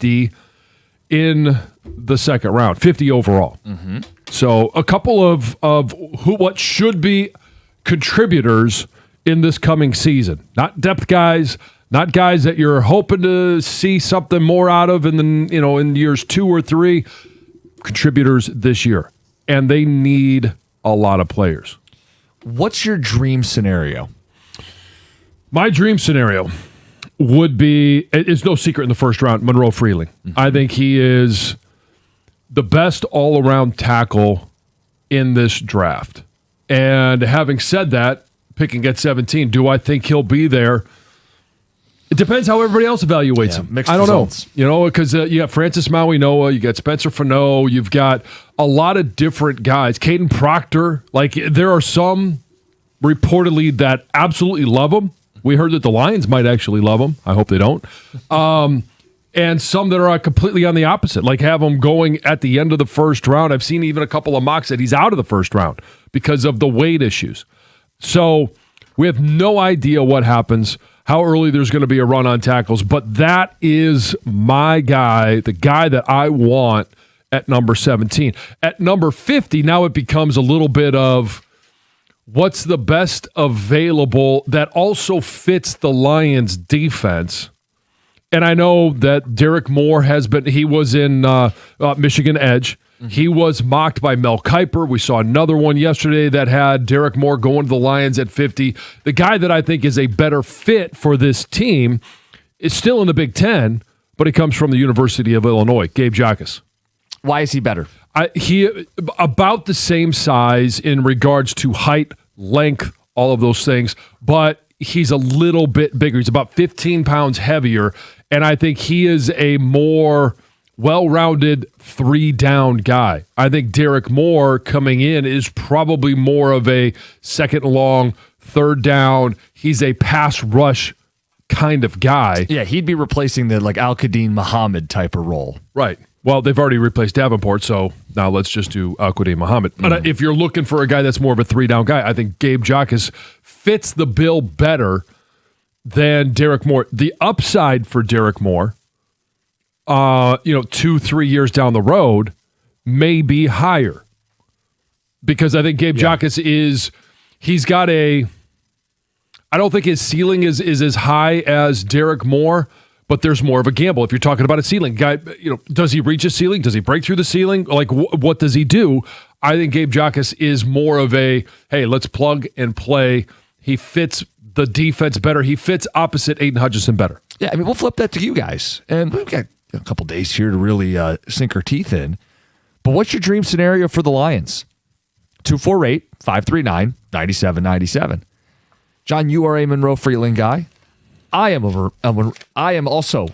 50 in the second round, 50 overall. Mm-hmm. So a couple of what should be contributors in this coming season. Not depth guys, not guys that you're hoping to see something more out of in years 2 or 3. Contributors this year. And they need a lot of players. What's your dream scenario? My dream scenario would be, it's no secret in the first round, Monroe Freeling. Mm-hmm. I think he is the best all-around tackle in this draft. And having said that, picking at 17, do I think he'll be there? It depends how everybody else evaluates him. Mixed I don't results. know. Because you got Francis Maui-Noah, you got Spencer Fano, you've got a lot of different guys. Caden Proctor. Like, there are some reportedly that absolutely love him. We heard that the Lions might actually love him. I hope they don't. And some that are completely on the opposite, like have him going at the end of the first round. I've seen even a couple of mocks that he's out of the first round because of the weight issues. So we have no idea what happens, how early there's going to be a run on tackles, but that is my guy, the guy that I want at number 17. At number 50, now it becomes a little bit of what's the best available that also fits the Lions' defense. And I know that Derek Moore he was in Michigan Edge. Mm-hmm. He was mocked by Mel Kiper. We saw another one yesterday that had Derek Moore going to the Lions at 50. The guy that I think is a better fit for this team is still in the Big Ten, but he comes from the University of Illinois, Gabe Jacas. Why is he better? He about the same size in regards to height, length, all of those things, but he's a little bit bigger. He's about 15 pounds heavier, and I think he is a more well-rounded 3-down guy. I think Derek Moore coming in is probably more of a second long, third down. He's a pass rush kind of guy. Yeah, he'd be replacing the Al-Qadim Muhammad type of role. Right. Well, they've already replaced Davenport, so now let's just do Al-Qadim Muhammad. But if you're looking for a guy that's more of a 3-down guy, I think Gabe Jacas fits the bill better than Derek Moore. The upside for Derek Moore, 2-3 years down the road, may be higher. Because I think Gabe Jacas he's got I don't think his ceiling is as high as Derek Moore, but there's more of a gamble. If you're talking about a ceiling guy, does he reach his ceiling? Does he break through the ceiling? Like, what does he do? I think Gabe Jacas is more of a, hey, let's plug and play. He fits the defense better. He fits opposite Aiden Hutchinson better. Yeah, I mean, we'll flip that to you guys. And we've got a couple days here to really sink our teeth in. But what's your dream scenario for the Lions? 248-539-9797. John, you are a Monroe Freeling guy. I am also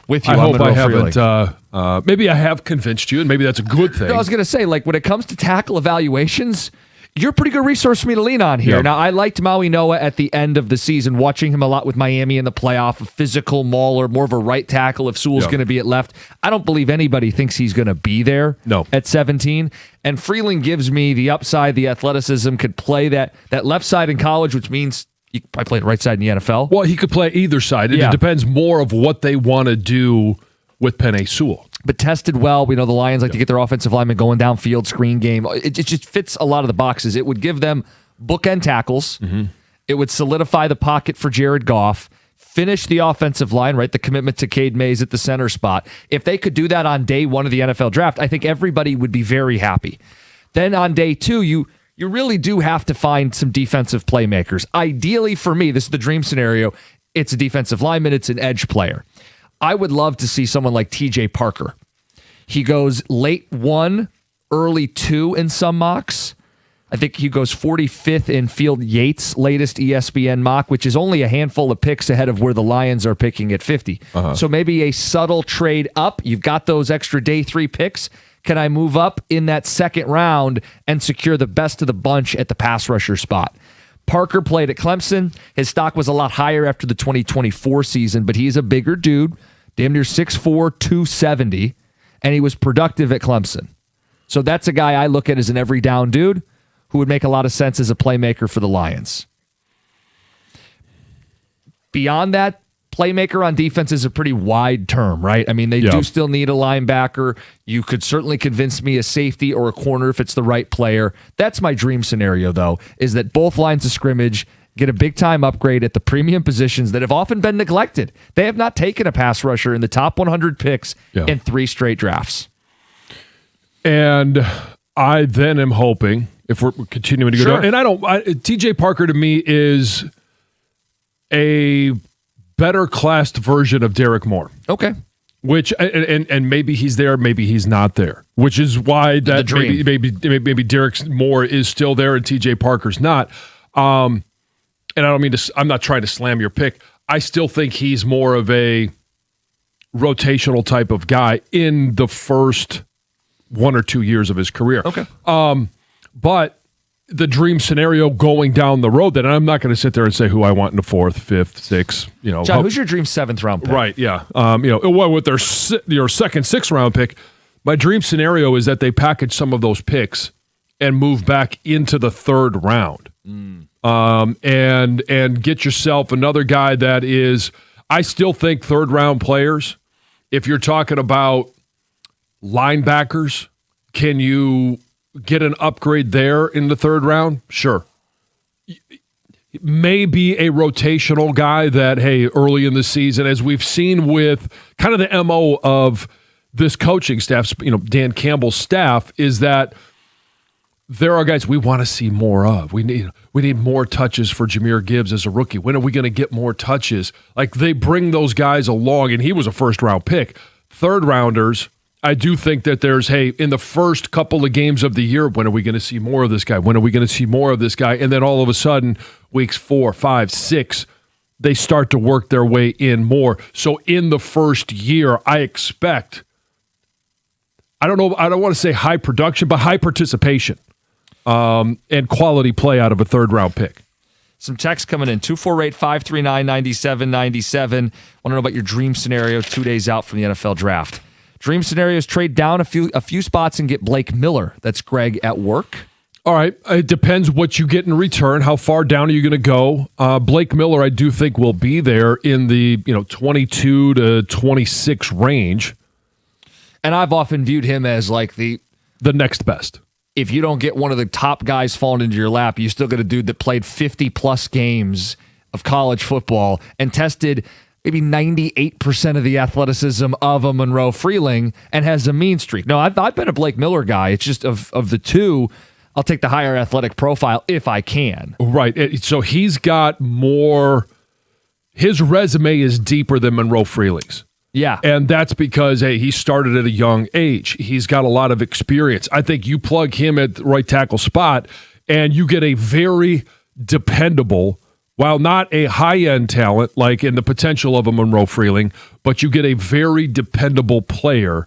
with you. I on hope Monroe I haven't. Freeling. Maybe I have convinced you, and maybe that's a good thing. No, I was going to say, when it comes to tackle evaluations, you're a pretty good resource for me to lean on here. Yep. Now, I liked Maui-Noah at the end of the season, watching him a lot with Miami in the playoff, a physical mauler, more of a right tackle if Sewell's going to be at left. I don't believe anybody thinks he's going to be there at 17. And Freeling gives me the upside, the athleticism, could play that left side in college, which means he could probably play the right side in the NFL. Well, he could play either side. It depends more of what they want to do with Penei Sewell. But tested well. We know the Lions like to get their offensive linemen going downfield, screen game. It just fits a lot of the boxes. It would give them bookend tackles. Mm-hmm. It would solidify the pocket for Jared Goff, finish the offensive line, right? The commitment to Cade Mays at the center spot. If they could do that on day one of the NFL draft, I think everybody would be very happy. Then on day two, you really do have to find some defensive playmakers. Ideally for me, this is the dream scenario, it's a defensive lineman, it's an edge player. I would love to see someone like TJ Parker. He goes late 1, early 2 in some mocks. I think he goes 45th in Field Yates' latest ESPN mock, which is only a handful of picks ahead of where the Lions are picking at 50. Uh-huh. So maybe a subtle trade up. You've got those extra day 3 picks. Can I move up in that second round and secure the best of the bunch at the pass rusher spot? Parker played at Clemson. His stock was a lot higher after the 2024 season, but he's a bigger dude, damn near 6'4", 270, and he was productive at Clemson. So that's a guy I look at as an every down dude who would make a lot of sense as a playmaker for the Lions. Beyond that, playmaker on defense is a pretty wide term, right? I mean, they do still need a linebacker. You could certainly convince me a safety or a corner if it's the right player. That's my dream scenario, though, is that both lines of scrimmage get a big-time upgrade at the premium positions that have often been neglected. They have not taken a pass rusher in the top 100 picks in 3 straight drafts. And I then am hoping, if we're continuing to go down, and TJ Parker to me is a better classed version of Derek Moore. Okay. Which and maybe he's there, maybe he's not there. Which is why that maybe Derek Moore is still there and TJ Parker's not. And I don't mean to. I'm not trying to slam your pick. I still think he's more of a rotational type of guy in the first 1 or 2 years of his career. Okay. But the dream scenario going down the road, that I'm not going to sit there and say who I want in the 4th, 5th, 6th. John, who's your dream 7th round pick? Right. Yeah. With their second 6th round pick, my dream scenario is that they package some of those picks and move back into the 3rd round, and get yourself another guy that is. I still think 3rd round players. If you're talking about linebackers, can you get an upgrade there in the 3rd round? Sure. Maybe a rotational guy that, hey, early in the season, as we've seen with kind of the MO of this coaching staff, Dan Campbell's staff, is that there are guys we want to see more of. We need more touches for Jahmyr Gibbs as a rookie. When are we going to get more touches? Like, they bring those guys along, and he was a 1st round pick. 3rd rounders, I do think that there's, hey, in the first couple of games of the year, when are we going to see more of this guy? When are we going to see more of this guy? And then all of a sudden, weeks 4, 5, 6, they start to work their way in more. So in the first year, I expect, I don't want to say high production, but high participation and quality play out of a 3rd round pick. Some text coming in, 248-539-9797. Want to know about your dream scenario 2 days out from the NFL draft. Dream scenarios: trade down a few spots and get Blake Miller. That's Greg at work. All right. It depends what you get in return. How far down are you going to go? Blake Miller, I do think, will be there in the 22 to 26 range. And I've often viewed him as like the next best. If you don't get one of the top guys falling into your lap, you still get a dude that played 50-plus games of college football and tested maybe 98% of the athleticism of a Monroe Freeling and has a mean streak. No, I've been a Blake Miller guy. It's just of the two, I'll take the higher athletic profile if I can. Right. So he's got more. His resume is deeper than Monroe Freeling's. Yeah. And that's because, hey, he started at a young age. He's got a lot of experience. I think you plug him at the right tackle spot and you get a very dependable, while not a high-end talent like in the potential of a Monroe Freeling, but you get a very dependable player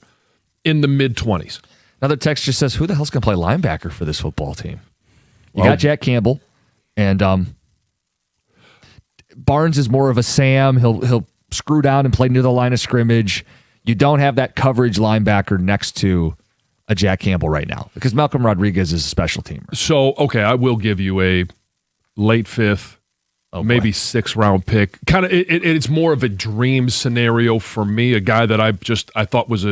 in the mid-20s. Another text just says, who the hell's going to play linebacker for this football team? You got Jack Campbell, and Barnes is more of a Sam. He'll screw down and play near the line of scrimmage. You don't have that coverage linebacker next to a Jack Campbell right now because Malcolm Rodriguez is a special teamer. So, okay, I will give you a late 5th, maybe 6th round pick. Kind of, it's more of a dream scenario for me. A guy that I thought was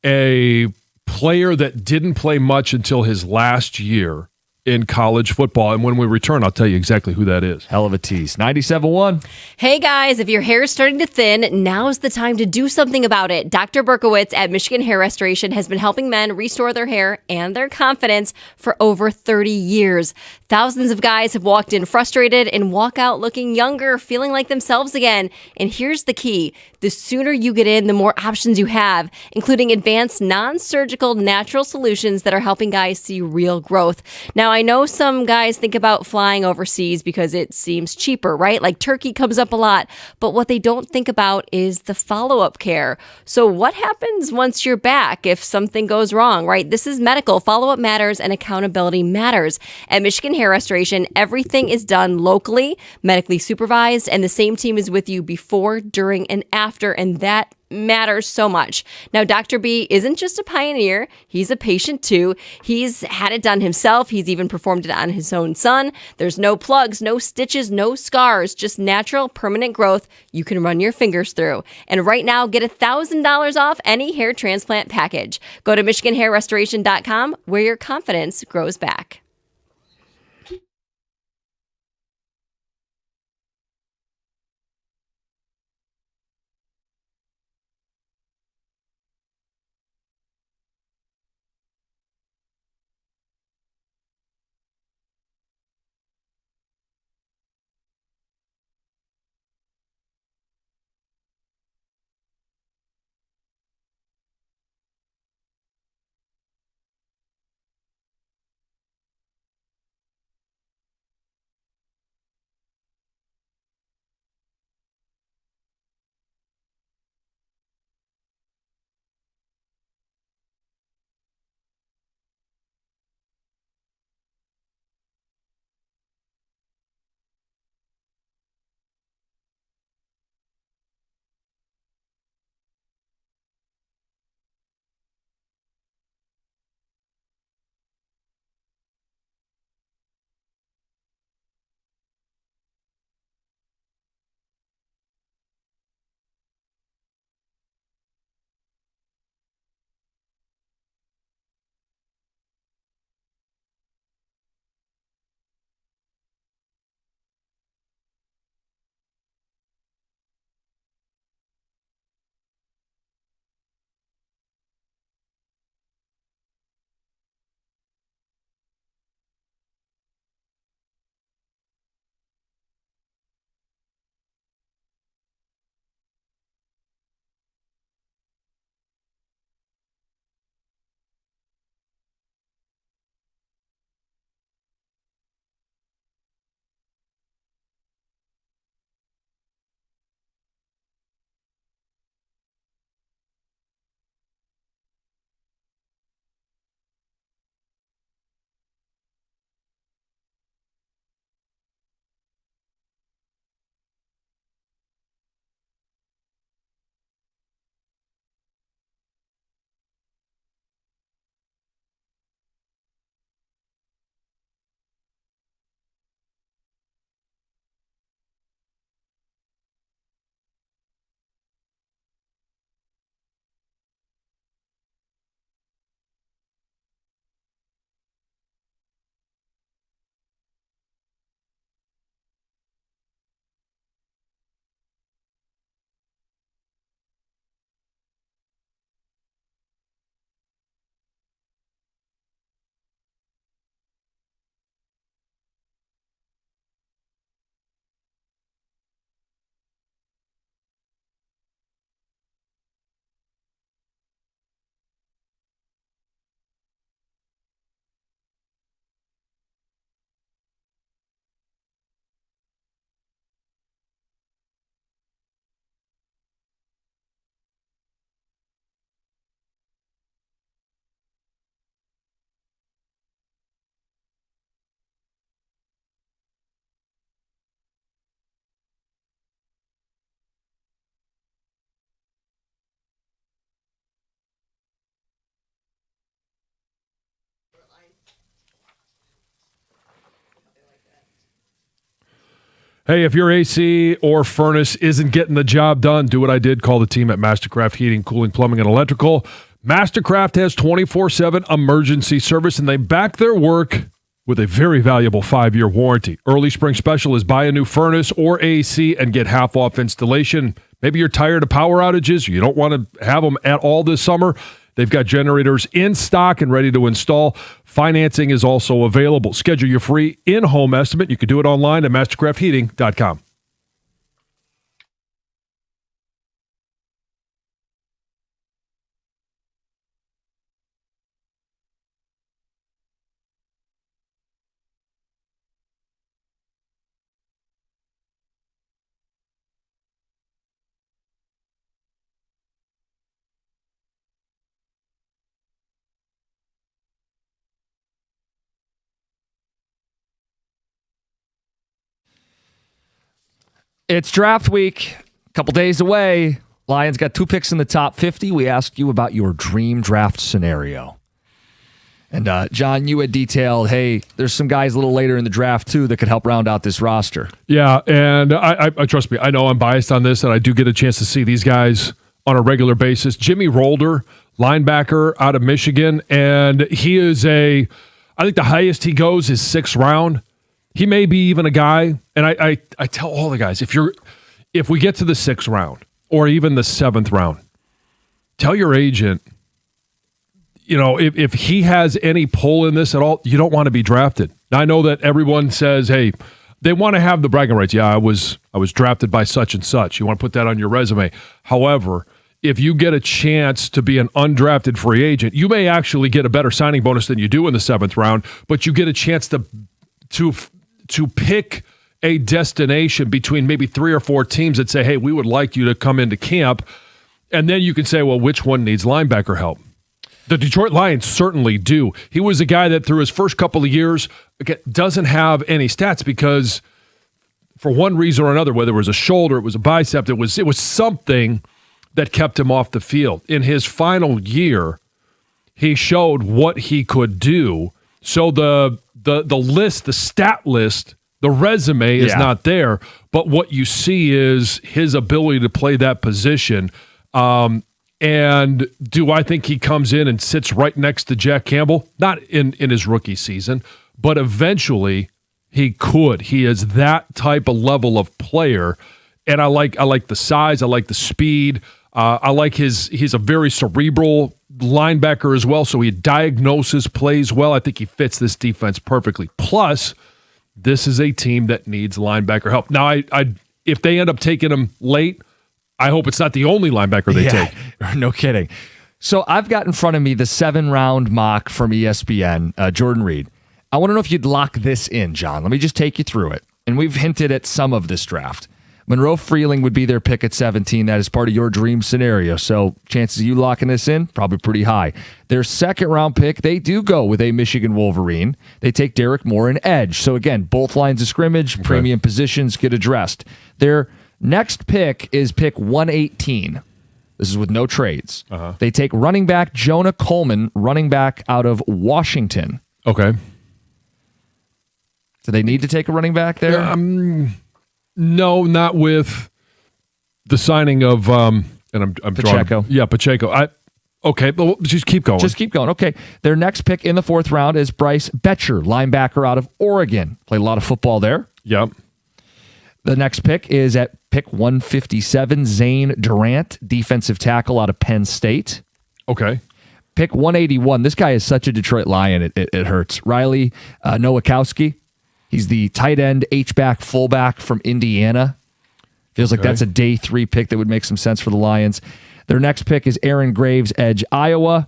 a player that didn't play much until his last year in college football. And when we return, I'll tell you exactly who that is. Hell of a tease. 97.1. Hey guys, if your hair is starting to thin, now's the time to do something about it. Dr. Berkowitz at Michigan Hair Restoration has been helping men restore their hair and their confidence for over 30 years. Thousands of guys have walked in frustrated and walk out looking younger, feeling like themselves again. And here's the key. The sooner you get in, the more options you have, including advanced non-surgical natural solutions that are helping guys see real growth. Now, I know some guys think about flying overseas because it seems cheaper, right? Like Turkey comes up a lot. But what they don't think about is the follow-up care. So what happens once you're back if something goes wrong, right? This is medical. Follow-up matters and accountability matters. At Michigan Hair Restoration, everything is done locally, medically supervised, and the same team is with you before, during, and after after, and that matters so much. Now, Dr. B isn't just a pioneer, he's a patient too. He's had it done himself. He's even performed it on his own son. There's no plugs, no stitches, no scars, just natural, permanent growth you can run your fingers through. And right now, get $1,000 off any hair transplant package. Go to MichiganHairRestoration.com, where your confidence grows back. Hey, if your AC or furnace isn't getting the job done, do what I did. Call the team at Mastercraft Heating, Cooling, Plumbing, and Electrical. Mastercraft has 24/7 emergency service, and they back their work with a very valuable 5-year warranty. Early spring special is buy a new furnace or AC and get half off installation. Maybe you're tired of power outages. You don't want to have them at all this summer. They've got generators in stock and ready to install. Financing is also available. Schedule your free in-home estimate. You can do it online at mastercraftheating.com. It's draft week, a couple days away. Lions got 2 picks in the top 50. We asked you about your dream draft scenario. And John, you had detailed, hey, there's some guys a little later in the draft, too, that could help round out this roster. Yeah, and I trust me, I know I'm biased on this, and I do get a chance to see these guys on a regular basis. Jimmy Rolder, linebacker out of Michigan, and he is I think the highest he goes is 6th round. He may be even a guy, and I tell all the guys, if we get to the 6th round or even the 7th round, tell your agent, if he has any pull in this at all, you don't want to be drafted. Now, I know that everyone says, hey, they want to have the bragging rights. Yeah, I was drafted by such and such. You want to put that on your resume. However, if you get a chance to be an undrafted free agent, you may actually get a better signing bonus than you do in the 7th round, but you get a chance to pick a destination between maybe 3 or 4 teams that say, hey, we would like you to come into camp. And then you can say, well, which one needs linebacker help? The Detroit Lions certainly do. He was a guy that through his first couple of years doesn't have any stats because for one reason or another, whether it was a shoulder, it was a bicep, it was something that kept him off the field. In his final year, he showed what he could do. So the list, the stat list, the resume is not there, but what you see is his ability to play that position. And do I think he comes in and sits right next to Jack Campbell? Not in his rookie season, but eventually he could. He is that type of level of player, and I like the size. I like the speed. I like he's a very cerebral linebacker as well, so he diagnoses plays well. I think he fits this defense perfectly. Plus, this is a team that needs linebacker help. Now, if they end up taking him late, I hope it's not the only linebacker they take. No kidding. So I've got in front of me the 7-round mock from ESPN, Jordan Reed. I want to know if you'd lock this in, John. Let me just take you through it. And we've hinted at some of this draft. Monroe Freeling would be their pick at 17. That is part of your dream scenario. So chances of you locking this in, probably pretty high. Their 2nd-round pick, they do go with a Michigan Wolverine. They take Derek Moore and edge. So again, both lines of scrimmage, premium positions get addressed. Their next pick is pick 118. This is with no trades. They take running back Jonah Coleman, running back out of Washington. Okay. Do they need to take a running back there? No, not with the signing of and I'm Pacheco. Pacheco. Okay, but just keep going. Just keep going. Okay. Their next pick in the 4th round is Bryce Betcher, linebacker out of Oregon. Played a lot of football there. Yep. The next pick is at pick 157, Zane Durant, defensive tackle out of Penn State. Okay. Pick 181. This guy is such a Detroit Lion, it hurts. Riley Nowakowski. He's the tight end, H-back, fullback from Indiana. Feels like that's a day 3 pick that would make some sense for the Lions. Their next pick is Aaron Graves, edge, Iowa.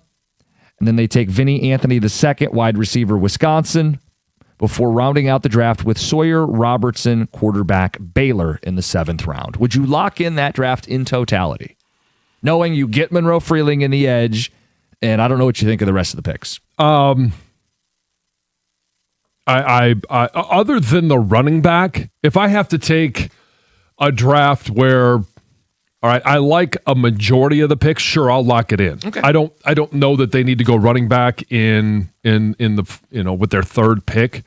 And then they take Vinny Anthony II, wide receiver, Wisconsin, before rounding out the draft with Sawyer Robertson, quarterback, Baylor, in the 7th round. Would you lock in that draft in totality? Knowing you get Monroe Freeling in the edge, and I don't know what you think of the rest of the picks. I other than the running back, if I have to take a draft where, all right, I like a majority of the picks, sure, I'll lock it in. Okay. I don't know that they need to go running back in the with their 3rd pick.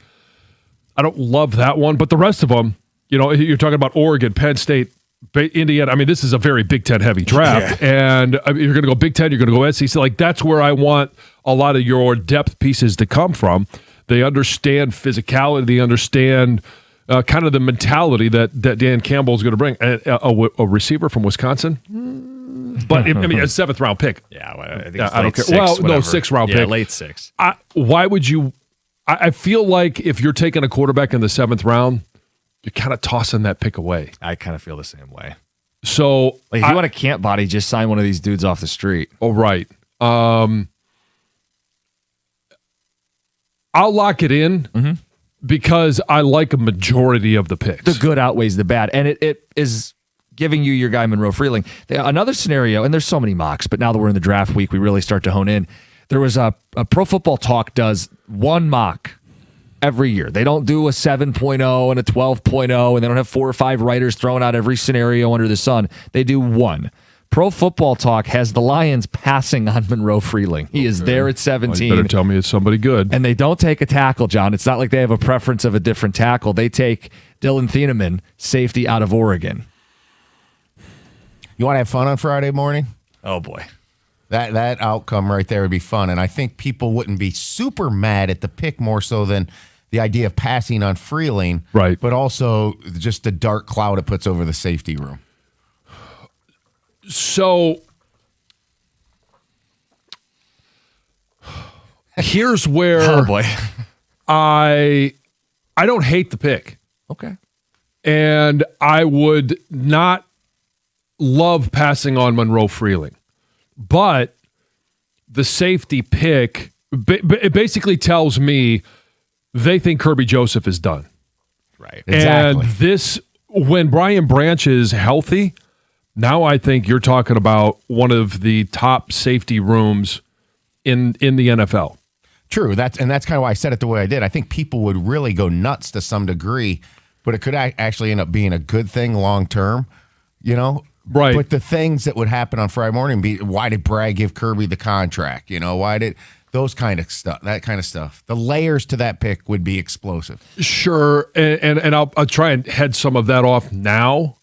I don't love that one, but the rest of them, you're talking about Oregon, Penn State, Indiana. I mean, this is a very Big Ten heavy draft, and you're going to go Big Ten, you're going to go SEC. Like that's where I want a lot of your depth pieces to come from. They understand physicality. They understand kind of the mentality that Dan Campbell is going to bring. A receiver from Wisconsin, but a 7th round pick. Yeah, well, I think I don't care. Well, no, 6th round pick. Yeah, late 6. Why would you? I feel like if you're taking a quarterback in the 7th round, you're kind of tossing that pick away. I kind of feel the same way. So, if you want a camp body, just sign one of these dudes off the street. Oh, right. I'll lock it in because I like a majority of the picks. The good outweighs the bad. And it is giving you your guy, Monroe Freeling. Another scenario, and there's so many mocks, but now that we're in the draft week, we really start to hone in. There was a Pro Football Talk does one mock every year. They don't do a 7.0 and a 12.0, and they don't have 4 or 5 writers throwing out every scenario under the sun. They do one Pro Football Talk has the Lions passing on Monroe Freeling. He is there at 17. Well, you better tell me it's somebody good. And they don't take a tackle, John. It's not like they have a preference of a different tackle. They take Dylan Thieneman, safety out of Oregon. You want to have fun on Friday morning? Oh, boy. That outcome right there would be fun. And I think people wouldn't be super mad at the pick more so than the idea of passing on Freeling. Right. But also just the dark cloud it puts over the safety room. So here's where Oh, boy. I don't hate the pick. Okay. And I would not love passing on Monroe Freeling. But the safety pick, it basically tells me they think Kirby Joseph is done. Right. Exactly. And when Brian Branch is healthy, now I think you're talking about one of the top safety rooms in the NFL. True. That's kind of why I said it the way I did. I think people would really go nuts to some degree, but it could actually end up being a good thing long term, you know? Right. But the things that would happen on Friday morning be, why did Brad give Kirby the contract? You know, why did those kind of stuff, that kind of stuff. The layers to that pick would be explosive. Sure. And I'll try and head some of that off now.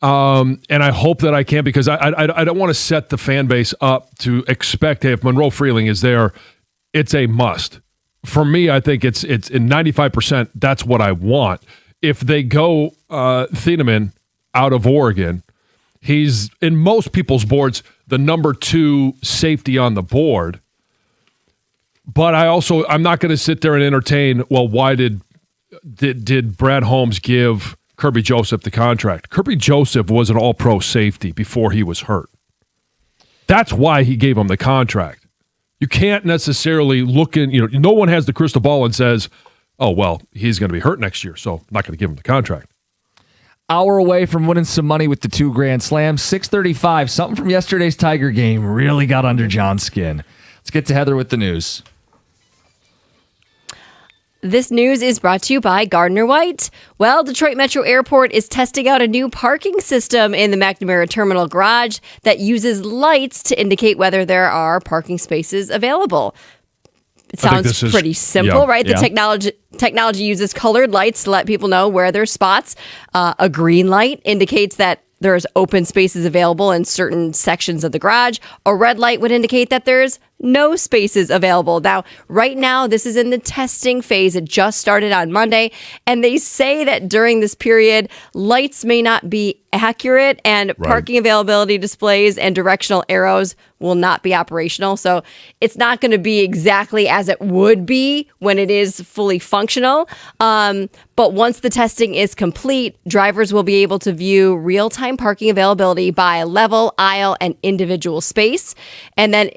And I hope that I can, because I don't want to set the fan base up to expect, hey, if Monroe Freeling is there, it's a must. For me, I think it's in 95%, that's what I want. If they go Thieneman out of Oregon, he's, in most people's boards, the number 2 safety on the board. But I'm not going to sit there and entertain, well, why did Brad Holmes give Kirby Joseph the contract? Kirby Joseph was an all-pro safety before he was hurt. That's why he gave him the contract. You can't necessarily look in, no one has the crystal ball and says, oh, well, he's going to be hurt next year, so I'm not going to give him the contract. Hour away from winning some money with the 2 Grand Slams, 6:35. Something from yesterday's Tiger game really got under John's skin. Let's get to Heather with the news. This news is brought to you by Gardner White. Well, Detroit Metro Airport is testing out a new parking system in the McNamara Terminal garage that uses lights to indicate whether there are parking spaces available. It sounds pretty simple, right? Yeah. The technology uses colored lights to let people know where there's spots. A green light indicates that there's open spaces available in certain sections of the garage. A red light would indicate that there's no spaces available. Now, right now, this is in the testing phase. It just started on Monday. And they say that during this period, lights may not be accurate and parking availability displays and directional arrows will not be operational. So it's not going to be exactly as it would be when it is fully functional. But once the testing is complete, drivers will be able to view real-time parking availability by level, aisle, and individual space. And then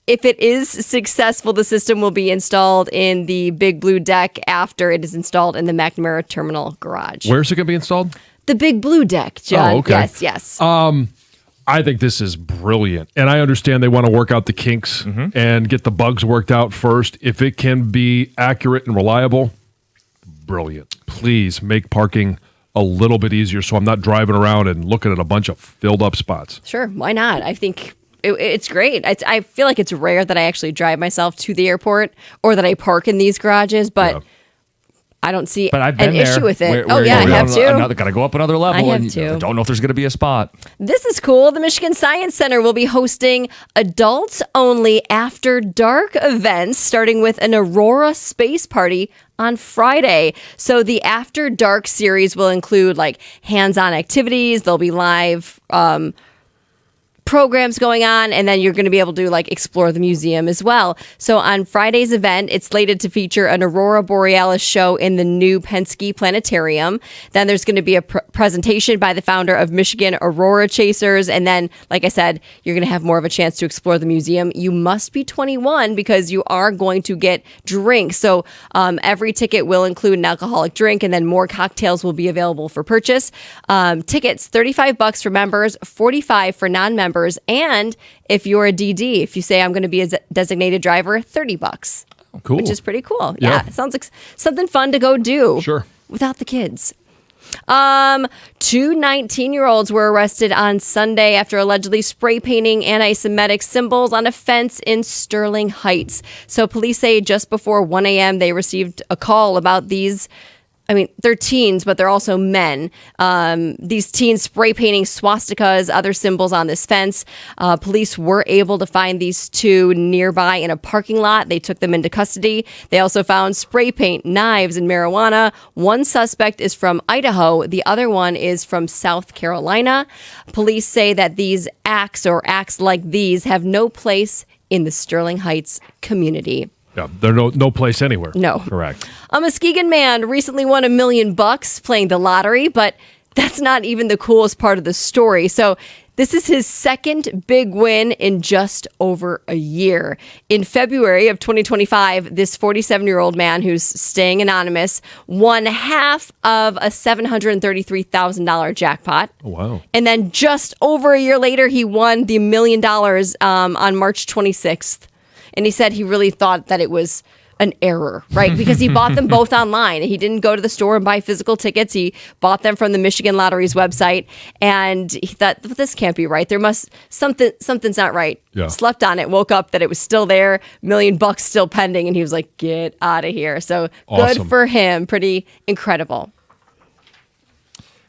if it is successful, the system will be installed in the Big Blue Deck after it is installed in the McNamara Terminal garage. Where's it going to be installed? The Big Blue Deck, John. Oh, okay. Yes. I think this is brilliant. And I understand they want to work out the kinks and get the bugs worked out first. If it can be accurate and reliable, brilliant. Please make parking a little bit easier so I'm not driving around and looking at a bunch of filled up spots. Sure. Why not? I think it's great. I feel like it's rare that I actually drive myself to the airport or that I park in these garages, but I don't see an issue with it. I have to. Got to go up another level. I have to. Don't know if there's going to be a spot. This is cool. The Michigan Science Center will be hosting adults-only after dark events, starting with an Aurora space party on Friday. So the After Dark series will include like hands-on activities. There'll be live programs going on, and then you're going to be able to like explore the museum as well. So on Friday's event, it's slated to feature an Aurora Borealis show in the new Penske Planetarium. Then there's going to be a presentation by the founder of Michigan Aurora Chasers, and then, like I said, you're going to have more of a chance to explore the museum. You must be 21 because you are going to get drinks. So every ticket will include an alcoholic drink, and then more cocktails will be available for purchase. Tickets $35 for members, $45 for non-members. And if you're a DD, if you say I'm going to be a designated driver, $30. Cool. Which is pretty cool. Yeah. It sounds like something fun to go do. Sure. Without the kids. Two 19-year-olds were arrested on Sunday after allegedly spray painting anti-Semitic symbols on a fence in Sterling Heights. So police say just before 1 a.m. they received a call about these. I mean, they're teens, but they're also men. These teens spray painting swastikas, other symbols on this fence. Police were able to find these two nearby in a parking lot. They took them into custody. They also found spray paint, knives, and marijuana. One suspect is from Idaho. The other one is from South Carolina. Police say that these acts or acts like these have no place in the Sterling Heights community. Yeah, they're no place anywhere. No. Correct. A Muskegon man recently won $1 million playing the lottery, but that's not even the coolest part of the story. So this is his second big win in just over a year. In February of 2025, this 47-year-old man who's staying anonymous won half of a $733,000 jackpot. Oh, wow. And then just over a year later, he won the $1 million on March 26th. And he said he really thought that it was an error, right? Because he bought them both online. He didn't go to the store and buy physical tickets. He bought them from the Michigan Lottery's website. And he thought, this can't be right. Something's not right. Yeah. Slept on it, woke up that it was still there, $1 million still pending. And he was like, get out of here. So Awesome. Good for him. Pretty incredible.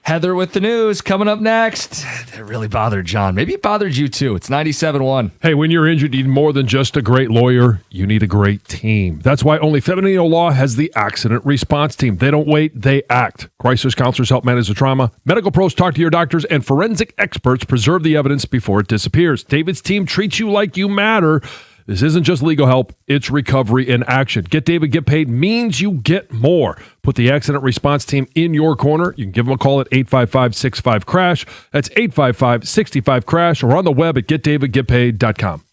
Heather with the news coming up next. That really bothered John. Maybe it bothered you too. It's 97.1. Hey, when you're injured, you need more than just a great lawyer. You need a great team. That's why only Feminino Law has the accident response team. They don't wait, they act. Crisis counselors help manage the trauma. Medical pros talk to your doctors, and forensic experts preserve the evidence before it disappears. David's team treats you like you matter. This isn't just legal help, it's recovery in action. Get David, get paid means you get more. Put the accident response team in your corner. You can give them a call at 855-65-CRASH. That's 855-65-CRASH, or on the web at getdavidgetpaid.com.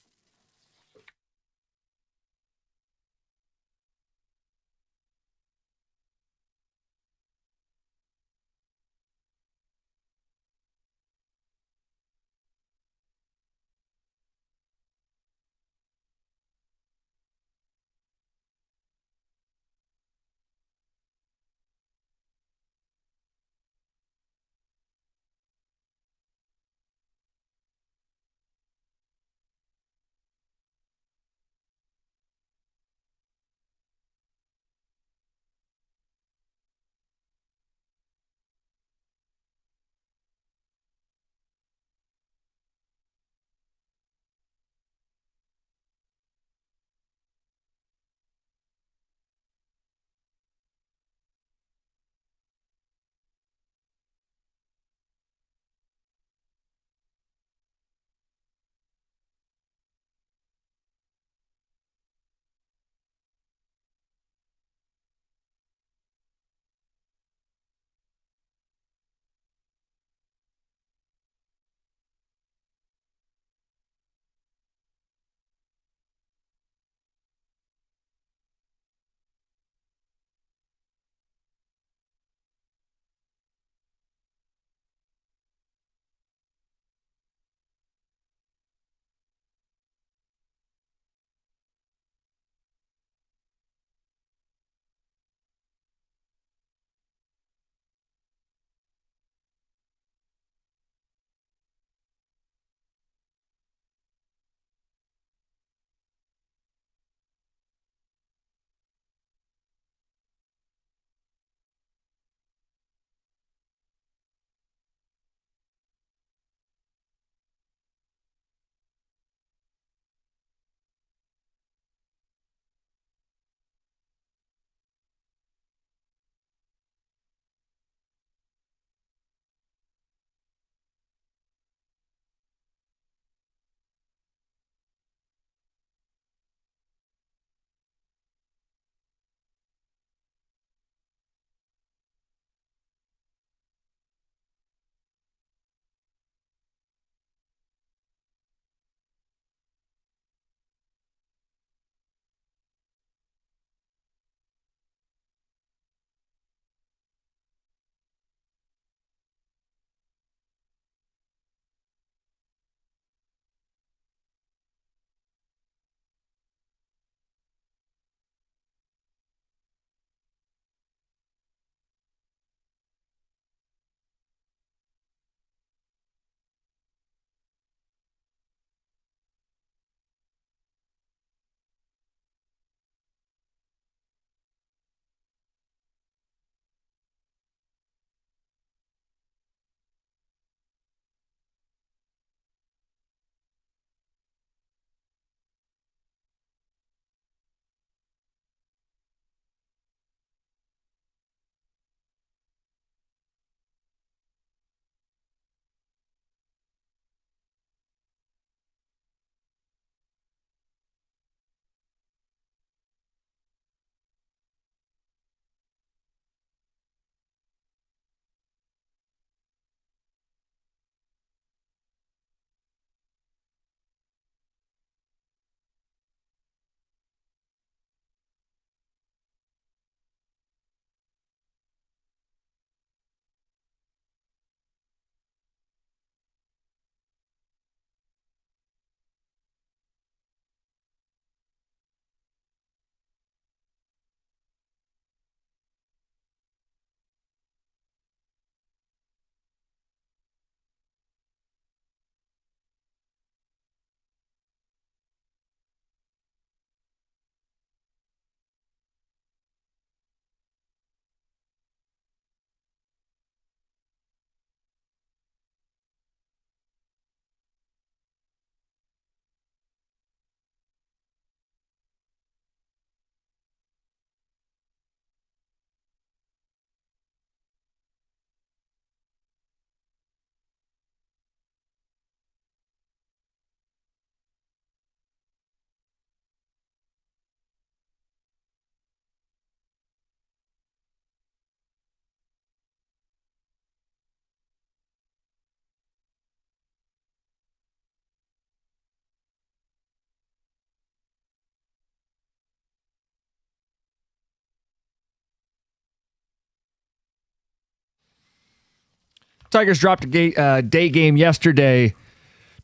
Tigers dropped a day game yesterday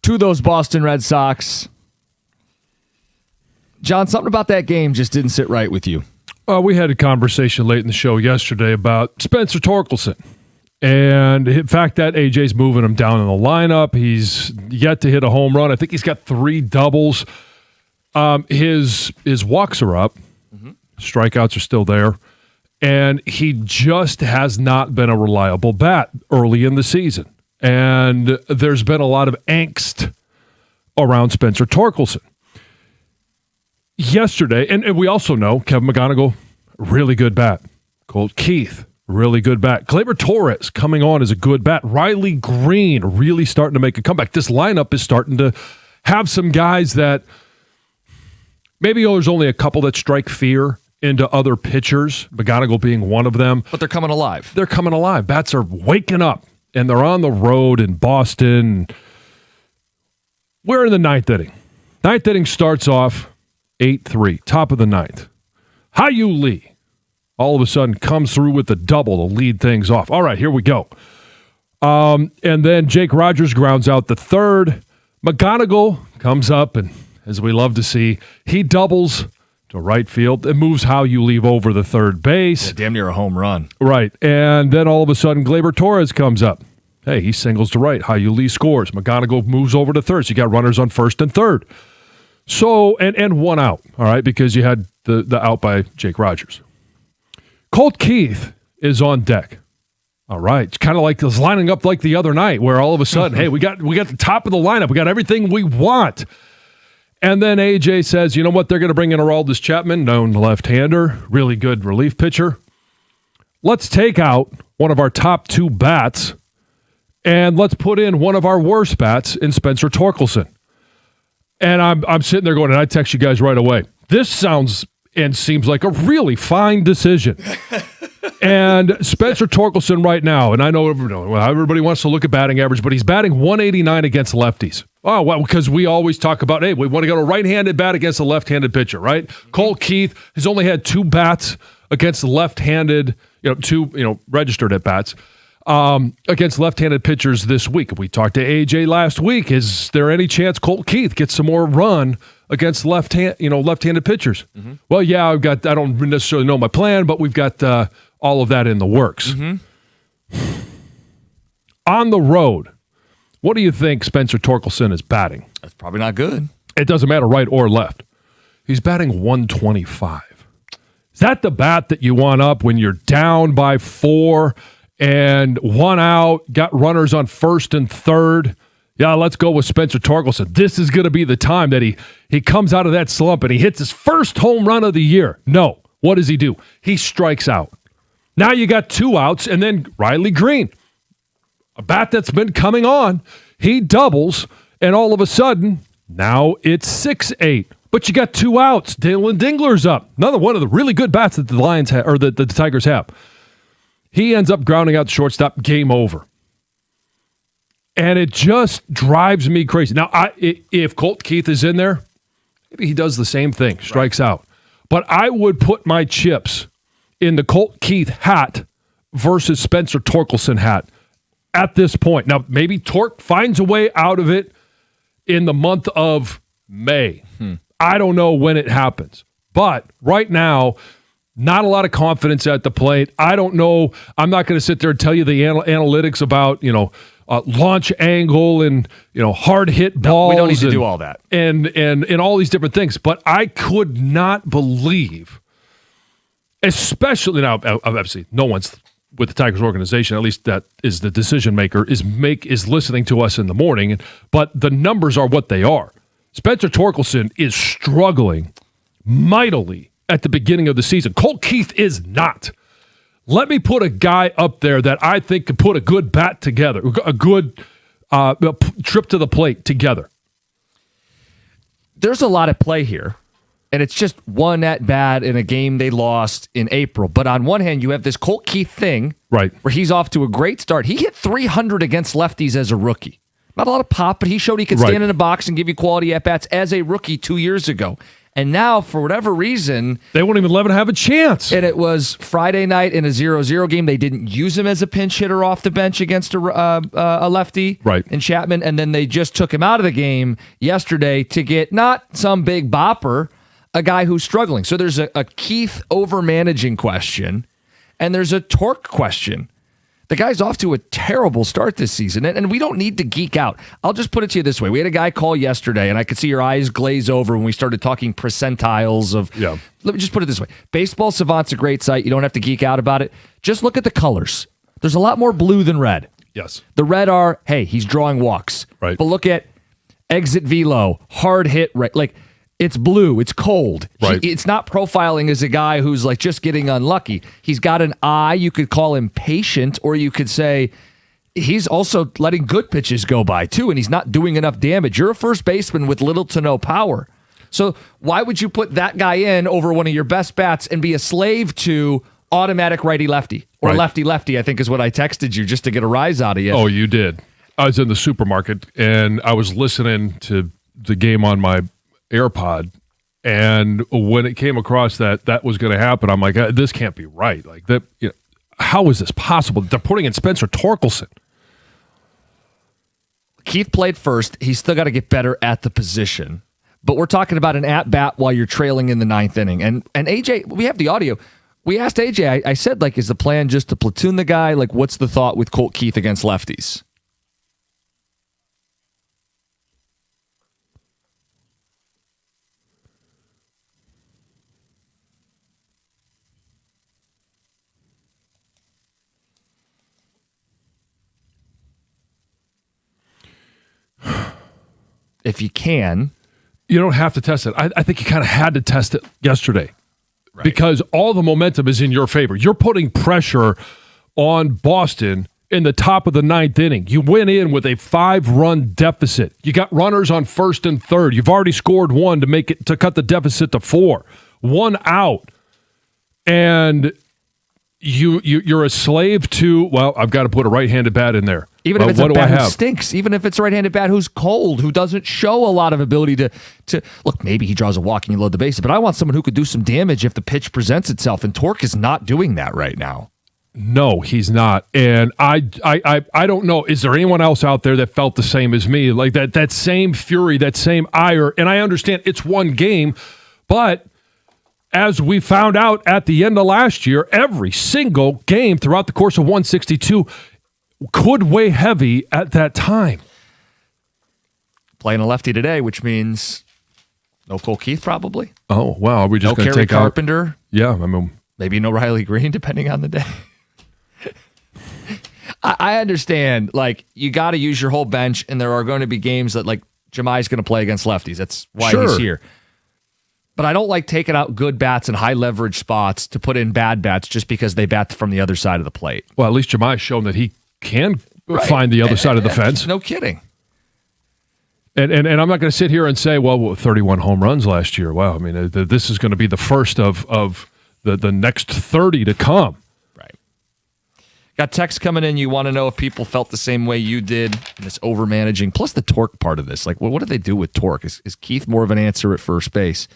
to those Boston Red Sox. John, something about that game just didn't sit right with you. We had a conversation late in the show yesterday about Spencer Torkelson. And the fact that AJ's moving him down in the lineup, he's yet to hit a home run. I think he's got 3 doubles. His walks are up. Strikeouts are still there. And he just has not been a reliable bat early in the season. And there's been a lot of angst around Spencer Torkelson. Yesterday, and we also know Kevin McGonigal, really good bat. Colt Keith, really good bat. Gleyber Torres coming on as a good bat. Riley Green really starting to make a comeback. This lineup is starting to have some guys that maybe there's only a couple that strike fear into other pitchers, McGonigal being one of them. But they're coming alive. They're coming alive. Bats are waking up, and they're on the road in Boston. We're in the 9th inning. 9th inning starts off 8-3, top of the 9th. Hyu Lee, all of a sudden, comes through with the double to lead things off. All right, here we go. And then Jake Rogers grounds out the 3rd. McGonigal comes up, and as we love to see, he doubles to right field and moves Hyu Lee over the 3rd base. Yeah, damn near a home run. Right, and then all of a sudden, Gleyber Torres comes up. Hey, he singles to right. Hyu Lee scores. McGonigal moves over to 3rd. So you got runners on 1st and 3rd. So, and 1 out, all right, because you had the out by Jake Rogers. Colt Keith is on deck. All right. It's kind of like this lining up like the other night where all of a sudden, hey, we got the top of the lineup. We got everything we want. And then AJ says, you know what? They're going to bring in Aroldis Chapman, known left-hander, really good relief pitcher. Let's take out one of our top 2 bats and let's put in one of our worst bats in Spencer Torkelson. And I'm sitting there going, and I text you guys right away. This sounds and seems like a really fine decision. And Spencer Torkelson right now, and I know everybody wants to look at batting average, but he's batting 189 against lefties. Oh, well, because we always talk about, hey, we want to go to a right-handed bat against a left-handed pitcher, right? Colt Keith has only had 2 bats against left-handed, 2 registered at bats. Against left-handed pitchers this week. We talked to AJ last week. Is there any chance Colt Keith gets some more run against left-handed pitchers? Mm-hmm. Well, yeah, I don't necessarily know my plan, but we've got all of that in the works. Mm-hmm. On the road, what do you think Spencer Torkelson is batting? That's probably not good. It doesn't matter right or left. He's batting 125. Is that the bat that you want up when you're down by 4 and 1 out, got runners on 1st and 3rd? Yeah, let's go with Spencer Torkelson. This is going to be the time that he comes out of that slump and he hits his first home run of the year. No. What does he do? He strikes out. Now you got 2 outs, and then Riley Green, a bat that's been coming on, he doubles, and all of a sudden, now it's 6-8. But you got 2 outs. Jaylen Dingler's up. Another one of the really good bats that the Lions have, or the Tigers have. He ends up grounding out the shortstop. Game over. And it just drives me crazy. Now, if Colt Keith is in there, maybe he does the same thing, strikes out. But I would put my chips in the Colt Keith hat versus Spencer Torkelson hat at this point. Now, maybe Tork finds a way out of it in the month of May. I don't know when it happens. But right now, not a lot of confidence at the plate. I don't know. I'm not going to sit there and tell you the analytics about, launch angle and, hard hit balls. We don't need to do all that. And all these different things. But I could not believe, especially now, obviously, no one's with the Tigers organization, at least that is the decision maker, is listening to us in the morning. But the numbers are what they are. Spencer Torkelson is struggling mightily at the beginning of the season. Colt Keith is not. Let me put a guy up there that I think could put a good bat together, a good trip to the plate together. There's a lot at play here, and it's just one at bat in a game they lost in April. But on one hand, you have this Colt Keith thing, right, where he's off to a great start. He hit 300 against lefties as a rookie. Not a lot of pop, but he showed he could stand in a box and give you quality at-bats as a rookie 2 years ago. And now, for whatever reason, they won't even let him have a chance. And it was Friday night in a 0-0 game. They didn't use him as a pinch hitter off the bench against a lefty in Chapman, and then they just took him out of the game yesterday to get not some big bopper, a guy who's struggling. So there's a Keith over-managing question, and there's a Torque question. The guy's off to a terrible start this season, and we don't need to geek out. I'll just put it to you this way. We had a guy call yesterday, and I could see your eyes glaze over when we started talking percentiles of... Yeah. Let me just put it this way. Baseball Savant's a great site. You don't have to geek out about it. Just look at the colors. There's a lot more blue than red. Yes. The red are, hey, he's drawing walks. Right. But look at exit velo, hard hit, right? Like, it's blue. It's cold. Right. It's not profiling as a guy who's like just getting unlucky. He's got an eye. You could call him patient, or you could say he's also letting good pitches go by too, and he's not doing enough damage. You're a first baseman with little to no power. So why would you put that guy in over one of your best bats and be a slave to automatic righty-lefty or lefty-lefty, I think is what I texted you just to get a rise out of you. Oh, you did. I was in the supermarket, and I was listening to the game on my AirPod, and when it came across that was going to happen, I'm like, this can't be right. Like that, how is this possible? They're putting in Spencer Torkelson. Keith played first. He's still got to get better at the position. But we're talking about an at-bat while you're trailing in the ninth inning. And AJ, we have the audio. We asked AJ, I said, like, is the plan just to platoon the guy? Like, what's the thought with Colt Keith against lefties? If you can. You don't have to test it. I think you kind of had to test it yesterday because all the momentum is in your favor. You're putting pressure on Boston in the top of the ninth inning. You went in with a 5-run deficit. You got runners on first and third. You've already scored one to cut the deficit to 4. 1 out. And you're a slave to, well, I've got to put a right-handed bat in there. Even if it's a bat who stinks, even if it's a right-handed bat who's cold, who doesn't show a lot of ability to look, maybe he draws a walk and you load the bases, but I want someone who could do some damage if the pitch presents itself, and Torque is not doing that right now. No, he's not. And I don't know, is there anyone else out there that felt the same as me? Like that same fury, that same ire, and I understand it's one game, but as we found out at the end of last year, every single game throughout the course of 162 could weigh heavy at that time. Playing a lefty today, which means no Cole Keith probably. Oh, wow. Are we just going to take Carpenter? Out? Yeah. I mean, maybe no Riley Green, depending on the day. I understand. Like, you got to use your whole bench, and there are going to be games that, like, Jami's going to play against lefties. That's why he's here. But I don't like taking out good bats in high leverage spots to put in bad bats just because they bat from the other side of the plate. Well, at least Jami's shown that he can find the other side of the fence. No kidding. And I'm not going to sit here and say, well, 31 home runs last year. Wow, I mean, this is going to be the first of the next 30 to come. Right. Got text coming in. You want to know if people felt the same way you did in this over-managing, plus the Torque part of this. Like, well, what do they do with Torque? Is Keith more of an answer at first base?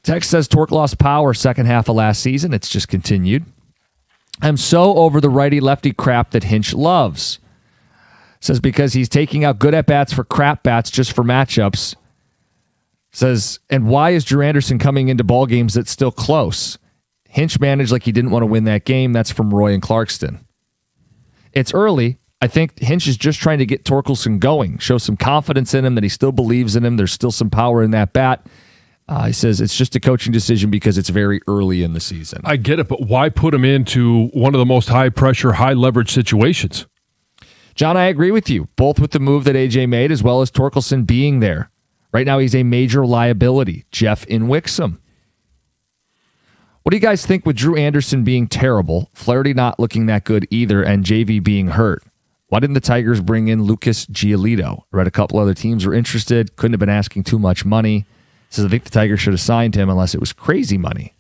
Text says Torque lost power second half of last season. It's just continued. I'm so over the righty-lefty crap that Hinch loves. Says because he's taking out good at-bats for crap bats just for matchups. Says, and why is Drew Anderson coming into ball games that's still close? Hinch managed like he didn't want to win that game. That's from Roy and Clarkston. It's early. I think Hinch is just trying to get Torkelson going, show some confidence in him, that he still believes in him. There's still some power in that bat. He says it's just a coaching decision because it's very early in the season. I get it, but why put him into one of the most high-pressure, high-leverage situations? John, I agree with you, both with the move that AJ made as well as Torkelson being there. Right now, he's a major liability. Jeff in Wixom. What do you guys think with Drew Anderson being terrible, Flaherty not looking that good either, and JV being hurt? Why didn't the Tigers bring in Lucas Giolito? I read a couple other teams were interested, couldn't have been asking too much money. Says I think the Tigers should have signed him unless it was crazy money.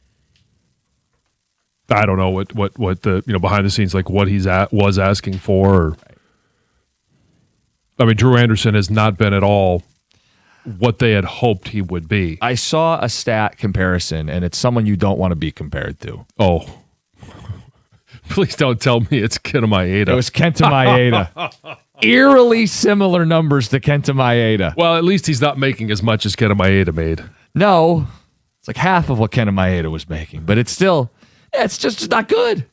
I don't know what the behind the scenes, like what was asking for. I mean, Drew Anderson has not been at all what they had hoped he would be. I saw a stat comparison, and it's someone you don't want to be compared to. Oh, please don't tell me it's Kenta Maeda. It was Kenta Maeda. Eerily similar numbers to Kenta Maeda. Well, at least he's not making as much as Kenta Maeda made. No, it's like half of what Kenta Maeda was making, but it's still, it's just not good.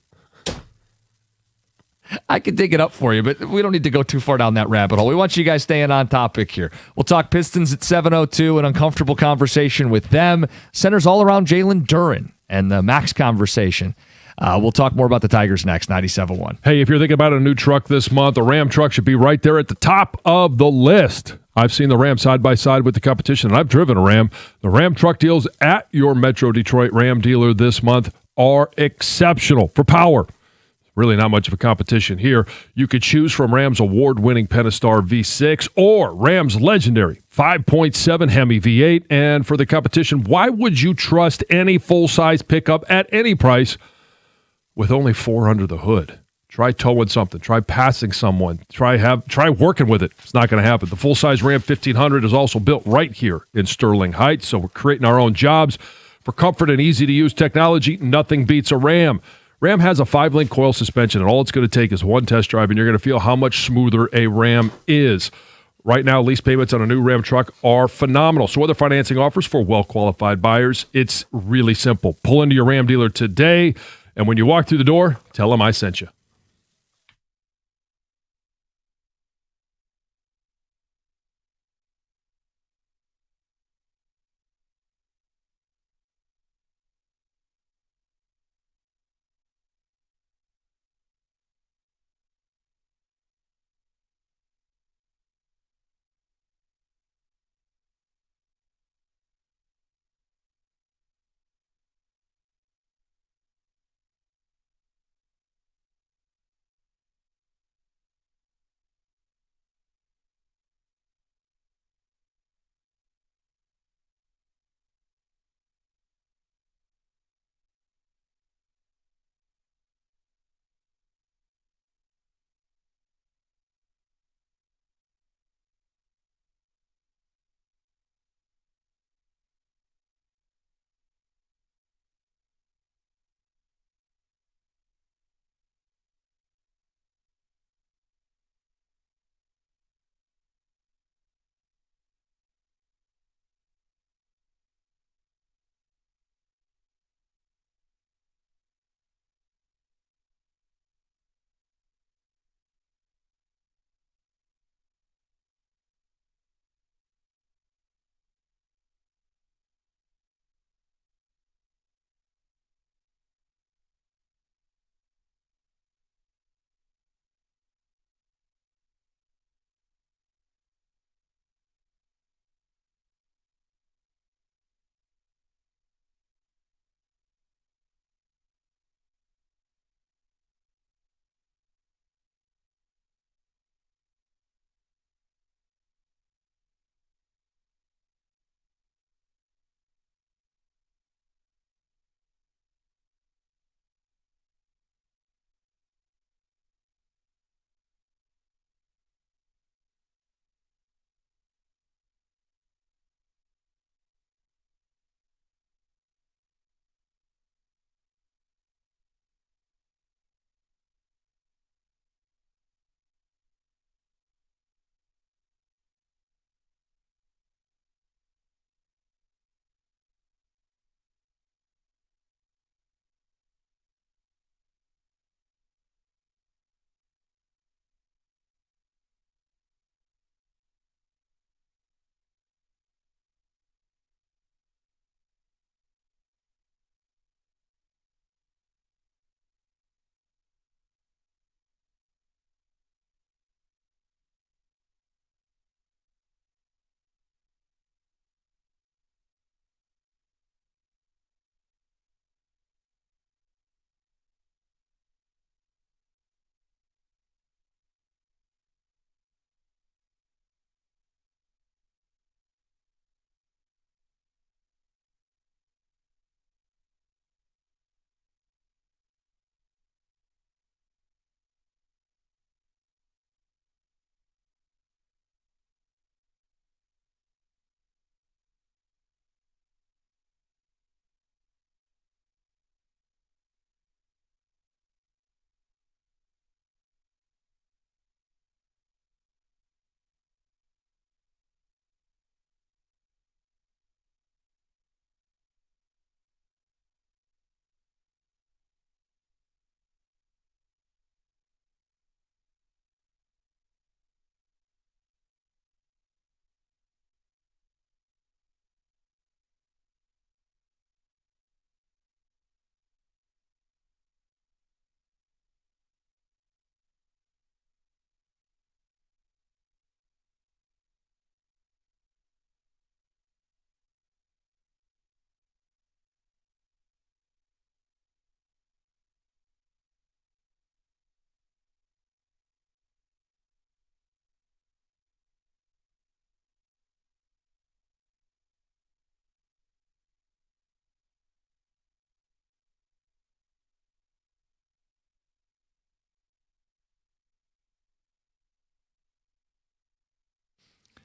I could dig it up for you, but we don't need to go too far down that rabbit hole. We want you guys staying on topic here. We'll talk Pistons at 7:02, an uncomfortable conversation with them. Centers all around Jaylen Duren and the Max conversation. We'll talk more about the Tigers next, 97.1. Hey, if you're thinking about a new truck this month, a Ram truck should be right there at the top of the list. I've seen the Ram side by side with the competition, and I've driven a Ram. The Ram truck deals at your Metro Detroit Ram dealer this month are exceptional for power. Really not much of a competition here. You could choose from Ram's award-winning Pentastar V6 or Ram's legendary 5.7 Hemi V8. And for the competition, why would you trust any full-size pickup at any price with only 4 under the hood? Try towing something. Try passing someone. Try working with it. It's not going to happen. The full-size Ram 1500 is also built right here in Sterling Heights, so we're creating our own jobs. For comfort and easy-to-use technology, nothing beats a Ram. Ram has a 5-link coil suspension, and all it's going to take is one test drive, and you're going to feel how much smoother a Ram is. Right now, lease payments on a new Ram truck are phenomenal. So other financing offers for well-qualified buyers, it's really simple. Pull into your Ram dealer today, and when you walk through the door, tell them I sent you.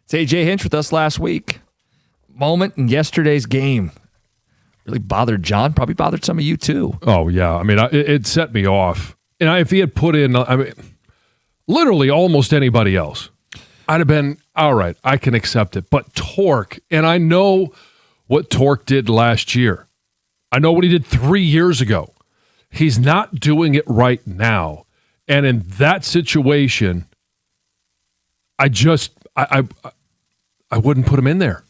It's AJ Hinch with us last week. Moment in yesterday's game really bothered John. Probably bothered some of you too. Oh, yeah. I mean, it set me off. And if he had put in, literally almost anybody else, I'd have been, all right, I can accept it. But Torque, and I know what Torque did last year. I know what he did 3 years ago. He's not doing it right now. And in that situation, I wouldn't put him in there.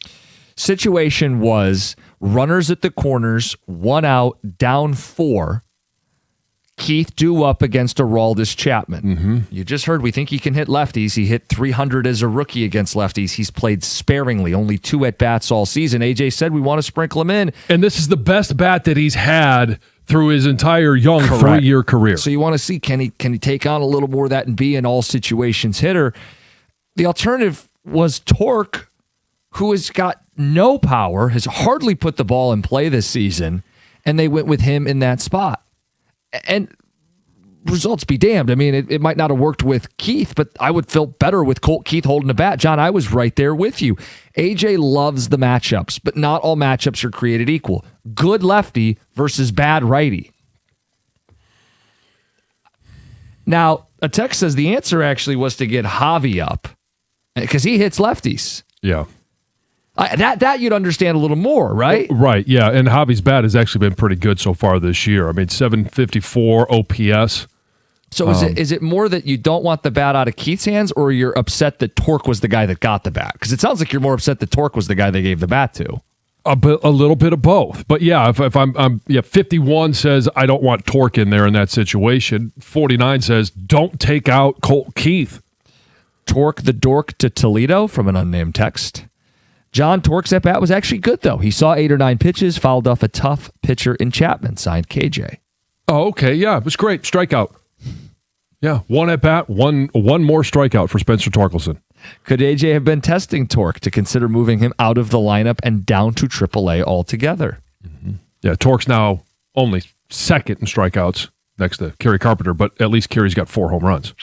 Situation was runners at the corners, 1 out, down 4. Keith due up against Aroldis Chapman. Mm-hmm. You just heard we think he can hit lefties. He hit 300 as a rookie against lefties. He's played sparingly, only 2 at-bats all season. AJ said we want to sprinkle him in. And this is the best bat that he's had through his entire young 3-year career. So you want to see, can he take on a little more of that and be an all-situations hitter? The alternative was Torque, who has got no power, has hardly put the ball in play this season, and they went with him in that spot. And results be damned. I mean, it might not have worked with Keith, but I would feel better with Colt Keith holding the bat. John, I was right there with you. AJ loves the matchups, but not all matchups are created equal. Good lefty versus bad righty. Now, a text says the answer actually was to get Javi up because he hits lefties. Yeah. That you'd understand a little more, right? Right, yeah. And Javi's bat has actually been pretty good so far this year. I mean, 754 OPS. So is it more that you don't want the bat out of Keith's hands, or you're upset that Torque was the guy that got the bat? Because it sounds like you're more upset that Torque was the guy they gave the bat to. A little bit of both. But yeah, if I'm 51 says I don't want Torque in there in that situation. 49 says don't take out Colt Keith. Torque the dork to Toledo from an unnamed text. John, Torque's at bat was actually good, though. He saw 8 or 9 pitches, fouled off a tough pitcher in Chapman, signed KJ. Oh, okay. Yeah, it was great. Strikeout. Yeah, 1 at bat, one more strikeout for Spencer Torkelson. Could AJ have been testing Torque to consider moving him out of the lineup and down to AAA altogether? Mm-hmm. Yeah, Torque's now only second in strikeouts next to Kerry Carpenter, but at least Kerry's got 4 home runs.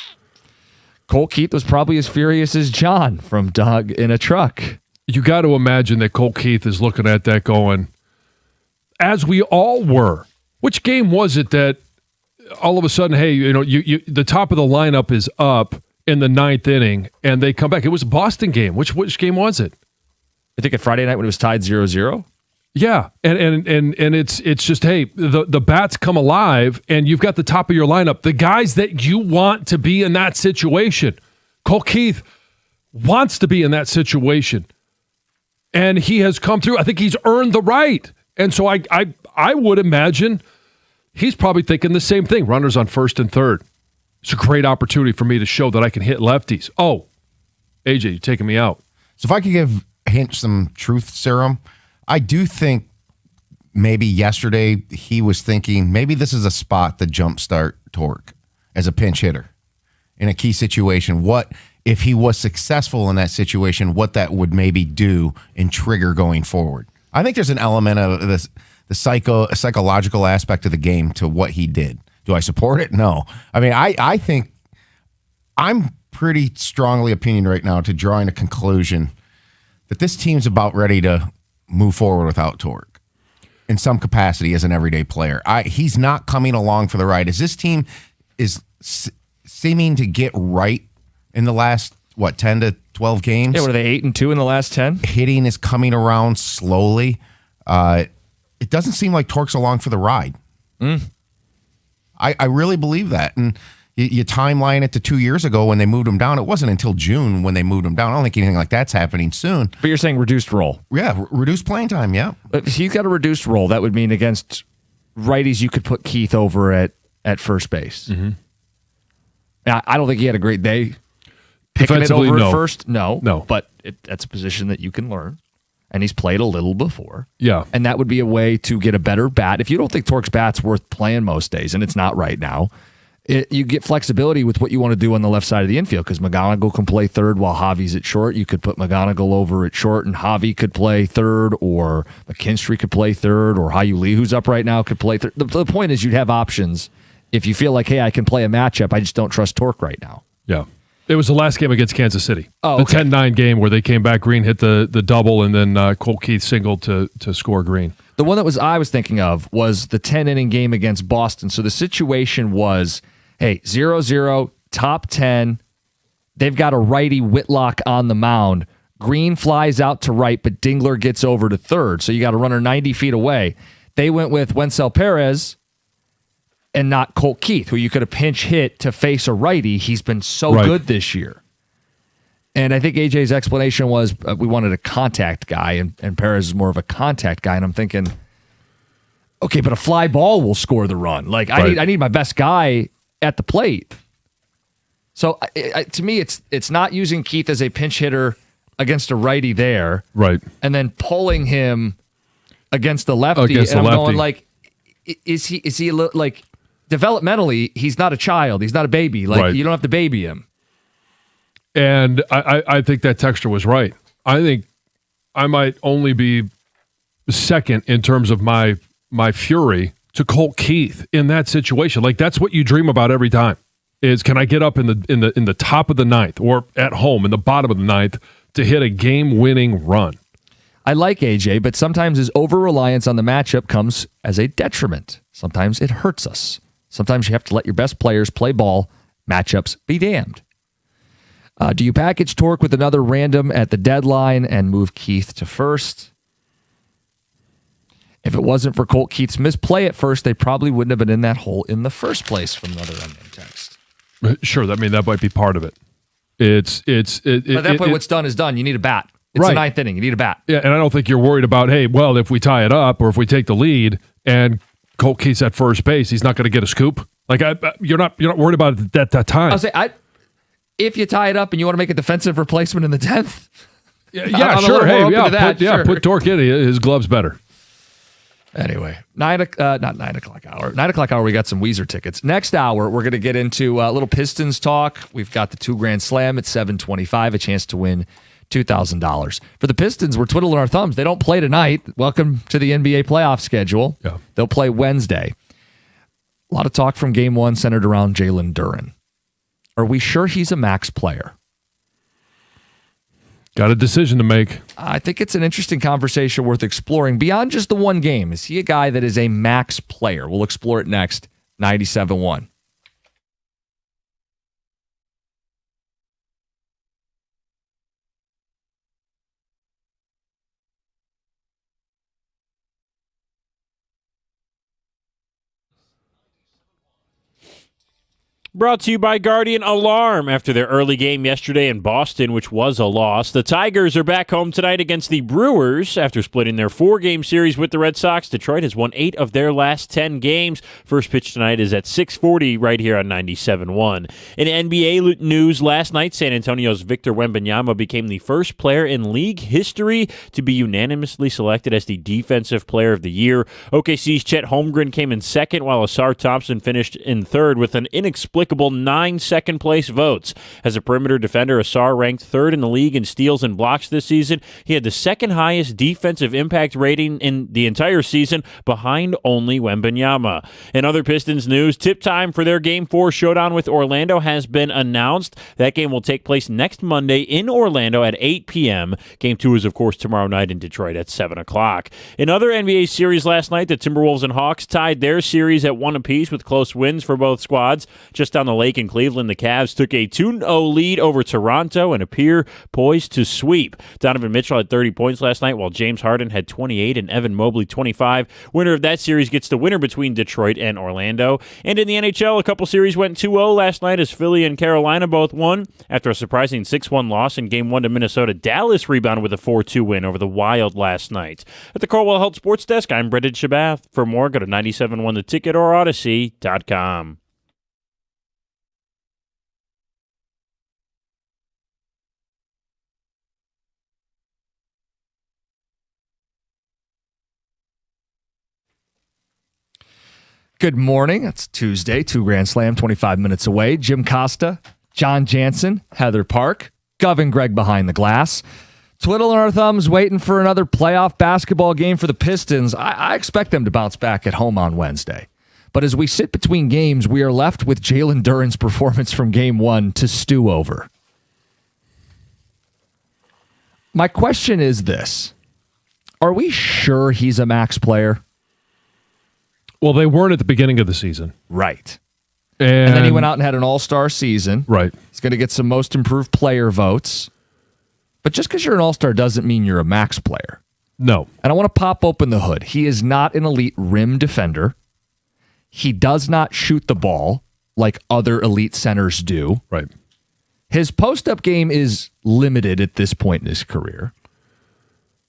Colt Keith was probably as furious as John from Dog in a Truck. You got to imagine that Colt Keith is looking at that going, as we all were. Which game was it that all of a sudden, hey, you the top of the lineup is up in the 9th inning, and they come back? It was a Boston game. Which game was it? I think at Friday night when it was tied 0-0. Yeah, and it's just, hey, the bats come alive, and you've got the top of your lineup, the guys that you want to be in that situation. Colt Keith wants to be in that situation. And he has come through. I think he's earned the right. And so I would imagine he's probably thinking the same thing. Runners on first and third. It's a great opportunity for me to show that I can hit lefties. Oh, AJ, you're taking me out. So if I could give Hinch some truth serum, I do think maybe yesterday he was thinking maybe this is a spot to jumpstart Torque as a pinch hitter in a key situation. What if he was successful in that situation, what that would maybe do and trigger going forward. I think there's an element of the psychological aspect of the game to what he did. Do I support it? No. I mean, I think I'm pretty strongly opinion right now to drawing a conclusion that this team's about ready to move forward without Torque in some capacity as an everyday player. He's not coming along for the ride. As this team is seeming to get right in the last, 10 to 12 games? Yeah, what are they, 8-2 in the last 10? Hitting is coming around slowly. It doesn't seem like Torque's along for the ride. I really believe that. And you timeline it to 2 years ago when they moved him down. It wasn't until June when they moved him down. I don't think anything like that's happening soon. But you're saying reduced role. Yeah, reduced playing time, yeah. If he's got a reduced role, that would mean against righties you could put Keith over at first base. Mm-hmm. I don't think he had a great day. Picking it over at first? No. But that's a position that you can learn. And he's played a little before. Yeah. And that would be a way to get a better bat. If you don't think Torque's bat's worth playing most days, and it's not right now, you get flexibility with what you want to do on the left side of the infield, because McGonigal can play third while Javi's at short. You could put McGonigal over at short, and Javi could play third, or McKinstry could play third, or Hyu Lee, who's up right now, could play third. The point is you'd have options if you feel like, hey, I can play a matchup. I just don't trust Torque right now. Yeah. It was the last game against Kansas City. Oh, the okay. 10-9 game where they came back. Green hit the double, and then Colt Keith singled to score Green. The one that I was thinking of was the 10-inning game against Boston. So the situation was, hey, 0-0, top 10. They've got a righty Whitlock on the mound. Green flies out to right, but Dingler gets over to third. So you got a runner 90 feet away. They went with Wencel Perez and not Colt Keith, who you could have pinch hit to face a righty. He's been so good this year. And I think AJ's explanation was we wanted a contact guy, and Perez is more of a contact guy. And I'm thinking, okay, but a fly ball will score the run. Like, I need my best guy at the plate. So to me, it's not using Keith as a pinch hitter against a righty there. Right. And then pulling him against the lefty. And I'm going like, is he like, developmentally, he's not a child. He's not a baby. Like, you don't have to baby him. And I think that texture was right. I think I might only be second in terms of my fury to Colt Keith in that situation. Like, that's what you dream about every time. Is can I get up in the top of the ninth or at home in the bottom of the ninth to hit a game-winning run? I like AJ, but sometimes his over-reliance on the matchup comes as a detriment. Sometimes it hurts us. Sometimes you have to let your best players play ball. Matchups be damned. Do you package Torque with another random at the deadline and move Keith to first? If it wasn't for Colt Keith's misplay at first, they probably wouldn't have been in that hole in the first place, from another unknown text. Sure, I mean, that might be part of it. But at that point, what's done is done. You need a bat. It's the ninth inning. You need a bat. Yeah, and I don't think you're worried about, hey, well, if we tie it up or if we take the lead and Colt Keith's at first base, he's not going to get a scoop. Like, you're not worried about it at that time. I'll say, if you tie it up and you want to make a defensive replacement in the 10th, yeah, sure. Hey, put Torque in. His glove's better. Anyway, 9 o'clock hour. 9 o'clock hour, we got some Weezer tickets. Next hour, we're going to get into a little Pistons talk. We've got the 2 Grand Slam at 7:25, a chance to win $2,000. For the Pistons, we're twiddling our thumbs. They don't play tonight. Welcome to the NBA playoff schedule. Yeah. They'll play Wednesday. A lot of talk from Game 1 centered around Jaylen Duren. Are we sure he's a max player? Got a decision to make. I think it's an interesting conversation worth exploring beyond just the one game. Is he a guy that is a max player? We'll explore it next. 97.1. Brought to you by Guardian Alarm. After their early game yesterday in Boston, which was a loss, the Tigers are back home tonight against the Brewers. After splitting their 4-game series with the Red Sox, Detroit has won 8 of their last 10 games. First pitch tonight is at 6:40 right here on 97.1. In NBA news last night, San Antonio's Victor Wembanyama became the first player in league history to be unanimously selected as the Defensive Player of the Year. OKC's Chet Holmgren came in second, while Asar Thompson finished in third with an inexplicable 9 second-place votes. As a perimeter defender, Asar ranked third in the league in steals and blocks this season. He had the second highest defensive impact rating in the entire season, behind only Wembanyama. In other Pistons news, tip time for their Game 4 showdown with Orlando has been announced. That game will take place next Monday in Orlando at 8 p.m. Game 2 is, of course, tomorrow night in Detroit at 7 o'clock. In other NBA series last night, the Timberwolves and Hawks tied their series at 1 apiece with close wins for both squads. Just down the lake in Cleveland, the Cavs took a 2-0 lead over Toronto and appear poised to sweep. Donovan Mitchell had 30 points last night, while James Harden had 28 and Evan Mobley 25. Winner of that series gets the winner between Detroit and Orlando. And in the NHL, a couple series went 2-0 last night as Philly and Carolina both won. After a surprising 6-1 loss in Game 1 to Minnesota, Dallas rebounded with a 4-2 win over the Wild last night. At the Corwell Health Sports Desk, I'm Brendan Shabath. For more, go to 971theticket or Odyssey.com. Good morning. It's Tuesday, 2 Grand Slam, 25 minutes away. Jim Costa, John Jansen, Heather Park, Gov and Greg behind the glass. Twiddling our thumbs, waiting for another playoff basketball game for the Pistons. I expect them to bounce back at home on Wednesday. But as we sit between games, we are left with Jaylen Duren's performance from Game 1 to stew over. My question is this. Are we sure he's a max player? Well, they weren't at the beginning of the season. Right. And then he went out and had an all-star season. Right. He's going to get some most improved player votes. But just because you're an all-star doesn't mean you're a max player. No. And I want to pop open the hood. He is not an elite rim defender. He does not shoot the ball like other elite centers do. Right. His post-up game is limited at this point in his career.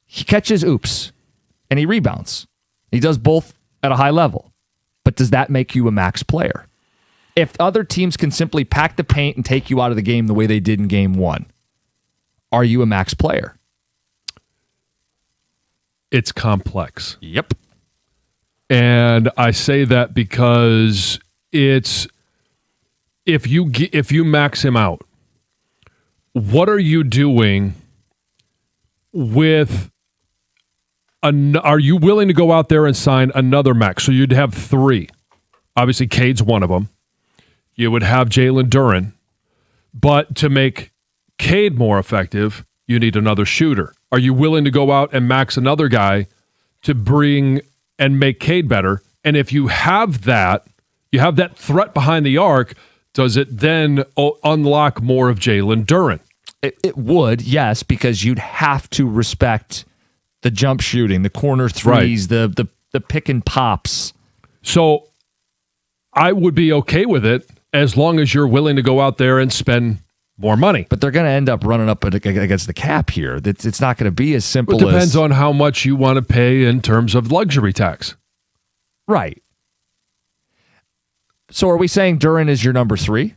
He catches oops, and he rebounds. He does both at a high level. But does that make you a max player? If other teams can simply pack the paint and take you out of the game the way they did in game 1, are you a max player? It's complex. Yep. And I say that because it's if you max him out, what are you doing with are you willing to go out there and sign another max? So you'd have 3. Obviously, Cade's one of them. You would have Jaylen Duren. But to make Cade more effective, you need another shooter. Are you willing to go out and max another guy to bring and make Cade better? And if you have that threat behind the arc, does it then unlock more of Jaylen Duren? It would, yes, because you'd have to respect the jump shooting, the corner threes, right. the pick and pops. So I would be okay with it as long as you're willing to go out there and spend more money. But they're going to end up running up against the cap here. It's not going to be as simple as... It depends on how much you want to pay in terms of luxury tax. Right. So are we saying Duren is your number 3?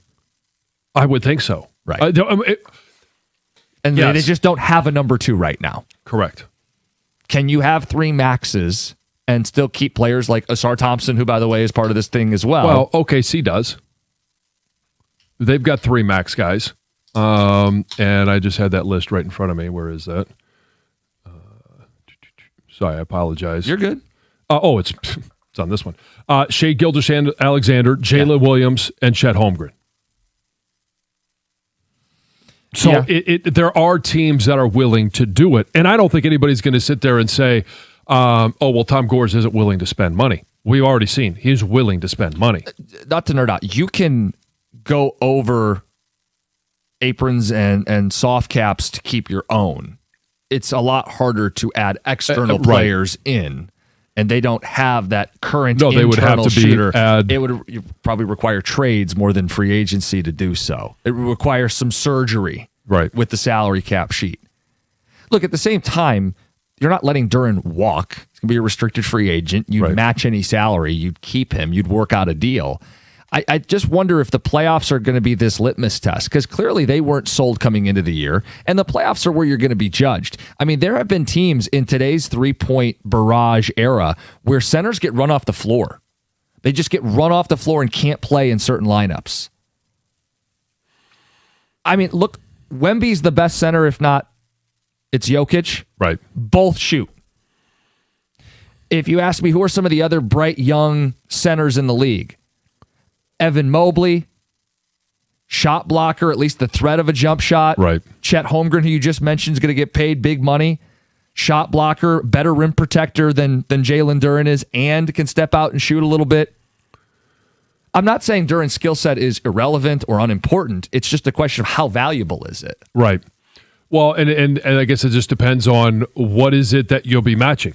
I would think so. Right. And yes. they just don't have a number 2 right now. Correct. Can you have 3 maxes and still keep players like Asar Thompson, who, by the way, is part of this thing as well? Well, OKC does. They've got 3 max guys. And I just had that list right in front of me. Where is that? Sorry, I apologize. You're good. It's on this one. Shai Gilgeous-Alexander, Jalen Williams, and Chet Holmgren. So there are teams that are willing to do it. And I don't think anybody's going to sit there and say, Tom Gores isn't willing to spend money. We've already seen he's willing to spend money. Not to nerd out. You can go over aprons and soft caps to keep your own. It's a lot harder to add external players in. And they don't have that current internal they would have to shooter. It would probably require trades more than free agency to do so. It would require some surgery with the salary cap sheet. Look, at the same time, you're not letting Duren walk. He's going to be a restricted free agent. You'd match any salary. You'd keep him. You'd work out a deal. I just wonder if the playoffs are going to be this litmus test, because clearly they weren't sold coming into the year, and the playoffs are where you're going to be judged. I mean, there have been teams in today's three-point barrage era where centers get run off the floor. They just get run off the floor and can't play in certain lineups. I mean, look, Wemby's the best center, if not, it's Jokic. Right. Both shoot. If you ask me who are some of the other bright young centers in the league, Evan Mobley, shot blocker, at least the threat of a jump shot. Right. Chet Holmgren, who you just mentioned, is going to get paid big money. Shot blocker, better rim protector than Jaylen Duren is, and can step out and shoot a little bit. I'm not saying Duren's skill set is irrelevant or unimportant. It's just a question of how valuable is it. Right. Well, and I guess it just depends on what is it that you'll be matching.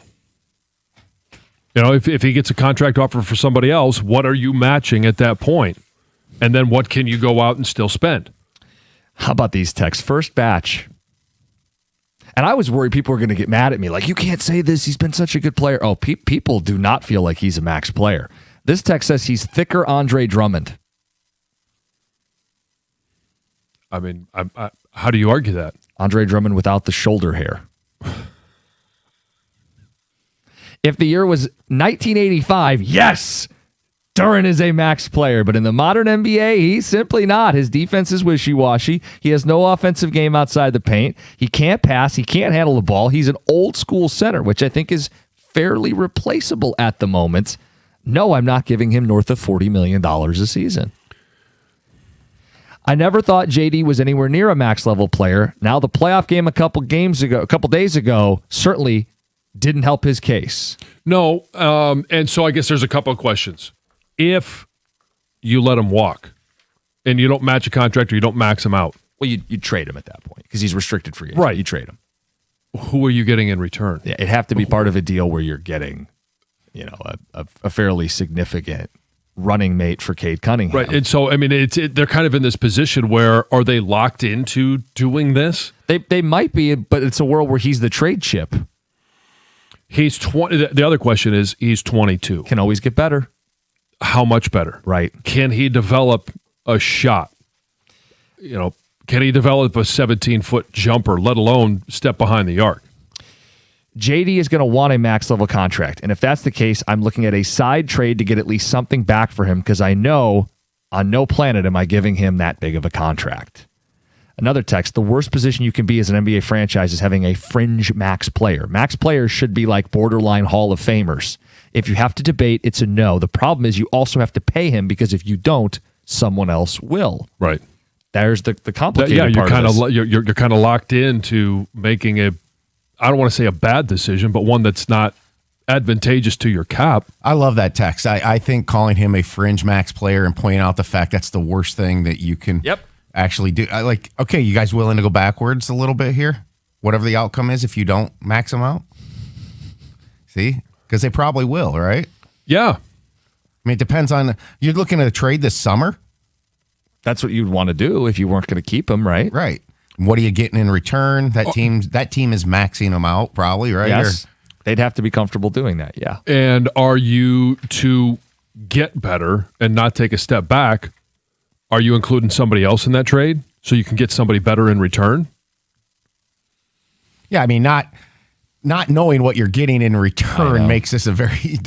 You know, if he gets a contract offer for somebody else, what are you matching at that point? And then what can you go out and still spend? How about these texts? First batch. And I was worried people were going to get mad at me. Like, you can't say this. He's been such a good player. Oh, people do not feel like he's a max player. This text says he's thicker Andre Drummond. I mean, how do you argue that? Andre Drummond without the shoulder hair. If the year was 1985, yes, Duren is a max player. But in the modern NBA, he's simply not. His defense is wishy-washy. He has no offensive game outside the paint. He can't pass. He can't handle the ball. He's an old-school center, which I think is fairly replaceable at the moment. No, I'm not giving him north of $40 million a season. I never thought JD was anywhere near a max level player. Now the playoff game a couple days ago certainly didn't help his case. No, and so I guess there's a couple of questions. If you let him walk and you don't match a contract or you don't max him out. Well, you trade him at that point because he's restricted free agent. Right. You trade him. Who are you getting in return? Yeah, it'd have to be part of a deal where you're getting, a fairly significant running mate for Cade Cunningham. Right. And so, I mean, they're kind of in this position where are they locked into doing this? They might be, but it's a world where he's the trade chip. He's 20. The other question is he's 22. Can always get better. How much better? Right. Can he develop a shot? Can he develop a 17-foot jumper, let alone step behind the arc? JD is going to want a max level contract. And if that's the case, I'm looking at a side trade to get at least something back for him because I know on no planet am I giving him that big of a contract. Another text, the worst position you can be as an NBA franchise is having a fringe max player. Max players should be like borderline Hall of Famers. If you have to debate, it's a no. The problem is you also have to pay him because if you don't, someone else will. Right. There's the complicated you're part of this. You're kind of locked into making I don't want to say a bad decision, but one that's not advantageous to your cap. I love that text. I think calling him a fringe max player and pointing out the fact that's the worst thing that you can actually do. Okay, you guys willing to go backwards a little bit here? Whatever the outcome is if you don't max him out? See? Because they probably will, right? Yeah. I mean, it depends on, you're looking at a trade this summer? That's what you'd want to do if you weren't going to keep him, right? Right. What are you getting in return? That team is maxing them out, probably, right? Yes. They'd have to be comfortable doing that, yeah. And are you to get better and not take a step back, are you including somebody else in that trade so you can get somebody better in return? Yeah, I mean, not knowing what you're getting in return makes this a very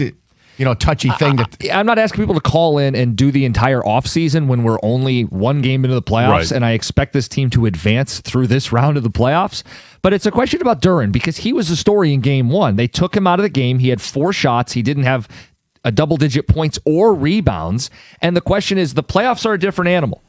touchy thing. I'm not asking people to call in and do the entire offseason when we're only one game into the playoffs, and I expect this team to advance through this round of the playoffs. But it's a question about Duren because he was the story in game one. They took him out of the game. He had 4 shots. He didn't have a double-digit points or rebounds. And the question is, the playoffs are a different animal.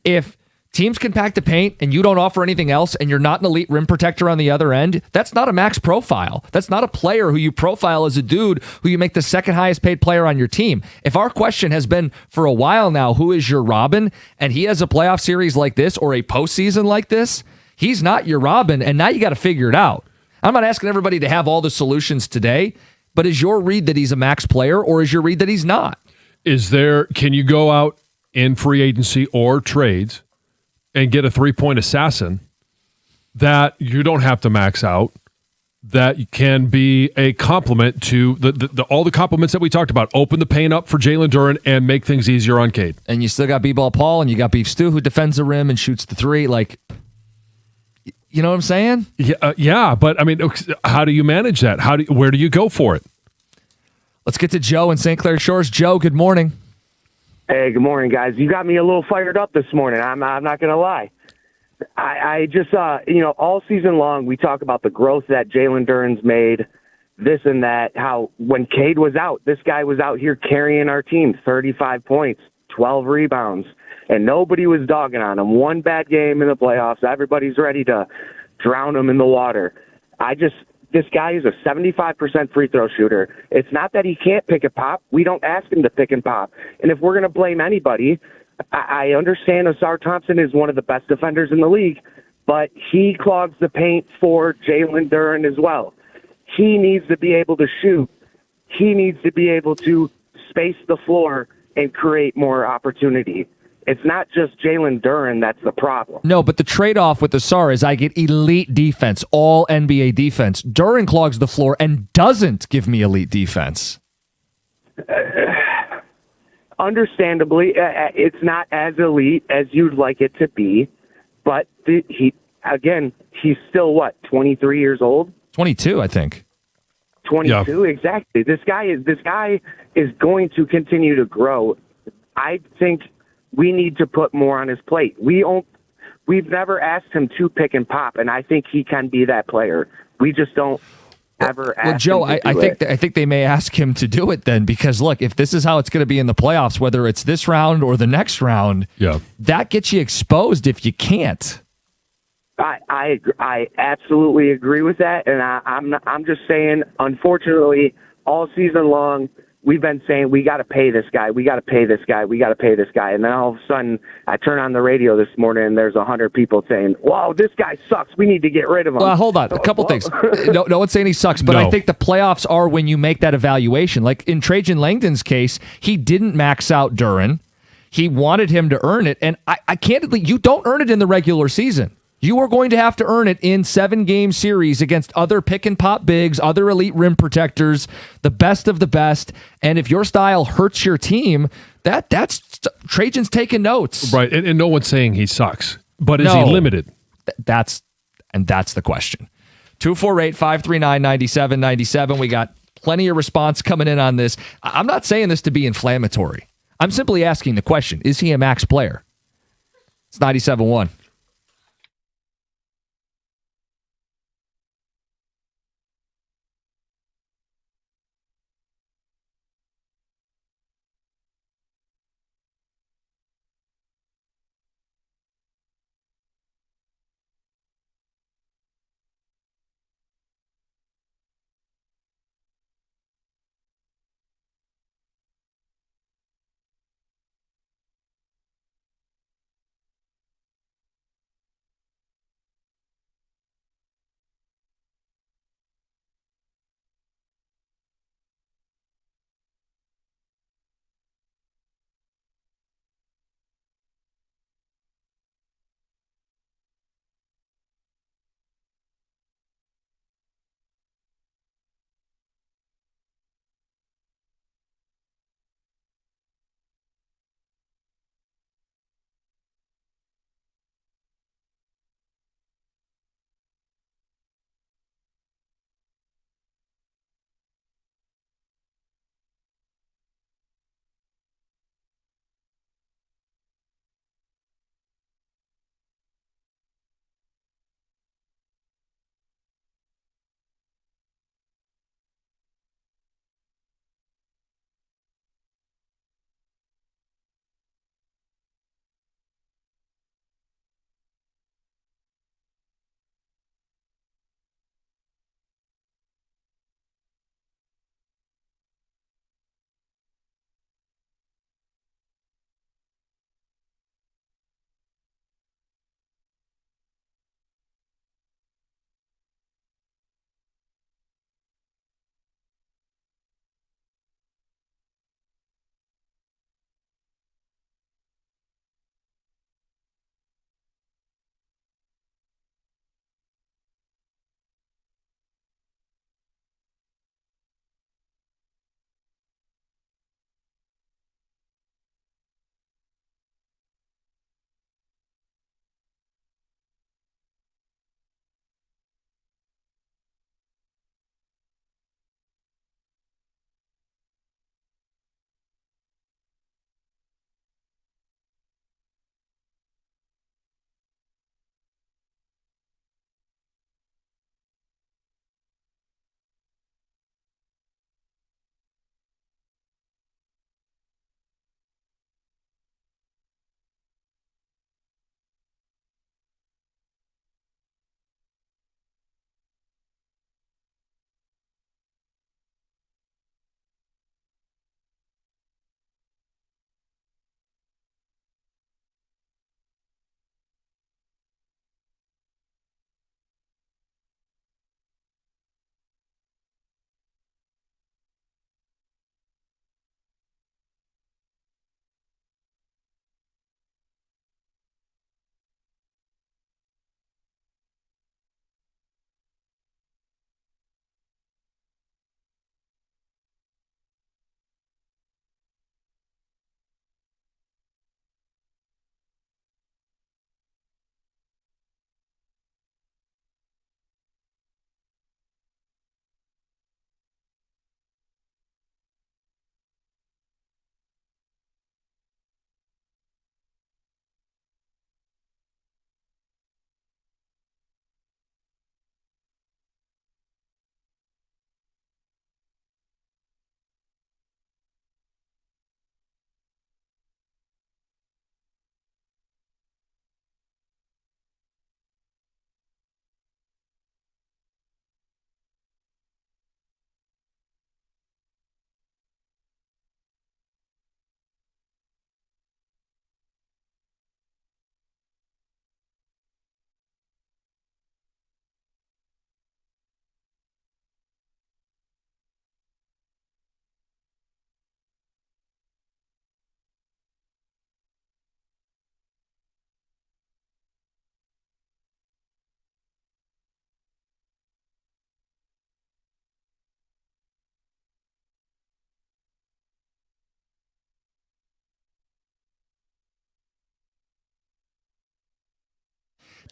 If teams can pack the paint and you don't offer anything else and you're not an elite rim protector on the other end, that's not a max profile. That's not a player who you profile as a dude who you make the second highest paid player on your team. If our question has been for a while now, who is your Robin, and he has a playoff series like this or a postseason like this, he's not your Robin, and now you got to figure it out. I'm not asking everybody to have all the solutions today, but is your read that he's a max player or is your read that he's not? Can you go out in free agency or trades and get a 3-point assassin that you don't have to max out, that can be a complement to all the compliments that we talked about? Open the paint up for Jaylen Duren and make things easier on Cade. And you still got B-Ball Paul and you got Beef Stew who defends the rim and shoots the 3. Like, you know what I'm saying? Yeah, but I mean, how do you manage that? Where do you go for it? Let's get to Joe in St. Clair Shores. Joe, good morning. Hey, good morning, guys. You got me a little fired up this morning. I'm not going to lie. I just, all season long, we talk about the growth that Jaylen Duren's made, this and that, how when Cade was out, this guy was out here carrying our team, 35 points, 12 rebounds, and nobody was dogging on him. One bad game in the playoffs, everybody's ready to drown him in the water. This guy is a 75% free throw shooter. It's not that he can't pick and pop. We don't ask him to pick and pop. And if we're going to blame anybody, I understand Asar Thompson is one of the best defenders in the league, but he clogs the paint for Jaylen Duren as well. He needs to be able to shoot. He needs to be able to space the floor and create more opportunity. It's not just Jaylen Duren that's the problem. No, but the trade-off with Asar is I get elite defense, all NBA defense. Duren clogs the floor and doesn't give me elite defense. Understandably, it's not as elite as you'd like it to be, but he's still, 23 years old? 22, I think. 22, yeah. Exactly. This guy is going to continue to grow. I think we need to put more on his plate. We've never asked him to pick and pop, and I think he can be that player. We just don't ever ask Well, Joe, him to I do think it. I think they may ask him to do it then, because look, if this is how it's going to be in the playoffs, whether it's this round or the next round, that gets you exposed if you can't. I absolutely agree with that, and I'm just saying, unfortunately, all season long we've been saying we got to pay this guy, we got to pay this guy, we got to pay this guy, and then all of a sudden I turn on the radio this morning and there's 100 people saying, "Whoa, this guy sucks. We need to get rid of him." Well, hold on, a couple things. No one's saying he sucks, but I think the playoffs are when you make that evaluation. Like in Trajan Langdon's case, he didn't max out Duren. He wanted him to earn it, and I candidly, you don't earn it in the regular season. You are going to have to earn it in 7-game series against other pick and pop bigs, other elite rim protectors, the best of the best. And if your style hurts your team, that's Trajan's taking notes. Right. And no one's saying he sucks, but is he limited? That's the question. 248-539-9797. We got plenty of response coming in on this. I'm not saying this to be inflammatory. I'm simply asking the question, is he a max player? It's 97.1.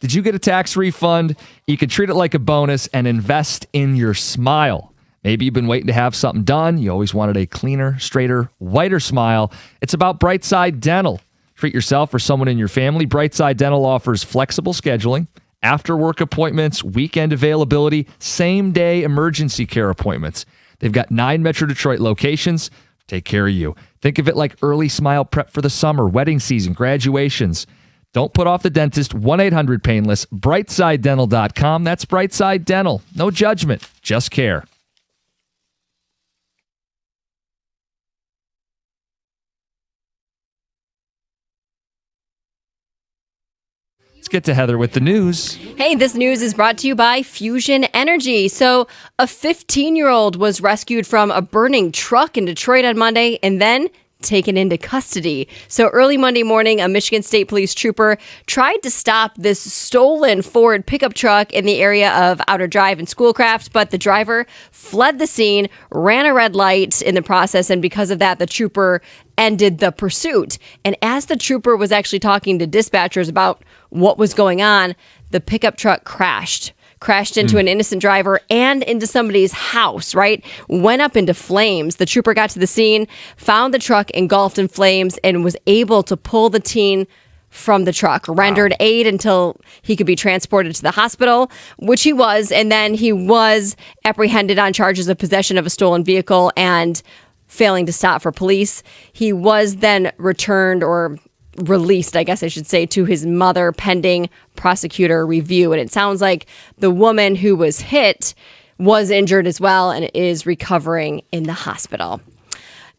Did you get a tax refund? You can treat it like a bonus and invest in your smile. Maybe you've been waiting to have something done. You always wanted a cleaner, straighter, whiter smile. It's about Brightside Dental. Treat yourself or someone in your family. Brightside Dental offers flexible scheduling, after-work appointments, weekend availability, same-day emergency care appointments. They've got 9 Metro Detroit locations. Take care of you. Think of it like early smile prep for the summer, wedding season, graduations. Don't put off the dentist. 1-800-PAINLESS. BrightsideDental.com. That's Brightside Dental. No judgment, just care. Let's get to Heather with the news. Hey, this news is brought to you by Fusion Energy. So, a 15-year-old was rescued from a burning truck in Detroit on Monday and then taken into custody. So early Monday morning, a Michigan State Police trooper tried to stop this stolen Ford pickup truck in the area of Outer Drive and Schoolcraft, but the driver fled the scene, ran a red light in the process, and because of that, the trooper ended the pursuit. And as the trooper was actually talking to dispatchers about what was going on, the pickup truck crashed into an innocent driver and into somebody's house, right? Went up into flames. The trooper got to the scene, found the truck engulfed in flames, and was able to pull the teen from the truck, rendered aid until he could be transported to the hospital, which he was, and then he was apprehended on charges of possession of a stolen vehicle and failing to stop for police. He was then returned or released, I guess I should say, to his mother pending prosecutor review. And it sounds like the woman who was hit was injured as well and is recovering in the hospital.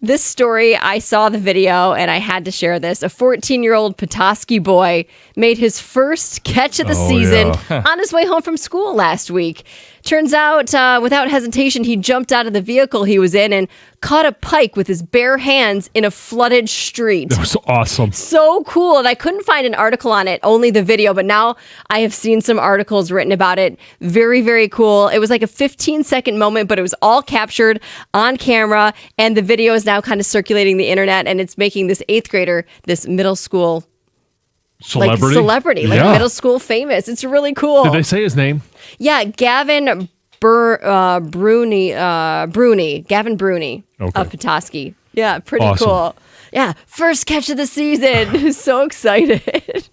This story, I saw the video and I had to share this. A 14-year-old Petoskey boy made his first catch of the season on his way home from school last week. Turns out, without hesitation, he jumped out of the vehicle he was in and caught a pike with his bare hands in a flooded street. That was awesome. So cool. And I couldn't find an article on it, only the video. But now I have seen some articles written about it. Very, very cool. It was like a 15-second moment, but it was all captured on camera. And the video is now kind of circulating the internet. And it's making this 8th grader, this middle school celebrity, like middle school famous. It's really cool. Did they say his name? Yeah, Gavin Bruni of Petoskey. Yeah, pretty cool. Yeah, first catch of the season. So excited.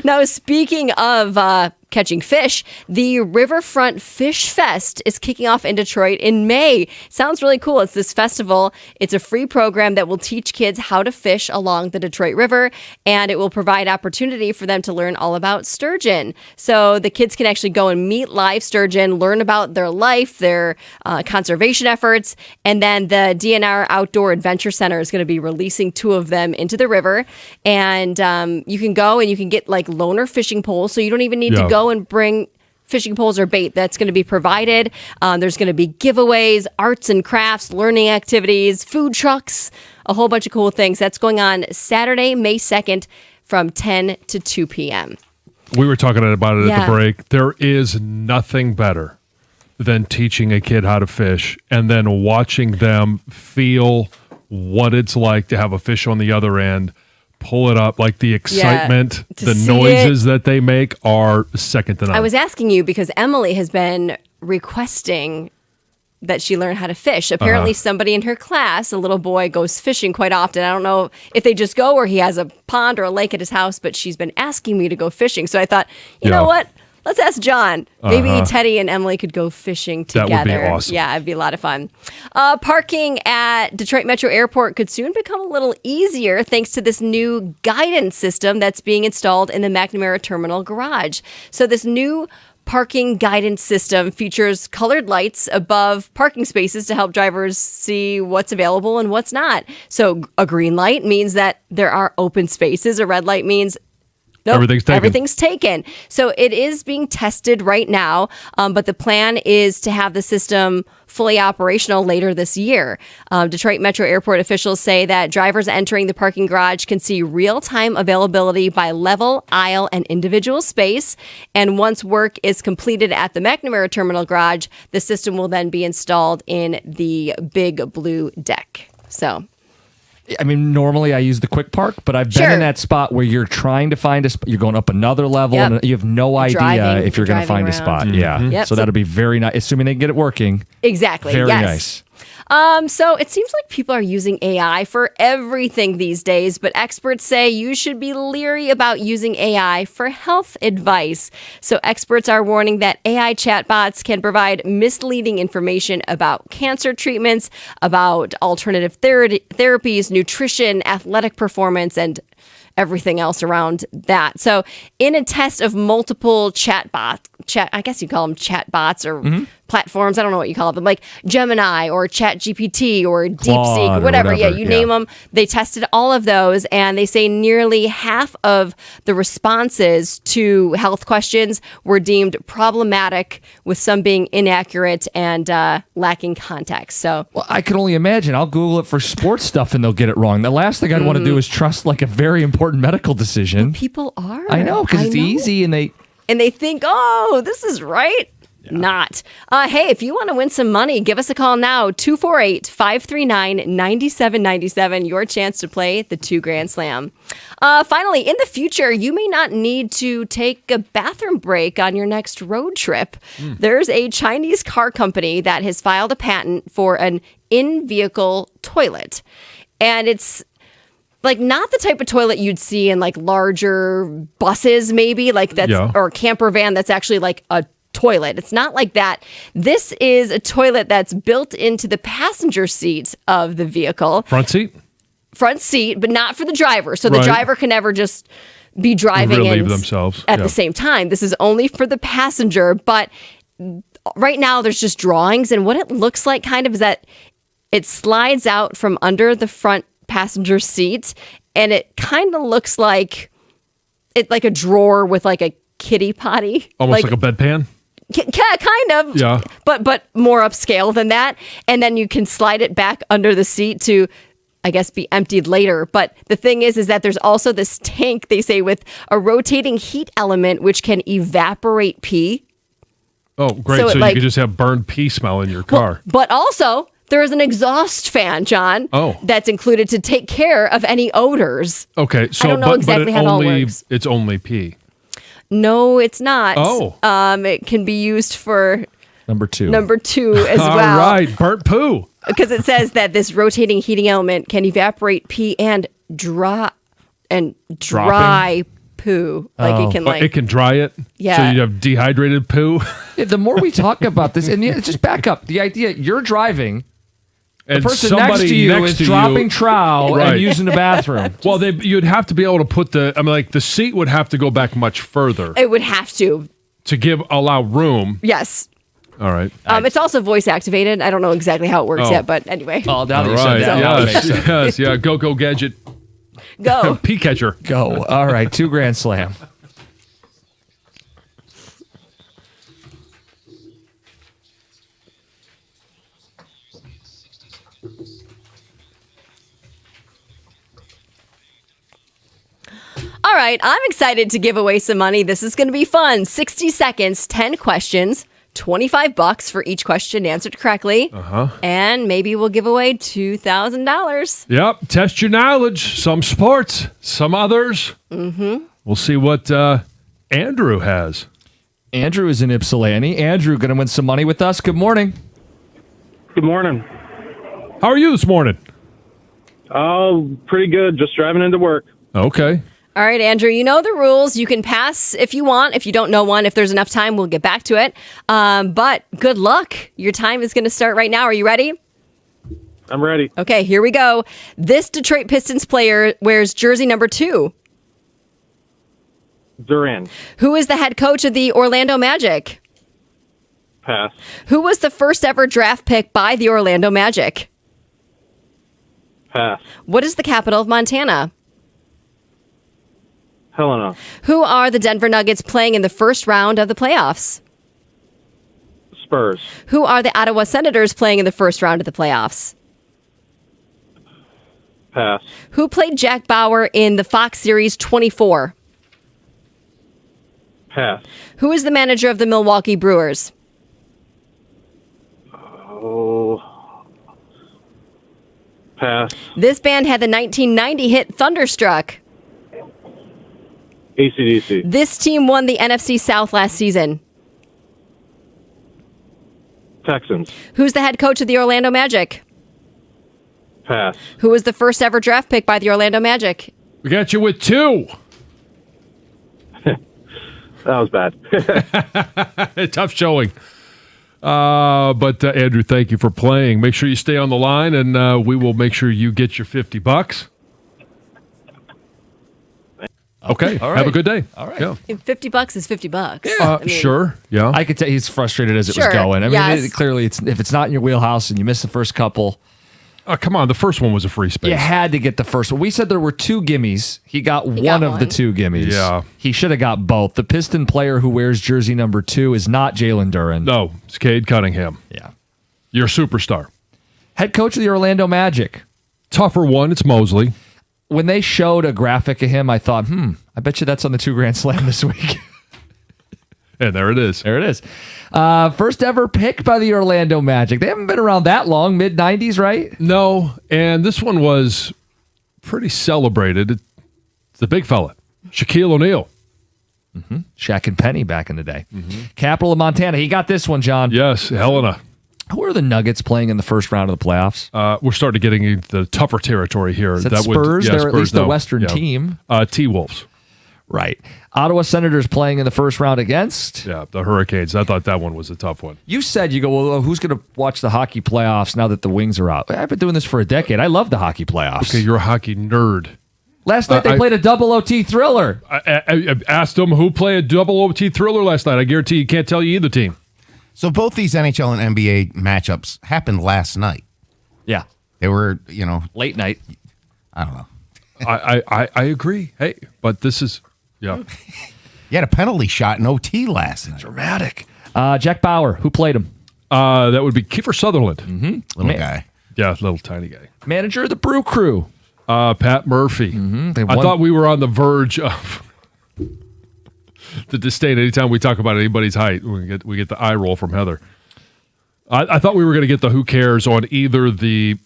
Now, speaking of catching fish, the Riverfront Fish Fest is kicking off in Detroit in May. Sounds really cool. It's this festival. It's a free program that will teach kids how to fish along the Detroit River, and it will provide opportunity for them to learn all about sturgeon. So the kids can actually go and meet live sturgeon, learn about their life, their conservation efforts, and then the DNR Outdoor Adventure Center is going to be releasing 2 of them into the river. And you can go and you can get like loaner fishing poles, so you don't even need to go and bring fishing poles or bait. That's going to be provided. There's going to be giveaways, arts and crafts, learning activities, food trucks, a whole bunch of cool things. That's going on Saturday, May 2nd from 10 to 2 p.m. We were talking about it at the break. There is nothing better than teaching a kid how to fish and then watching them feel what it's like to have a fish on the other end. Pull it up, like the excitement, the noises that they make are second to none. I was asking you because Emily has been requesting that she learn how to fish. Apparently somebody in her class, a little boy, goes fishing quite often. I don't know if they just go or he has a pond or a lake at his house, but she's been asking me to go fishing. So I thought, you know what? Let's ask John. Maybe Teddy and Emily could go fishing together. That would be awesome. Yeah, it'd be a lot of fun. Parking at Detroit Metro Airport could soon become a little easier thanks to this new guidance system that's being installed in the McNamara Terminal garage. So this new parking guidance system features colored lights above parking spaces to help drivers see what's available and what's not. So a green light means that there are open spaces. A red light means nope, everything's taken. So it is being tested right now, but the plan is to have the system fully operational later this year. Detroit Metro Airport officials say that drivers entering the parking garage can see real-time availability by level, aisle, and individual space. And once work is completed at the McNamara Terminal garage, the system will then be installed in the big blue deck. So I mean, normally I use the quick park, but I've been Sure. in that spot where you're trying to find a spot. You're going up another level, Yep. and you have no idea driving- if you're going to driving find a spot. around. Yeah. Yep. So that'll be very nice, assuming they get it working. Exactly. Very yes. nice. So it seems like people are using AI for everything these days, but experts say you should be leery about using AI for health advice. So experts are warning that AI chatbots can provide misleading information about cancer treatments, about alternative therapies, nutrition, athletic performance, and everything else around that. So in a test of multiple I guess you call them chatbots or platforms. I don't know what you call them, like Gemini or ChatGPT or Claude DeepSeek, or whatever. Yeah, whatever, you yeah. name them. They tested all of those, and they say nearly half of the responses to health questions were deemed problematic, with some being inaccurate and lacking context. So Well, I can only imagine. I'll Google it for sports stuff, and they'll get it wrong. The last thing I'd want to do is trust like a very important medical decision. people are. I know, because it's know. easy, and they... And they think, oh, this is right. Not. Hey, if you want to win some money, give us a call now, 248-539-9797, your chance to play the $2 Slam. Finally, in the future, you may not need to take a bathroom break on your next road trip. There's a Chinese car company that has filed a patent for an in-vehicle toilet. And it's like not the type of toilet you'd see in like larger buses, maybe like that's or a camper van that's actually like a toilet. It's not like that. This is a toilet that's built into the passenger seat of the vehicle. Front seat? Front seat, but not for the driver. So the Right. driver can never just be driving Relieve and themselves. at Yeah. the same time. This is only for the passenger. But right now there's just drawings, and what it looks like kind of is that it slides out from under the front passenger seat, and it kind of looks like it like a drawer with like a kitty potty, Almost like a bedpan? kind of, Yeah. but more upscale than that. And then you can slide it back under the seat to, I guess, be emptied later. But the thing is that there's also this tank, they say, with a rotating heat element which can evaporate pee. Oh, great. So So, it, you like- could just have burned pee smell in your car. But also, there is an exhaust fan, John, that's included to take care of any odors. Okay. So, don't know exactly but how it all only, works. it's only pee. No, it's not. Oh. It can be used for Number two as All well. right. Burnt poo. Because it says that this rotating heating element can evaporate pee and dry poo. Like it can Oh, it can dry it. Yeah. So you'd have dehydrated poo. Yeah, the more we talk about this, and yeah, just back up. The idea, you're driving, the And person next somebody to you next is to dropping you- trowel Right. and using the bathroom. Well, you'd have to be able to put the seat would have to go back much further It would have to. to allow room. Yes. All right. It's also voice activated. I don't know exactly how it works Oh. yet, but anyway. Oh, now that All you right. said that, now it makes Yes. sense. Yes. Yeah. Go gadget. Go. Pee catcher. Go. All right, $2 Slam. All right, I'm excited to give away some money. This is going to be fun. 60 seconds, 10 questions, $25 for each question answered correctly. And maybe we'll give away $2,000. Yep. Test your knowledge. Some sports, some others. Mm-hmm. We'll see what Andrew has. Andrew is in Ypsilanti. Andrew going to win some money with us. Good morning. Good morning. How are you this morning? Oh, pretty good. Just driving into work. Okay. All right, Andrew, you know the rules. You can pass if you want. If you don't know one, if there's enough time, we'll get back to it. But good luck. Your time is going to start right now. Are you ready? I'm ready. Okay, here we go. This Detroit Pistons player wears jersey number 2. Duren. Who is the head coach of the Orlando Magic? Pass. Who was the first ever draft pick by the Orlando Magic? Pass. What is the capital of Montana? Helena. Who are the Denver Nuggets playing in the first round of the playoffs? Spurs. Who are the Ottawa Senators playing in the first round of the playoffs? Pass. Who played Jack Bauer in the Fox series 24? Pass. Who is the manager of the Milwaukee Brewers? Oh. Pass. This band had the 1990 hit Thunderstruck. AC/DC. This team won the NFC South last season. Texans. Who's the head coach of the Orlando Magic? Pass. Who was the first ever draft pick by the Orlando Magic? We got you with 2. That was bad. Tough showing. But Andrew, thank you for playing. Make sure you stay on the line, and we will make sure you get your $50. Okay. All right. Have a good day. All right. Yeah. $50 is $50. Sure. Yeah. I could tell he's frustrated as it Sure, was going. I mean, yes. clearly, if it's not in your wheelhouse and you miss the first couple, Come on. The first one was a free space. you had to get the first one. We said there were 2 gimmies. He got one got of the one. 2 gimmies. Yeah. He should have got both. The Piston player who wears jersey number 2 is not Jaylen Duren. No, it's Cade Cunningham. Yeah. You're a superstar. Head coach of the Orlando Magic. Tougher one. It's Mosley. When they showed a graphic of him, I thought, I bet you that's on the 2 Grand Slam this week. And there it is. There it is. First ever pick by the Orlando Magic. They haven't been around that long, mid-90s, right? No, and this one was pretty celebrated. It's the big fella, Shaquille O'Neal. Shaq and Penny back in the day. Capital of Montana. He got this one, John. Yes, Helena. Who are the Nuggets playing in the first round of the playoffs? We're starting to getting into the tougher territory here. Is that Spurs? They're at least the Western team. T-Wolves. Right. Ottawa Senators playing in the first round against? Yeah, the Hurricanes. I thought that one was a tough one. You said, well, who's going to watch the hockey playoffs now that the Wings are out? I've been doing this for a decade. I love the hockey playoffs. Okay, you're a hockey nerd. Last night they played a double OT thriller. I asked them who played a double OT thriller last night. I guarantee you can't tell you either team. So both these NHL and NBA matchups happened last night. Yeah. They were, Late night. I don't know. I agree. Hey, but this is, yeah. You had a penalty shot in OT last night. Dramatic. Jack Bauer, who played him? That would be Kiefer Sutherland. Little guy. Yeah, little tiny guy. Manager of the Brew Crew. Pat Murphy. They I won- thought we were on the verge of the disdain. Anytime we talk about anybody's height, we get the eye roll from Heather. I thought we were going to get the who cares on either the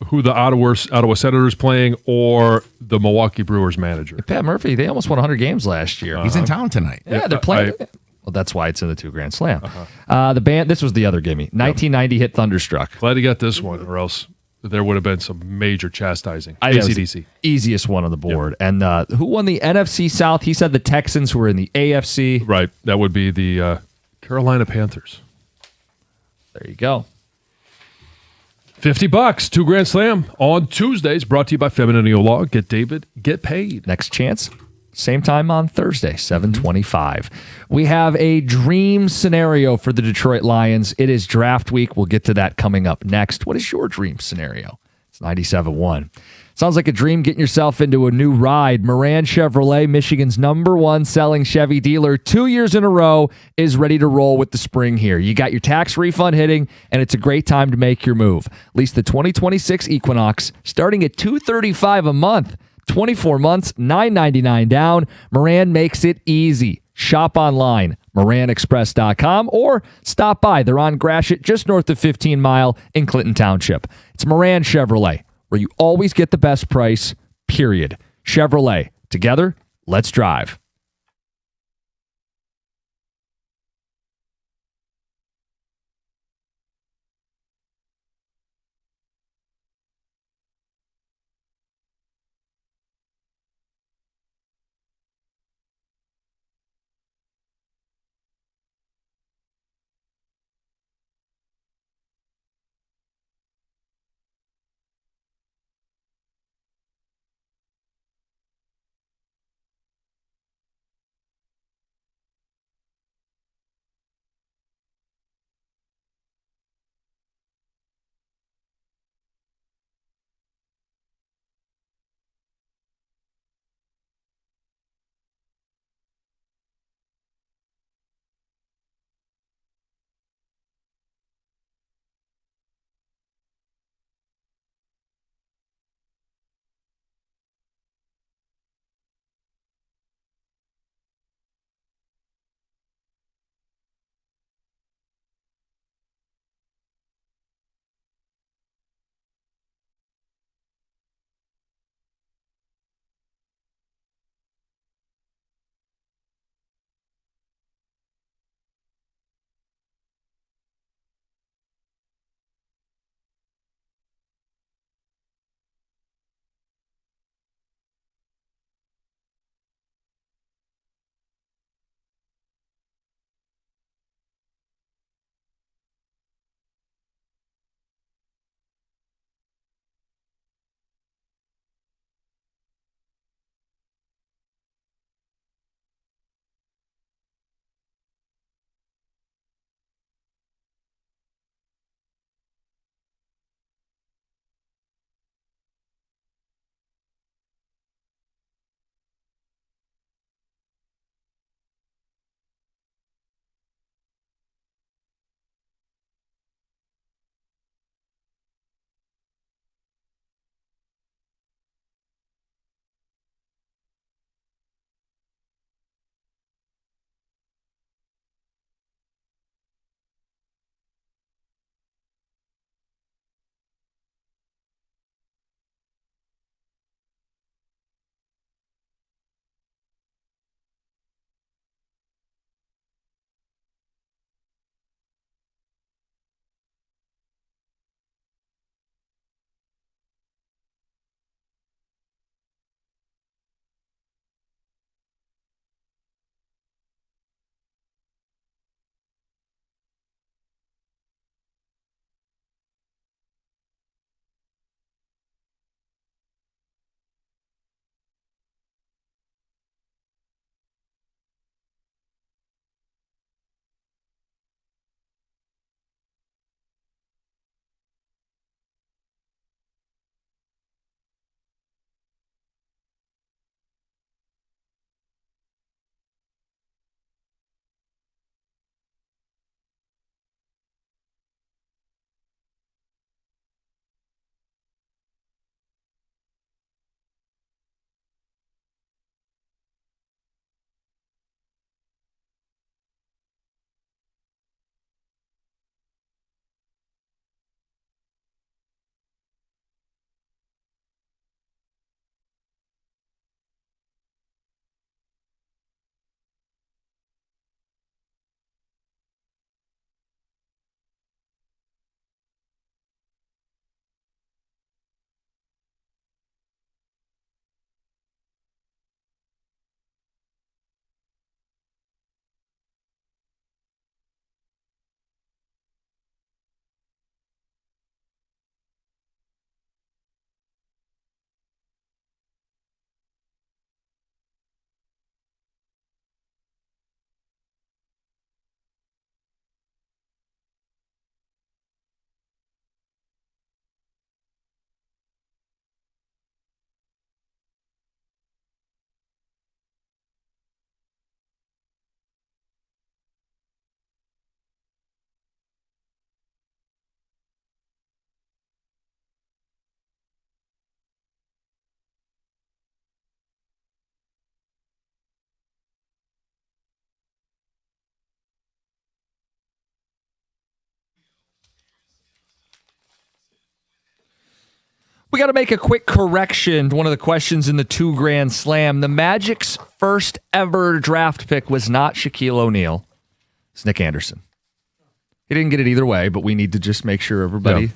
who the Ottawa Senators playing or the Milwaukee Brewers manager. Pat Murphy, they almost won 100 games last year. He's in town tonight. Yeah, they're playing. Well, that's why it's in the 2 Grand Slam. The band, this was the other gimme. 1990 hit Thunderstruck. Glad he got this one, or else there would have been some major chastising. I think it was AC/DC. the easiest one on the board. And who won the NFC South? He said the Texans, who were in the AFC. Right. That would be the Carolina Panthers. There you go. $50, 2 Grand Slam on Tuesdays, brought to you by Femininity Law. Get David, get paid. Next chance, same time on Thursday, 7:25. We have a dream scenario for the Detroit Lions. It is draft week. We'll get to that coming up next. What is your dream scenario? It's 97.1. Sounds like a dream getting yourself into a new ride. Moran Chevrolet, Michigan's #1 selling Chevy dealer 2 years in a row, is ready to roll with the spring here. You got your tax refund hitting, and it's a great time to make your move. Lease the 2026 Equinox starting at $235 a month. 24 months, $999 down. Moran makes it easy. Shop online, MoranExpress.com, or stop by. They're on Gratiot, just north of 15 Mile in Clinton Township. It's Moran Chevrolet, where you always get the best price, period. Chevrolet. Together, let's drive. We got to make a quick correction to one of the questions in the 2 Grand Slam. The Magic's first ever draft pick was not Shaquille O'Neal. It's Nick Anderson. He didn't get it either way, but we need to just make sure everybody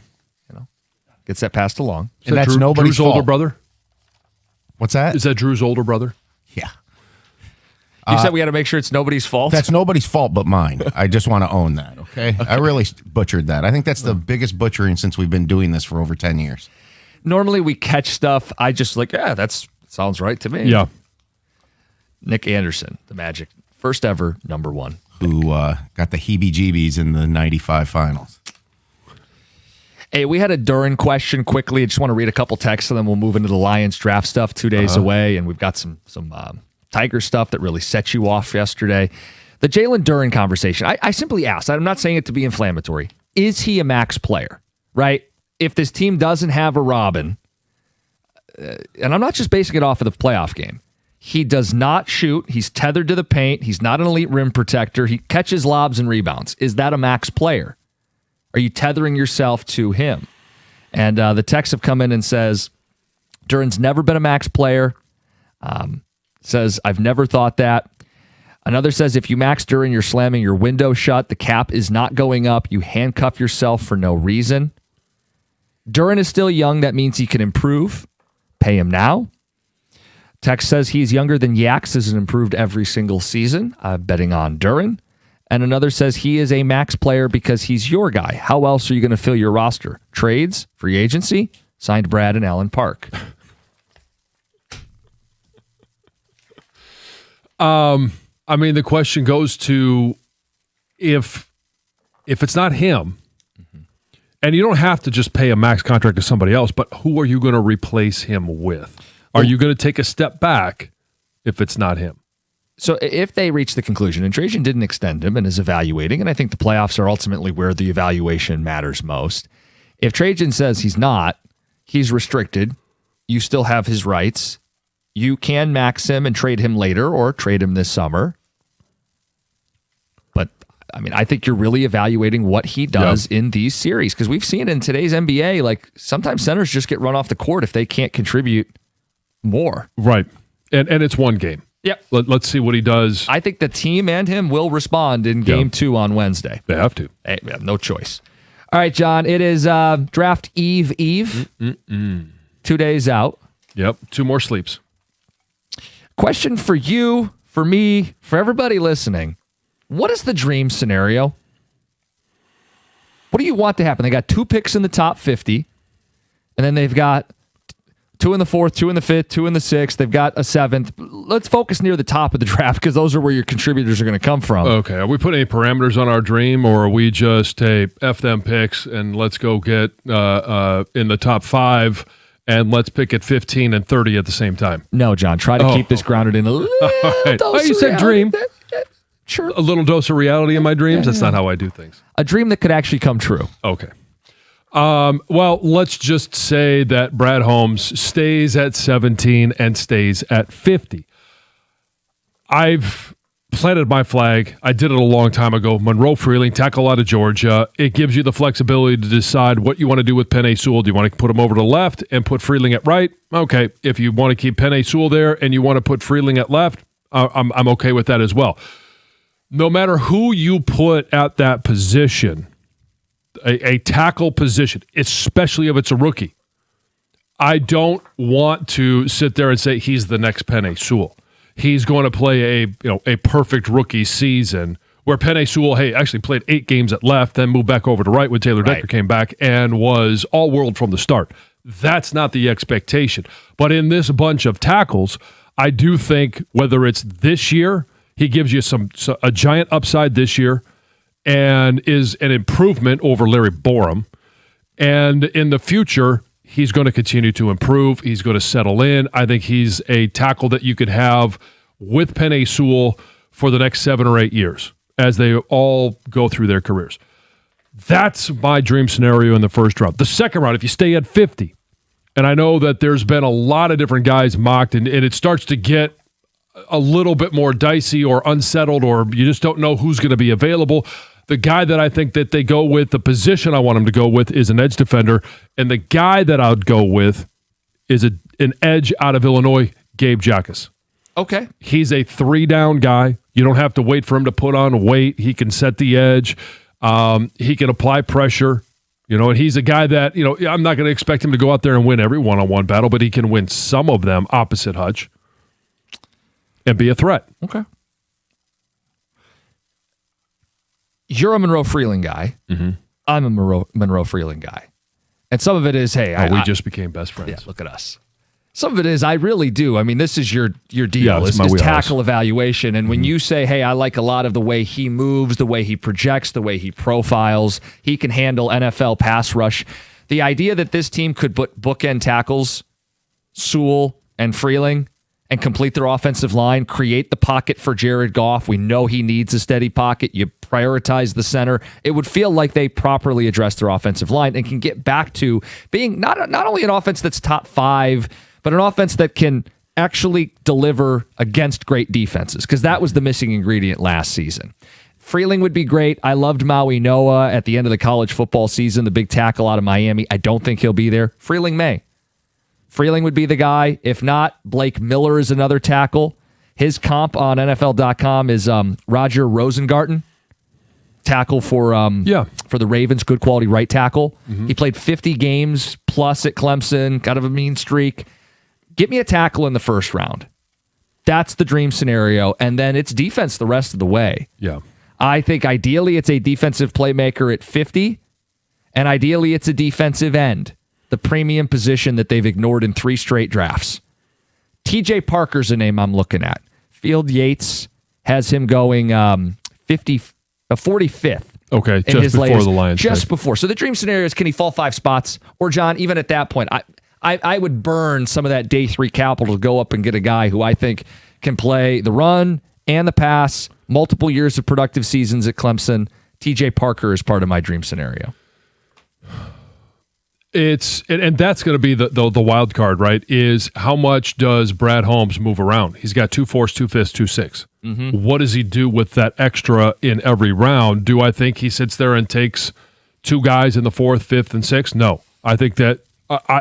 gets that passed along. And that's nobody's Drew's older fault. brother? What's that? Is that Drew's older brother? Yeah. You said we got to make sure it's nobody's fault? That's nobody's fault but mine. I just want to own that, okay? I really butchered that. I think that's the biggest butchering since we've been doing this for over 10 years. Normally we catch stuff. I just that sounds right to me. Yeah. Nick Anderson, the Magic, first ever number 1. Who got the heebie-jeebies in the 95 finals. Hey, we had a Duren question quickly. I just want to read a couple texts and then we'll move into the Lions draft stuff 2 days away. And we've got some Tiger stuff that really set you off yesterday. The Jaylen Duren conversation. I simply asked, I'm not saying it to be inflammatory. Is he a max player, right? If this team doesn't have a Robin, and I'm not just basing it off of the playoff game, he does not shoot. He's tethered to the paint. He's not an elite rim protector. He catches lobs and rebounds. Is that a max player? Are you tethering yourself to him? And the texts have come in and says, Duren's never been a max player. Says, I've never thought that. Another says, if you max Duren, you're slamming your window shut. The cap is not going up. You handcuff yourself for no reason. Duren is still young. That means he can improve. Pay him now. Text says he's younger than Yax, has improved every single season. I'm betting on Duren. And another says he is a max player because he's your guy. How else are you going to fill your roster? Trades, free agency, signed Brad and Allen Park. I mean, the question goes to if it's not him, and you don't have to just pay a max contract to somebody else, but who are you going to replace him with? Are you going to take a step back if it's not him? So if they reach the conclusion, and Trajan didn't extend him and is evaluating, and I think the playoffs are ultimately where the evaluation matters most. If Trajan says he's not, he's restricted, you still have his rights. You can max him and trade him later or trade him this summer. But, I mean, I think you're really evaluating what he does in these series because we've seen in today's NBA, like sometimes centers just get run off the court if they can't contribute more. Right. And it's one game. Yep. Let's see what he does. I think the team and him will respond in game 2 on Wednesday. They have to. Hey, we have no choice. All right, John, it is draft eve. 2 days out. Yep. 2 more sleeps. Question for you, for me, for everybody listening. What is the dream scenario? What do you want to happen? They got 2 picks in the top 50, and then they've got 2 in the 4th, 2 in the 5th, 2 in the 6th. They've got a 7th. Let's focus near the top of the draft because those are where your contributors are going to come from. Okay. Are we putting any parameters on our dream, or are we just, hey, F them picks and let's go get in the top 5 and let's pick at 15 and 30 at the same time? No, John. Try to keep this grounded in a little right. dose you of said reality. dream. Sure. A little dose of reality in my dreams? That's not how I do things. A dream that could actually come true. Okay. Well, let's just say that Brad Holmes stays at 17 and stays at 50. I've planted my flag. I did it a long time ago. Monroe Freeling, tackle out of Georgia. It gives you the flexibility to decide what you want to do with Penei Sewell. Do you want to put him over to the left and put Freeling at right? Okay. If you want to keep Penei Sewell there and you want to put Freeling at left, I'm okay with that as well. No matter who you put at that position, a tackle position, especially if it's a rookie, I don't want to sit there and say he's the next Penei Sewell. He's going to play a perfect rookie season where Penei Sewell, actually played 8 games at left, then moved back over to right when Taylor Decker came back and was all-world from the start. That's not the expectation. But in this bunch of tackles, I do think whether it's this year, he gives you a giant upside this year and is an improvement over Larry Borum. And in the future, he's going to continue to improve. He's going to settle in. I think he's a tackle that you could have with Penei Sewell for the next 7 or 8 years as they all go through their careers. That's my dream scenario in the first round. The second round, if you stay at 50, and I know that there's been a lot of different guys mocked, and it starts to get a little bit more dicey or unsettled, or you just don't know who's going to be available. The guy that I think that they go with, the position I want him to go with is an edge defender. And the guy that I would go with is an edge out of Illinois, Gabe Jacas. Okay. He's a 3-down guy. You don't have to wait for him to put on weight. He can set the edge. He can apply pressure. And he's a guy that, I'm not going to expect him to go out there and win every one-on-one battle, but he can win some of them opposite Hutch and be a threat. Okay. You're a Monroe Freeling guy. Mm-hmm. I'm a Monroe Freeling guy. And some of it is, hey, we just became best friends. Yeah, look at us. Some of it is, I really do. I mean, this is your deal. Yeah, is wheelhouse. Tackle evaluation. And when you say, hey, I like a lot of the way he moves, the way he projects, the way he profiles, he can handle NFL pass rush. The idea that this team could put bookend tackles, Sewell and Freeling, and complete their offensive line, create the pocket for Jared Goff. We know he needs a steady pocket. You prioritize the center. It would feel like they properly address their offensive line and can get back to being not only an offense that's top 5, but an offense that can actually deliver against great defenses, because that was the missing ingredient last season. Freeling would be great. I loved Maui Noah at the end of the college football season, the big tackle out of Miami. I don't think he'll be there. Freeling may. Freeling would be the guy. If not, Blake Miller is another tackle. His comp on NFL.com is Roger Rosengarten, tackle for the Ravens, good quality right tackle. Mm-hmm. He played 50 games plus at Clemson, kind of a mean streak. Get me a tackle in the first round. That's the dream scenario, and then it's defense the rest of the way. Yeah. I think ideally it's a defensive playmaker at 50, and ideally it's a defensive end, the premium position that they've ignored in 3 straight drafts. TJ Parker's a name I'm looking at. Field Yates has him going 45th. Okay, just before layers, the Lions. Just before. So the dream scenario is, can he fall 5 spots? Or, John, even at that point, I would burn some of that day 3 capital to go up and get a guy who I think can play the run and the pass, multiple years of productive seasons at Clemson. TJ Parker is part of my dream scenario. And that's going to be the wild card, right? Is how much does Brad Holmes move around? He's got 2 4s, 2 5s, 2 6. Mm-hmm. What does he do with that extra in every round? Do I think he sits there and takes 2 guys in the 4th, 5th, and 6th? No. I think that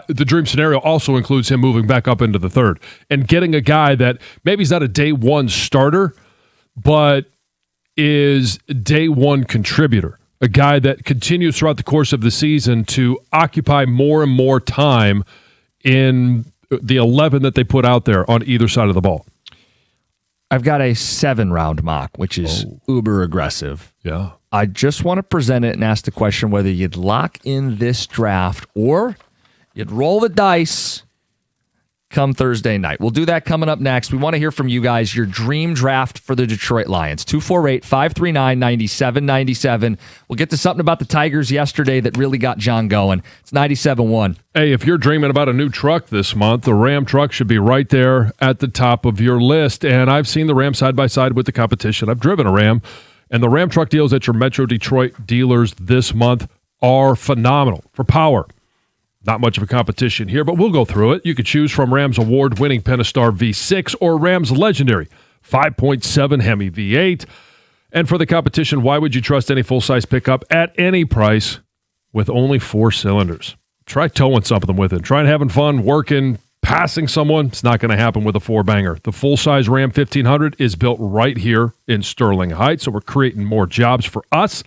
the dream scenario also includes him moving back up into the 3rd and getting a guy that maybe he's not a day 1 starter, but is day 1 contributor. A guy that continues throughout the course of the season to occupy more and more time in the 11 that they put out there on either side of the ball. I've got a 7-round mock, which is uber aggressive. Yeah. I just want to present it and ask the question whether you'd lock in this draft or you'd roll the dice come Thursday night. We'll do that coming up next. We want to hear from you guys, your dream draft for the Detroit Lions. 248-539-9797. We'll get to something about the Tigers yesterday that really got John going. It's 97-1. Hey, if you're dreaming about a new truck this month, the Ram truck should be right there at the top of your list. And I've seen the Ram side by side with the competition. I've driven a Ram, and the Ram truck deals at your Metro Detroit dealers this month are phenomenal for power. Not much of a competition here, but we'll go through it. You could choose from Ram's award-winning Pentastar V6 or Ram's legendary 5.7 Hemi V8. And for the competition, why would you trust any full-size pickup at any price with only 4 cylinders? Try towing something with it. Try having fun, working, passing someone. It's not going to happen with a 4-banger. The full-size Ram 1500 is built right here in Sterling Heights, so we're creating more jobs for us.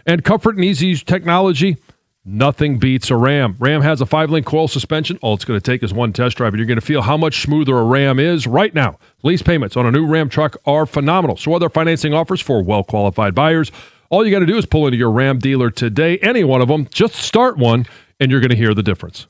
And comfort and easy use technology, nothing beats a Ram. Ram has a 5-link coil suspension. All it's going to take is 1 test drive, and you're going to feel how much smoother a Ram is right now. Lease payments on a new Ram truck are phenomenal. So other financing offers for well-qualified buyers. All you got to do is pull into your Ram dealer today, any one of them. Just start one, and you're going to hear the difference.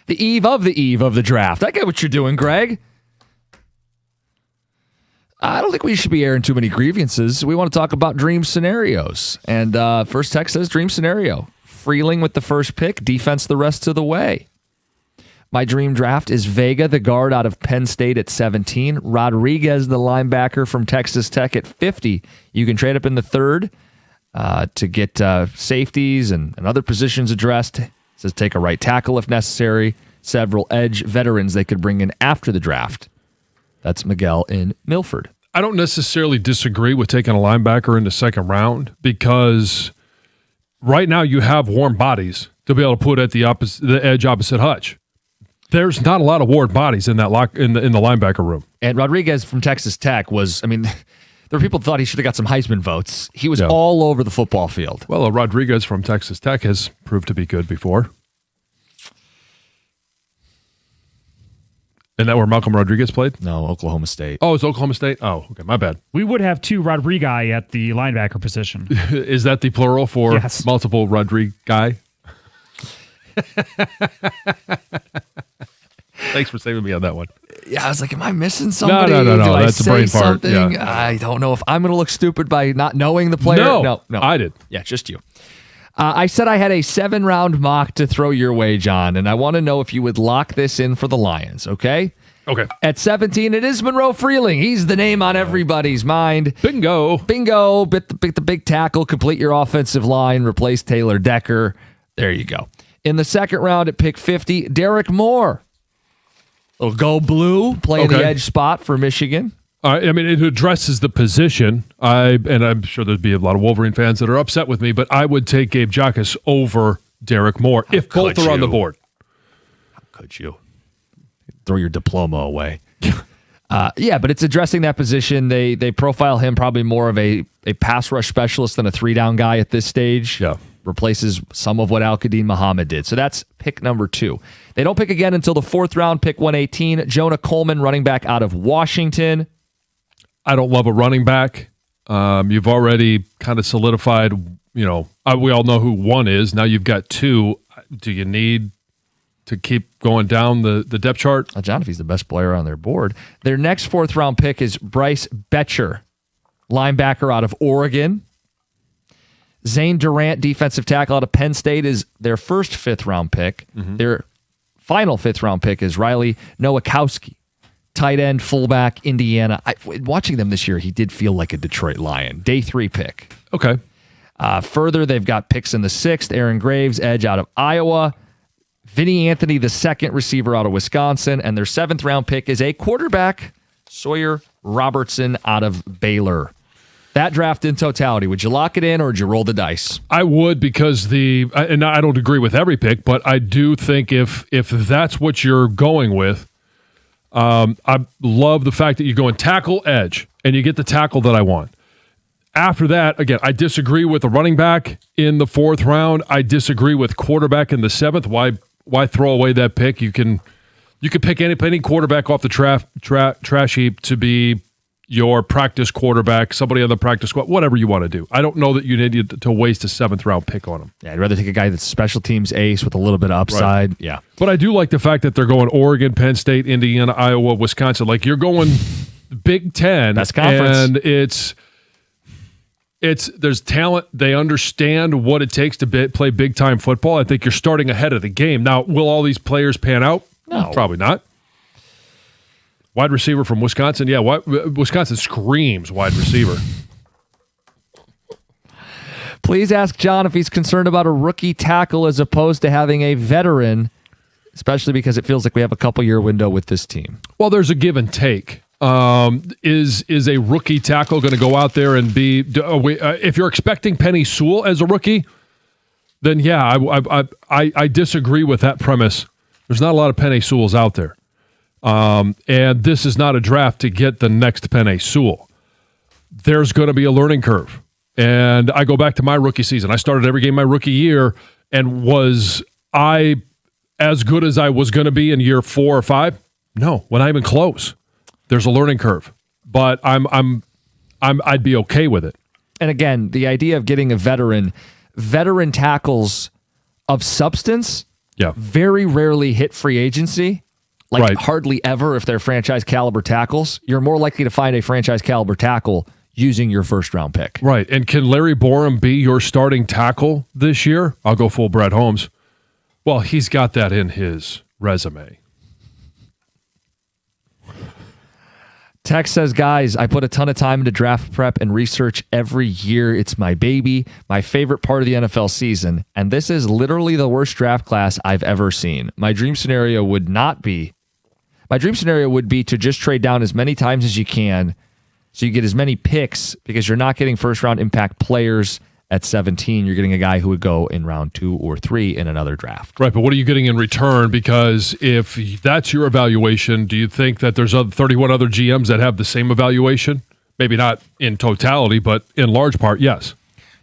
The eve of the draft. I get what you're doing, Greg. I don't think we should be airing too many grievances. We want to talk about dream scenarios. And first text says dream scenario. Freeling with the first pick, defense the rest of the way. My dream draft is Vega, the guard out of Penn State at 17. Rodriguez, the linebacker from Texas Tech at 50. You can trade up in the third to get safeties and other positions addressed. It says take a right tackle if necessary. Several edge veterans they could bring in after the draft. That's Miguel in Milford. I don't necessarily disagree with taking a linebacker in the second round because right now you have warm bodies to be able to put at the edge opposite Hutch. There's not a lot of warm bodies in that in the linebacker room. And Rodriguez from Texas Tech was, there were people who thought he should have got some Heisman votes. He was all over the football field. Well, Rodriguez from Texas Tech has proved to be good before. Isn't that where Malcolm Rodriguez played? No, Oklahoma State. Oh, it's Oklahoma State? Oh, okay, my bad. We would have two Rodriguez at the linebacker position. Is that the plural for Yes. multiple Rodriguez? Thanks for saving me on that one. Yeah, I was like, am I missing somebody? No. Do I That's the say brain part. something? Yeah. I don't know if I'm going to look stupid by not knowing the player. No, No. I did. Yeah, just you. I said I had a 7-round mock to throw your way, John, and I want to know if you would lock this in for the Lions, okay? Okay. At 17, it is Monroe Freeling. He's the name on everybody's mind. Bingo. Bit the big tackle, complete your offensive line, replace Taylor Decker. There you go. In the second round at pick 50, Derek Moore. Little go blue, playing the edge spot for Michigan. It addresses the position. And I'm sure there'd be a lot of Wolverine fans that are upset with me, but I would take Gabe Jacas over Derek Moore if both are on the board. How could you? Throw your diploma away. But it's addressing that position. They profile him probably more of a pass rush specialist than a 3-down guy at this stage. Yeah. Replaces some of what Al-Qadim Muhammad did. So that's pick number 2. They don't pick again until the 4th round, pick 118. Jonah Coleman, running back out of Washington. I don't love a running back. You've already kind of solidified, we all know who one is. Now you've got 2. Do you need to keep going down the depth chart? John, if he's the best player on their board. Their next 4th round pick is Bryce Betcher, linebacker out of Oregon. Zane Durant, defensive tackle out of Penn State, is their first 5th round pick. Mm-hmm. Their final 5th round pick is Riley Nowakowski, tight end, fullback, Indiana. Watching them this year, he did feel like a Detroit Lion. Day 3 pick. Okay. Further, they've got picks in the 6th. Aaron Graves, edge out of Iowa. Vinny Anthony, the 2nd receiver out of Wisconsin. And their 7th round pick is a quarterback, Sawyer Robertson out of Baylor. That draft in totality, would you lock it in or would you roll the dice? I would, because and I don't agree with every pick, but I do think if that's what you're going with, I love the fact that you're going tackle edge and you get the tackle that I want. After that, again, I disagree with the running back in the 4th round. I disagree with quarterback in the 7th. Why throw away that pick? You can pick any quarterback off the trash heap to be your practice quarterback, somebody on the practice squad, whatever you want to do. I don't know that you need to waste a 7th round pick on him. Yeah, I'd rather take a guy that's a special teams ace with a little bit of upside. Right. Yeah. But I do like the fact that they're going Oregon, Penn State, Indiana, Iowa, Wisconsin. Like, you're going Big Ten. Best conference. And there's talent. They understand what it takes to play big time football. I think you're starting ahead of the game. Now, will all these players pan out? No. Probably not. Wide receiver from Wisconsin. Yeah, Wisconsin screams wide receiver. Please ask John if he's concerned about a rookie tackle as opposed to having a veteran, especially because it feels like we have a couple-year window with this team. Well, there's a give and take. Is a rookie tackle going to go out there and be? If you're expecting Penny Sewell as a rookie, then yeah, I disagree with that premise. There's not a lot of Penny Sewells out there. And this is not a draft to get the next Penei Sewell. There's going to be a learning curve. And I go back to my rookie season. I started every game my rookie year, and was I as good as I was going to be in year 4 or 5? No, we're not even close. There's a learning curve, but I'd be okay with it. And again, the idea of getting a veteran tackles of substance Yeah. very rarely hit free agency, like Right. hardly ever if they're franchise caliber tackles. You're more likely to find a franchise caliber tackle using your first round pick. Right. And can Larry Borum be your starting tackle this year? I'll go full Brett Holmes. Well, he's got that in his resume. Tex says, guys, I put a ton of time into draft prep and research every year. It's my baby, my favorite part of the NFL season. And this is literally the worst draft class I've ever seen. My dream scenario would be to just trade down as many times as you can so you get as many picks, because you're not getting first round impact players at 17. You're getting a guy who would go in round 2 or 3 in another draft. Right, but what are you getting in return? Because if that's your evaluation, do you think that there's 31 other GMs that have the same evaluation? Maybe not in totality, but in large part, yes.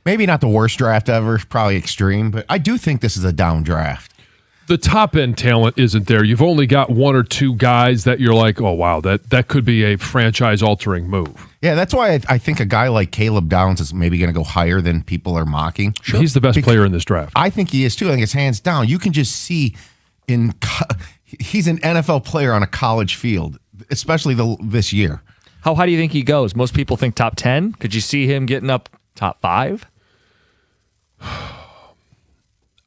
Maybe not the worst draft ever, probably extreme, but I do think this is a down draft. The top-end talent isn't there. You've only got one or two guys that you're like, oh, wow, that could be a franchise-altering move. Yeah, that's why I think a guy like Caleb Downs is maybe going to go higher than people are mocking. Sure. He's the best player in this draft. I think he is, too. I think it's hands down. You can just see he's an NFL player on a college field, especially this year. How high do you think he goes? Most people think top 10. Could you see him getting up top 5?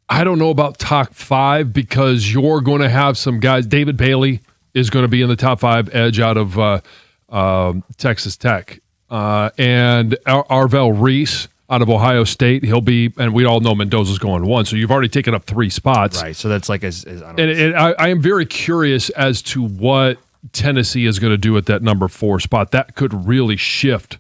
I don't know about top 5 because you're going to have some guys. David Bailey is going to be in the top 5 edge out of Texas Tech. And Arvell Reese out of Ohio State. He'll be, and we all know Mendoza's going 1. So you've already taken up 3 spots. Right. So that's like, I don't know. And I am very curious as to what Tennessee is going to do at that number 4 spot. That could really shift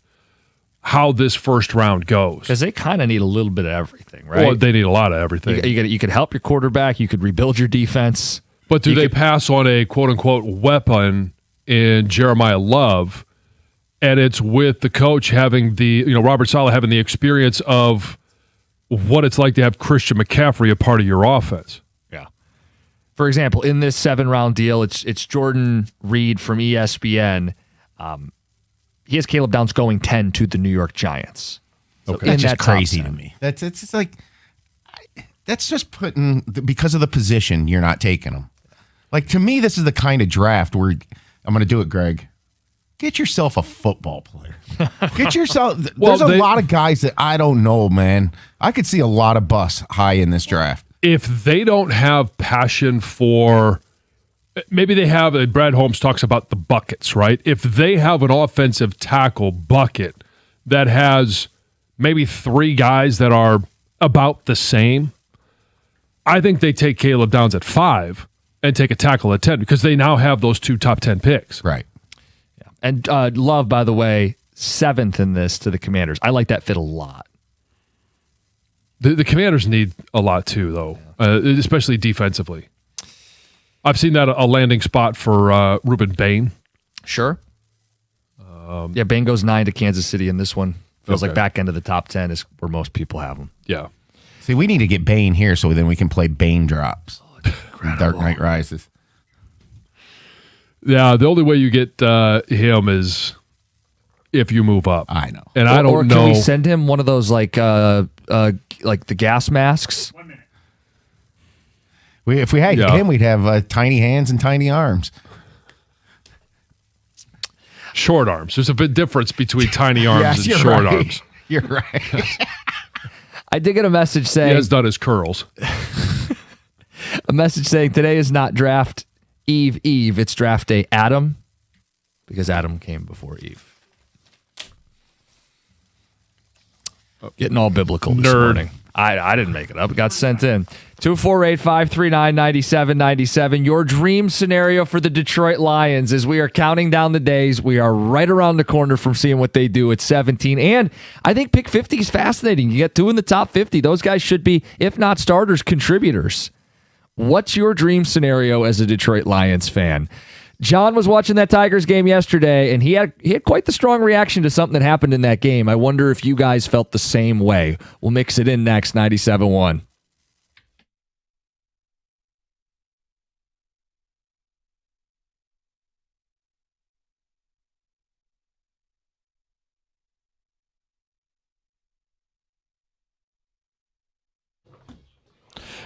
how this first round goes. Because they kind of need a little bit of everything, right? Well, they need a lot of everything. You could help your quarterback. You could rebuild your defense. But do they pass on a quote-unquote weapon in Jeremiah Love, and it's with the coach having Robert Saleh having the experience of what it's like to have Christian McCaffrey a part of your offense? Yeah. For example, in this 7-round deal, it's Jordan Reed from ESPN. He has Caleb Downs going 10 to the New York Giants. So that's just crazy to me. It's just like, that's just putting, because of the position, you're not taking them. Like, to me, this is the kind of draft where, I'm going to do it, Greg. Get yourself a football player. Get yourself, there's a lot of guys that I don't know, man. I could see a lot of busts high in this draft. If they don't have passion for, maybe they have, Brad Holmes talks about the buckets, right? If they have an offensive tackle bucket that has maybe 3 guys that are about the same, I think they take Caleb Downs at 5 and take a tackle at 10 because they now have those 2 top 10 picks. Right. Yeah. And Love, by the way, 7th in this to the Commanders. I like that fit a lot. The Commanders need a lot too, though, especially defensively. I've seen that a landing spot for Ruben Bain. Sure. Bain goes 9 to Kansas City in this one. Feels like back end of the top 10 is where most people have him. Yeah. See, we need to get Bain here so then we can play Bain drops. Dark Knight Rises. Yeah, the only way you get him is if you move up. I know. And I don't know. Can we send him one of those like the gas masks? 1 minute. If we had him, we'd have tiny hands and tiny arms. Short arms. There's a big difference between tiny arms Yes, and you're short right. arms. You're right. I did get a message saying He has done his curls. a message saying today is not draft Eve, it's draft day Adam, because Adam came before Eve. Getting all biblical this morning. I didn't make it up. It got sent in. 248-539-9797. Your dream scenario for the Detroit Lions as we are counting down the days. We are right around the corner from seeing what they do at 17. And I think pick 50 is fascinating. You get 2 in the top 50. Those guys should be, if not starters, contributors. What's your dream scenario as a Detroit Lions fan? John was watching that Tigers game yesterday, and he had quite the strong reaction to something that happened in that game. I wonder if you guys felt the same way. We'll mix it in next, 97.1.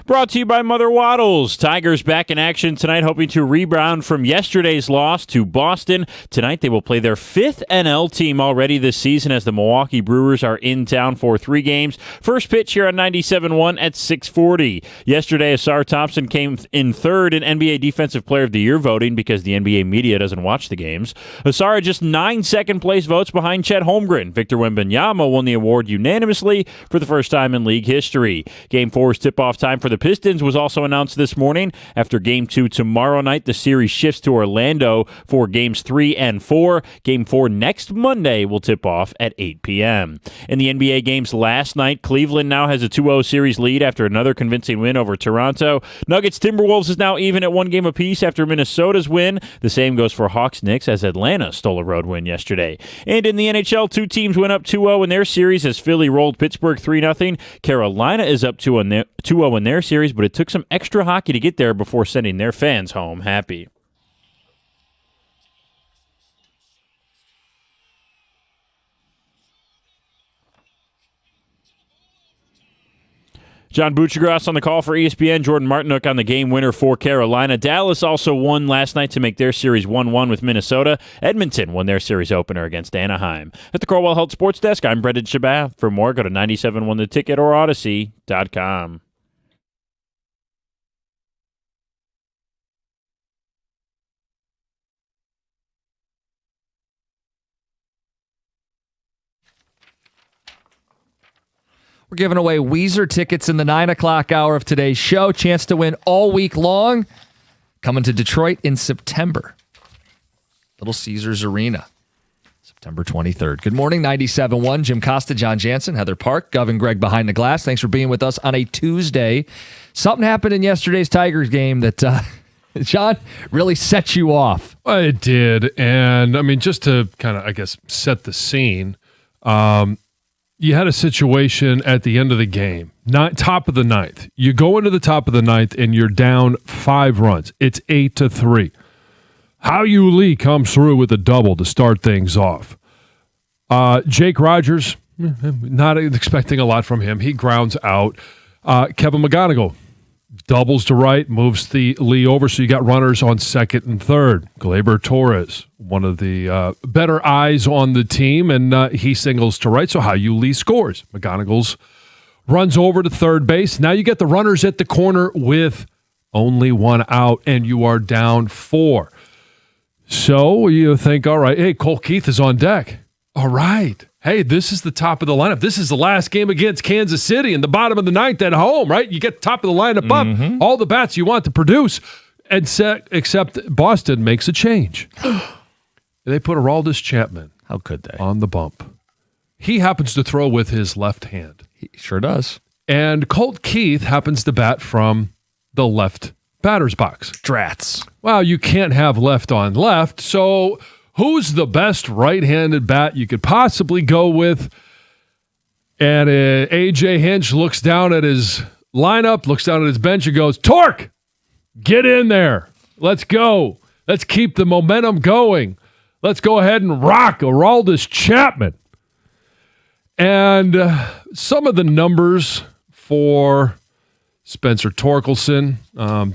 Brought to you by Mother Waddles. Tigers back in action tonight, hoping to rebound from yesterday's loss to Boston. Tonight they will play their 5th NL team already this season as the Milwaukee Brewers are in town for 3 games. First pitch here on 97.1 at 6:40. Yesterday, Asar Thompson came in 3rd in NBA Defensive Player of the Year voting because the NBA media doesn't watch the games. Asar had just 9 second-place votes behind Chet Holmgren. Victor Wembanyama won the award unanimously for the first time in league history. Game 4's tip-off time for the Pistons was also announced this morning. After Game 2 tomorrow night, the series shifts to Orlando for Games 3 and 4. Game 4 next Monday will tip off at 8 p.m. In the NBA games last night, Cleveland now has a 2-0 series lead after another convincing win over Toronto. Nuggets-Timberwolves is now even at 1 game apiece after Minnesota's win. The same goes for Hawks-Knicks as Atlanta stole a road win yesterday. And in the NHL, 2 teams went up 2-0 in their series as Philly rolled Pittsburgh 3-0. Carolina is up 2-0 in their series, but it took some extra hockey to get there before sending their fans home happy. John Buchagras on the call for ESPN. Jordan Martinook on the game winner for Carolina. Dallas also won last night to make their series 1-1 with Minnesota. Edmonton won their series opener against Anaheim. At the Crowell Health Sports Desk, I'm Brendan Shabath. For more, go to 97.1theticket or Odyssey.com. We're giving away Weezer tickets in the 9 o'clock hour of today's show. Chance to win all week long. Coming to Detroit in September. Little Caesars Arena, September 23rd. Good morning, 97.1. Jim Costa, John Jansen, Heather Park, Gov and Greg behind the glass. Thanks for being with us on a Tuesday. Something happened in yesterday's Tigers game that, John, really set you off. It did. And, I mean, just to kind of, I guess, set the scene, you had a situation at the end of the game, top of the ninth. You go into the top of the ninth and you're down 5 runs. It's 8-3. Hao-Yu Lee comes through with a double to start things off. Jake Rogers, not expecting a lot from him. He grounds out. Kevin McGonigal doubles to right, moves the Lee over, so you got runners on second and third. Gleyber Torres, one of the better eyes on the team, and he singles to right, so Hao-Yu Lee scores. McGonigal's runs over to third base. Now you get the runners at the corner with only 1 out, and you are down 4. So you think, all right, hey, Cole Keith is on deck. All right. Hey, this is the top of the lineup. This is the last game against Kansas City in the bottom of the ninth at home, right? You get top of the lineup up, all the bats you want to produce, except Boston makes a change. They put Aroldis Chapman. How could they? On the bump. He happens to throw with his left hand. He sure does. And Colt Keith happens to bat from the left batter's box. Drats. Well, you can't have left on left, so who's the best right-handed bat you could possibly go with? And A.J. Hinch looks down at his lineup, looks down at his bench and goes, Torque, get in there. Let's go. Let's keep the momentum going. Let's go ahead and rock Aroldis Chapman. And some of the numbers for Spencer Torkelson,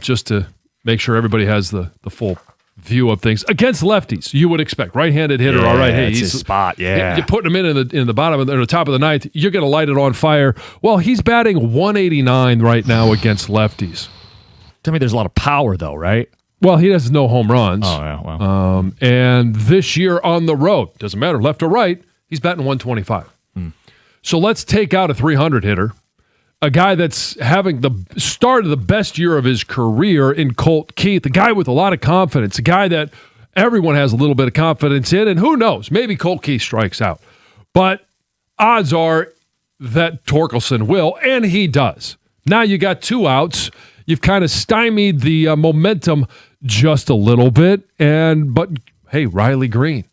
just to make sure everybody has the full view of things. Against lefties, you would expect. Right-handed hitter, all right. Hey, he's his spot, yeah. You're putting him in the bottom of the top of the ninth, you're going to light it on fire. Well, he's batting 189 right now against lefties. Tell me there's a lot of power, though, right? Well, he has no home runs. Oh, yeah, well. And this year on the road, doesn't matter, left or right, he's batting 125. So let's take out a 300 hitter, a guy that's having the start of the best year of his career in Colt Keith, a guy with a lot of confidence, a guy that everyone has a little bit of confidence in, and who knows, maybe Colt Keith strikes out. But odds are that Torkelson will, and he does. Now you got 2 outs. You've kind of stymied the momentum just a little bit, but hey, Riley Green,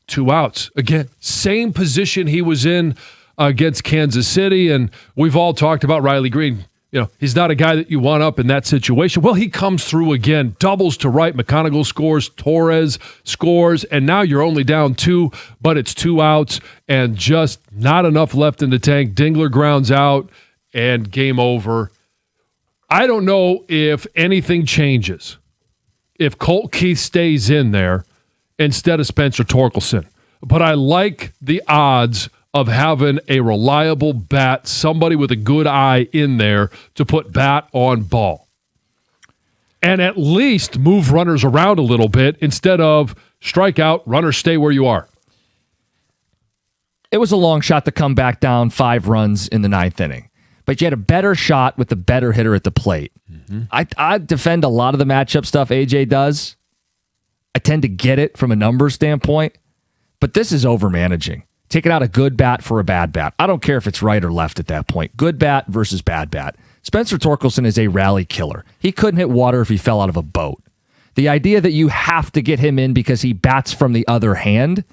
2 outs. Again, same position he was in against Kansas City, and we've all talked about Riley Green. You know, he's not a guy that you want up in that situation. Well, he comes through again, doubles to right. McConaughey scores, Torres scores, and now you're only down 2, but it's 2 outs and just not enough left in the tank. Dingler grounds out, and game over. I don't know if anything changes if Colt Keith stays in there instead of Spencer Torkelson. But I like the odds of having a reliable bat, somebody with a good eye in there to put bat on ball. And at least move runners around a little bit instead of strike out, runners stay where you are. It was a long shot to come back down 5 runs in the 9th inning. But you had a better shot with the better hitter at the plate. Mm-hmm. I defend a lot of the matchup stuff AJ does. I tend to get it from a numbers standpoint. But this is over-managing. Taking out a good bat for a bad bat. I don't care if it's right or left at that point. Good bat versus bad bat. Spencer Torkelson is a rally killer. He couldn't hit water if he fell out of a boat. The idea that you have to get him in because he bats from the other hand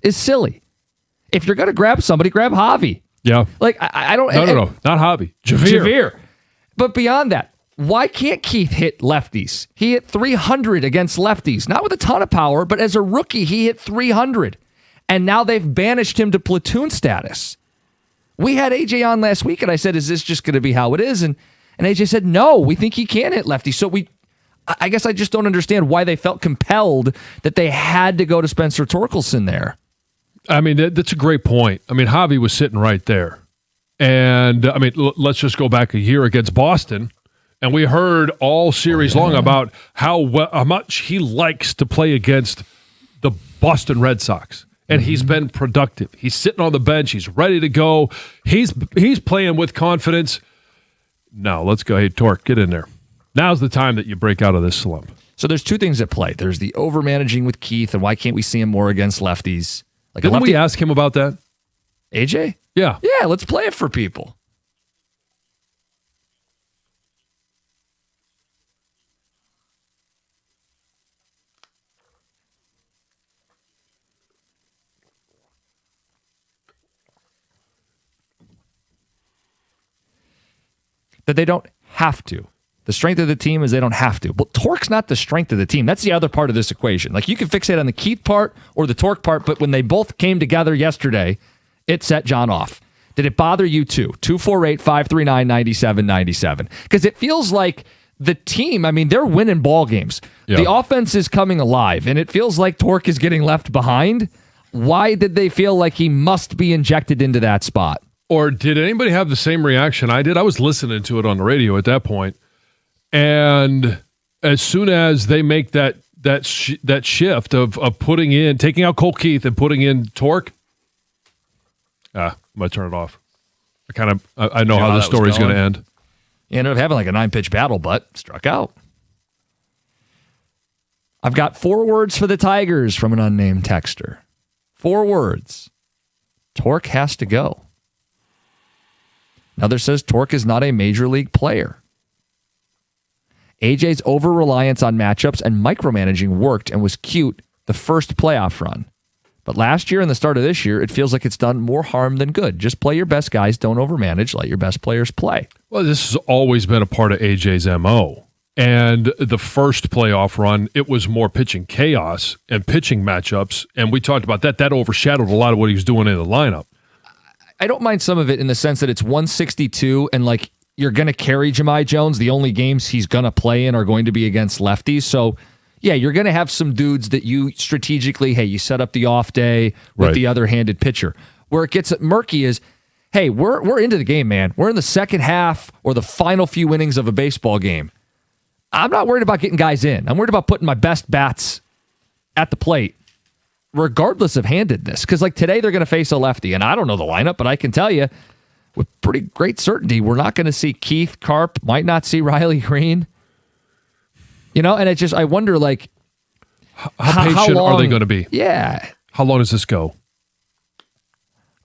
is silly. If you're going to grab somebody, grab Javi. Yeah. Like, I don't... No. Not Javi. Javier. But beyond that, why can't Keith hit lefties? He hit 300 against lefties. Not with a ton of power, but as a rookie, he hit 300. And now they've banished him to platoon status. We had AJ on last week, and I said, is this just going to be how it is? And AJ said, no, we think he can hit lefties. So I guess I just don't understand why they felt compelled that they had to go to Spencer Torkelson there. I mean, that's a great point. I mean, Javi was sitting right there. And, I mean, let's just go back a year against Boston. And we heard all series long about how much he likes to play against the Boston Red Sox. And he's been productive. He's sitting on the bench. He's ready to go. He's playing with confidence. Now, let's go. Hey, Torque, get in there. Now's the time that you break out of this slump. So there's 2 things at play. There's the over-managing with Keith, and why can't we see him more against lefties? Like Didn't we ask him about that? AJ? Yeah. Yeah, let's play it for people. That they don't have to. The strength of the team is they don't have to. But Torque's not the strength of the team. That's the other part of this equation. Like, you can fixate on the Keith part or the Torque part, but when they both came together yesterday, it set John off. Did it bother you too? 248-539-9797. Because it feels like the team, I mean, they're winning ball games. Yeah. The offense is coming alive, and it feels like Torque is getting left behind. Why did they feel like he must be injected into that spot? Or did anybody have the same reaction I did? I was listening to it on the radio at that point. And as soon as they make that shift of taking out Colt Keith and putting in Torque, I'm going to turn it off. I know how the story's going to end. You ended up having like a 9-pitch battle, but struck out. I've got 4 words for the Tigers from an unnamed texter. 4 words. Torque has to go. Another says Torque is not a major league player. AJ's over-reliance on matchups and micromanaging worked and was cute the first playoff run. But last year and the start of this year, it feels like it's done more harm than good. Just play your best guys. Don't overmanage. Let your best players play. Well, this has always been a part of AJ's MO. And the first playoff run, it was more pitching chaos and pitching matchups. And we talked about that. That overshadowed a lot of what he was doing in the lineup. I don't mind some of it in the sense that it's 162 and like you're going to carry Jahmai Jones. The only games he's going to play in are going to be against lefties. So, yeah, you're going to have some dudes that you strategically, hey, you set up the off day with the other-handed pitcher. Where it gets murky is, hey, we're into the game, man. We're in the second half or the final few innings of a baseball game. I'm not worried about getting guys in. I'm worried about putting my best bats at the plate, regardless of handedness. Because like today, they're going to face a lefty, and I don't know the lineup, but I can tell you with pretty great certainty, we're not going to see Keith Carp, might not see Riley Green. You know, and it just, I wonder, like, how patient long, are they going to be? Yeah. How long does this go?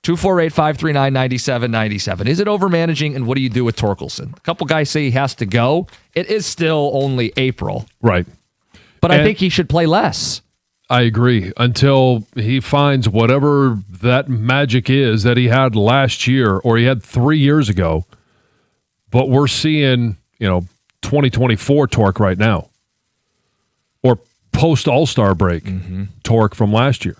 248-539-9797. Is it overmanaging, and what do you do with Torkelson? A couple guys say he has to go. It is still only April. Right. But I think he should play less. I agree. Until he finds whatever that magic is that he had last year or he had 3 years ago. But we're seeing, 2024 Torque right now. Or post All-Star break Torque from last year.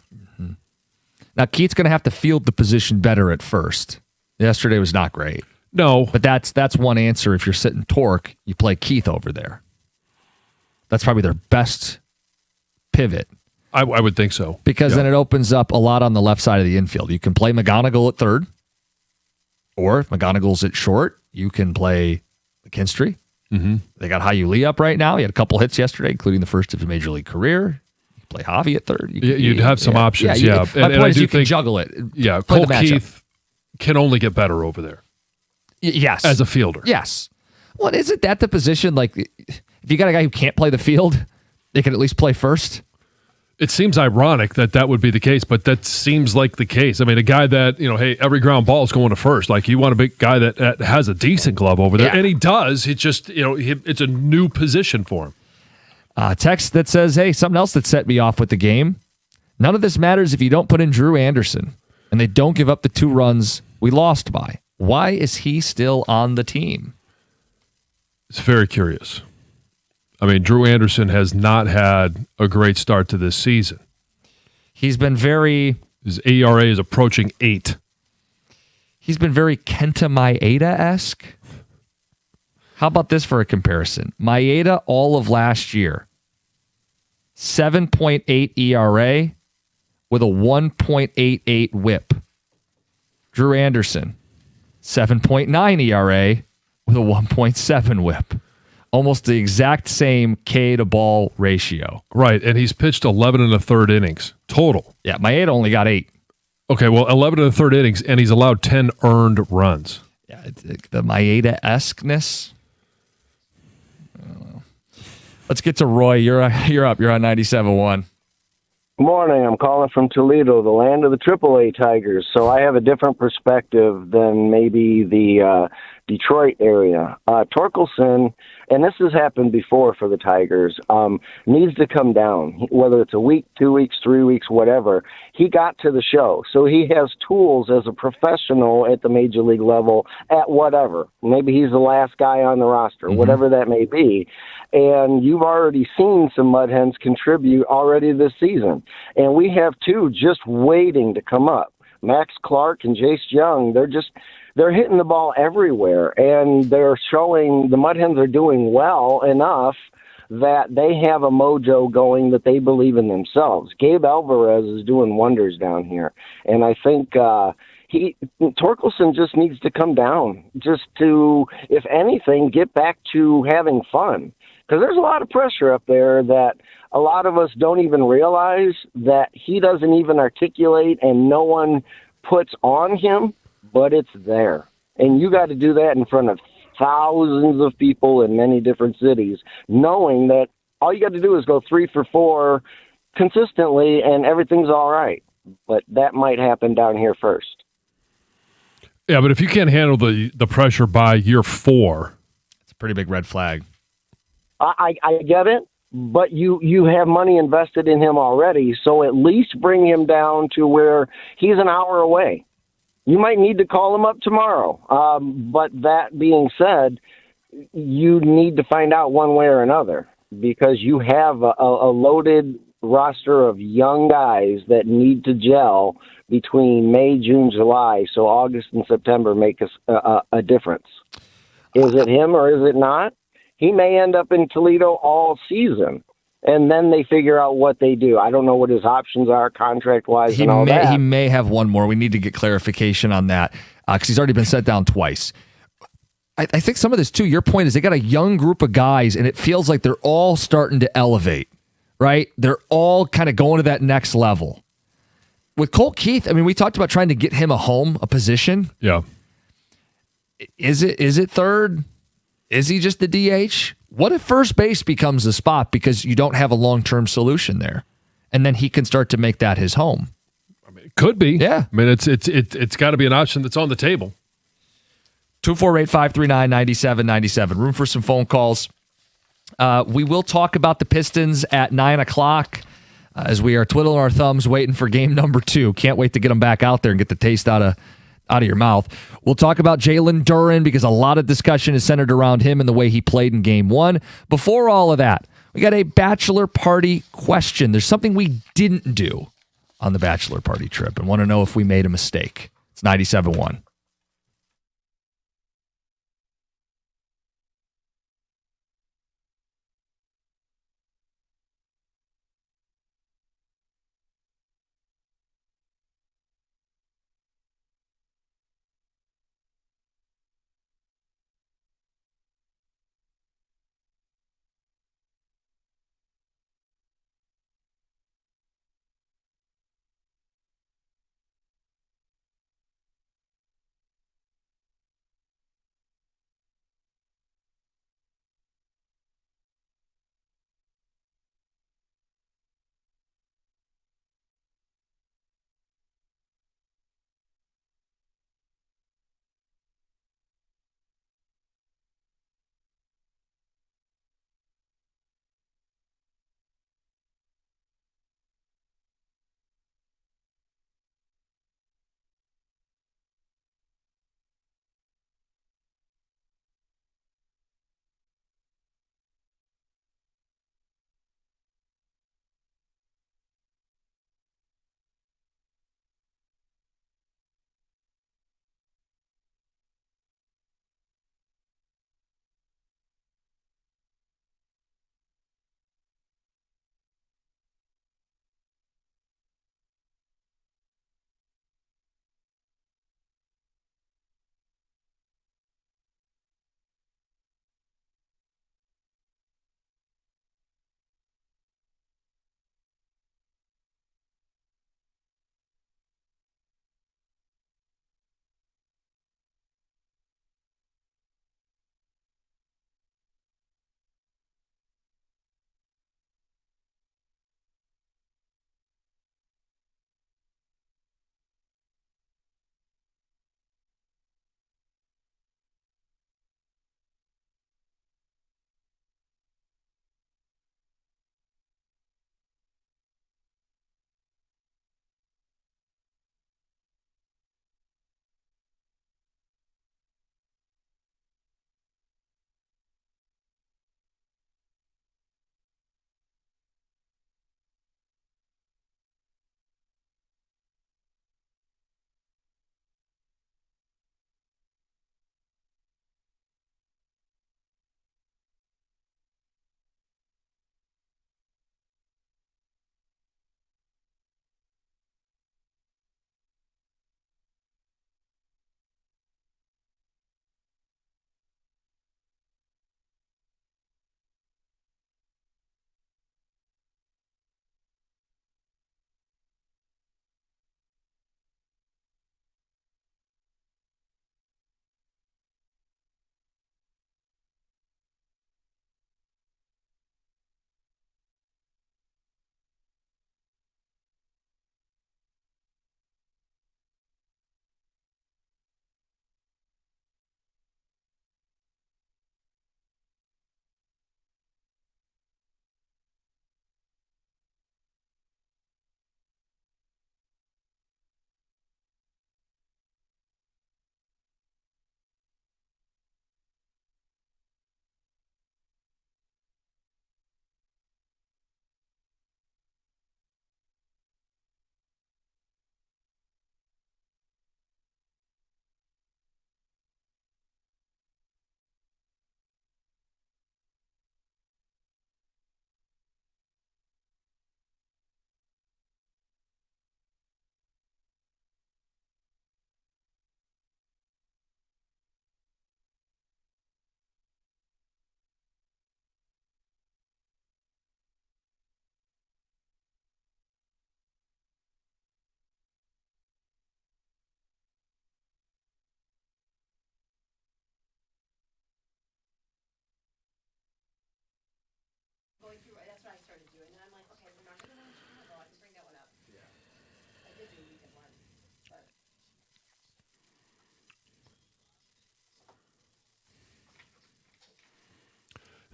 Now, Keith's going to have to field the position better at first. Yesterday was not great. No. But that's one answer. If you're sitting Torque, you play Keith over there. That's probably their best pivot. I would think so. Because then it opens up a lot on the left side of the infield. You can play McGonigal at third. Or if McGonigal's at short, you can play McKinstry. Mm-hmm. They got Hayu Lee up right now. He had a couple hits yesterday, including the first of his major league career. You can play Javi at third. You'd have some options, My point is you can juggle it. Yeah, Play Cole Keith can only get better over there. Yes. As a fielder. Yes. Well, isn't that the position? Like, if you got a guy who can't play the field, they can at least play first. It seems ironic that would be the case, but that seems like the case. I mean, a guy that, hey, every ground ball is going to first. Like, you want a big guy that has a decent glove over there, and he does. It's just, it's a new position for him. Text that says, hey, something else that set me off with the game. None of this matters if you don't put in Drew Anderson, and they don't give up the 2 runs we lost by. Why is he still on the team? It's very curious. I mean, Drew Anderson has not had a great start to this season. His ERA is approaching 8. He's been very Kenta Maeda-esque. How about this for a comparison? Maeda all of last year, 7.8 ERA with a 1.88 whip. Drew Anderson, 7.9 ERA with a 1.7 whip. Almost the exact same K to ball ratio. Right, and he's pitched 11 1/3 innings total. Yeah, Maeda only got 8. Okay, well, 11 1/3 innings, and he's allowed 10 earned runs. Yeah, the Maeda-esqueness. Let's get to Roy. You're up. You're on 97.1. Good morning. I'm calling from Toledo, the land of the AAA Tigers. So I have a different perspective than maybe the Detroit area. Torkelson, and this has happened before for the Tigers, needs to come down, whether it's a week, 2 weeks, 3 weeks, whatever. He got to the show. So he has tools as a professional at the major league level at whatever. Maybe he's the last guy on the roster, whatever that may be. And you've already seen some Mud Hens contribute already this season. And we have 2 just waiting to come up. Max Clark and Jace Young, they're hitting the ball everywhere. And they're showing the Mud Hens are doing well enough that they have a mojo going that they believe in themselves. Gabe Alvarez is doing wonders down here. And I think Torkelson just needs to come down just to, if anything, get back to having fun. Because there's a lot of pressure up there that a lot of us don't even realize that he doesn't even articulate and no one puts on him, but it's there. And you got to do that in front of thousands of people in many different cities, knowing that all you got to do is go 3 for 4 consistently and everything's all right. But that might happen down here first. Yeah, but if you can't handle the pressure by year 4, it's a pretty big red flag. I get it, but you have money invested in him already, so at least bring him down to where he's an hour away. You might need to call him up tomorrow, but that being said, you need to find out one way or another because you have a loaded roster of young guys that need to gel between May, June, July, so August and September make a difference. Is it him or is it not? He may end up in Toledo all season, and then they figure out what they do. I don't know what his options are contract-wise and all that. He may have one more. We need to get clarification on that because he's already been set down twice. I think some of this, too, your point is they got a young group of guys, and it feels like they're all starting to elevate, right? They're all kind of going to that next level. With Cole Keith, I mean, we talked about trying to get him a home, a position. Yeah. Is it third? Is he just the DH? What if first base becomes the spot because you don't have a long-term solution there? And then he can start to make that his home. I mean, it could be. Yeah. I mean, it's got to be an option that's on the table. 248-539-9797. Room for some phone calls. We will talk about the Pistons at 9 o'clock as we are twiddling our thumbs waiting for game number 2. Can't wait to get them back out there and get the taste out of your mouth. We'll talk about Jaylen Duren because a lot of discussion is centered around him and the way he played in game 1. Before all of that, we got a bachelor party question. There's something we didn't do on the bachelor party trip and want to know if we made a mistake. It's 97.1.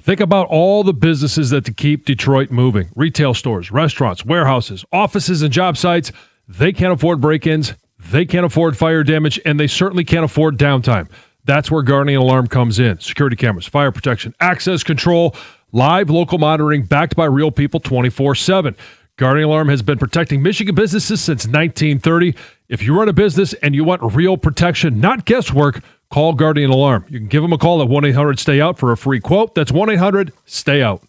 Think about all the businesses that keep Detroit moving. Retail stores, restaurants, warehouses, offices, and job sites. They can't afford break-ins. They can't afford fire damage, and they certainly can't afford downtime. That's where Guardian Alarm comes in. Security cameras, fire protection, access control, live local monitoring backed by real people 24/7. Guardian Alarm has been protecting Michigan businesses since 1930. If you run a business and you want real protection, not guesswork, call Guardian Alarm. You can give them a call at 1-800-STAY-OUT for a free quote. That's 1-800-STAY-OUT.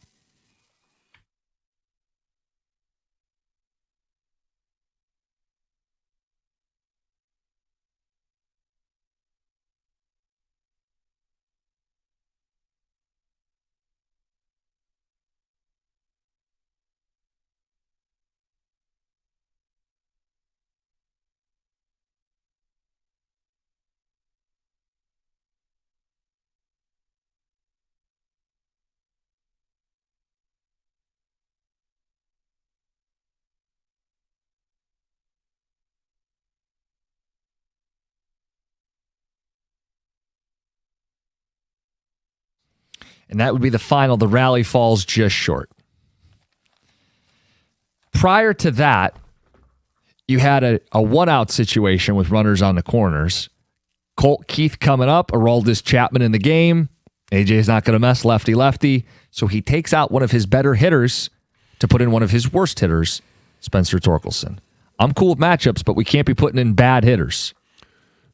And that would be the final. The rally falls just short. Prior to that, you had a one-out situation with runners on the corners. Colt Keith coming up, Aroldis Chapman in the game. AJ's not going to mess lefty-lefty, so he takes out one of his better hitters to put in one of his worst hitters, Spencer Torkelson. I'm cool with matchups, but we can't be putting in bad hitters.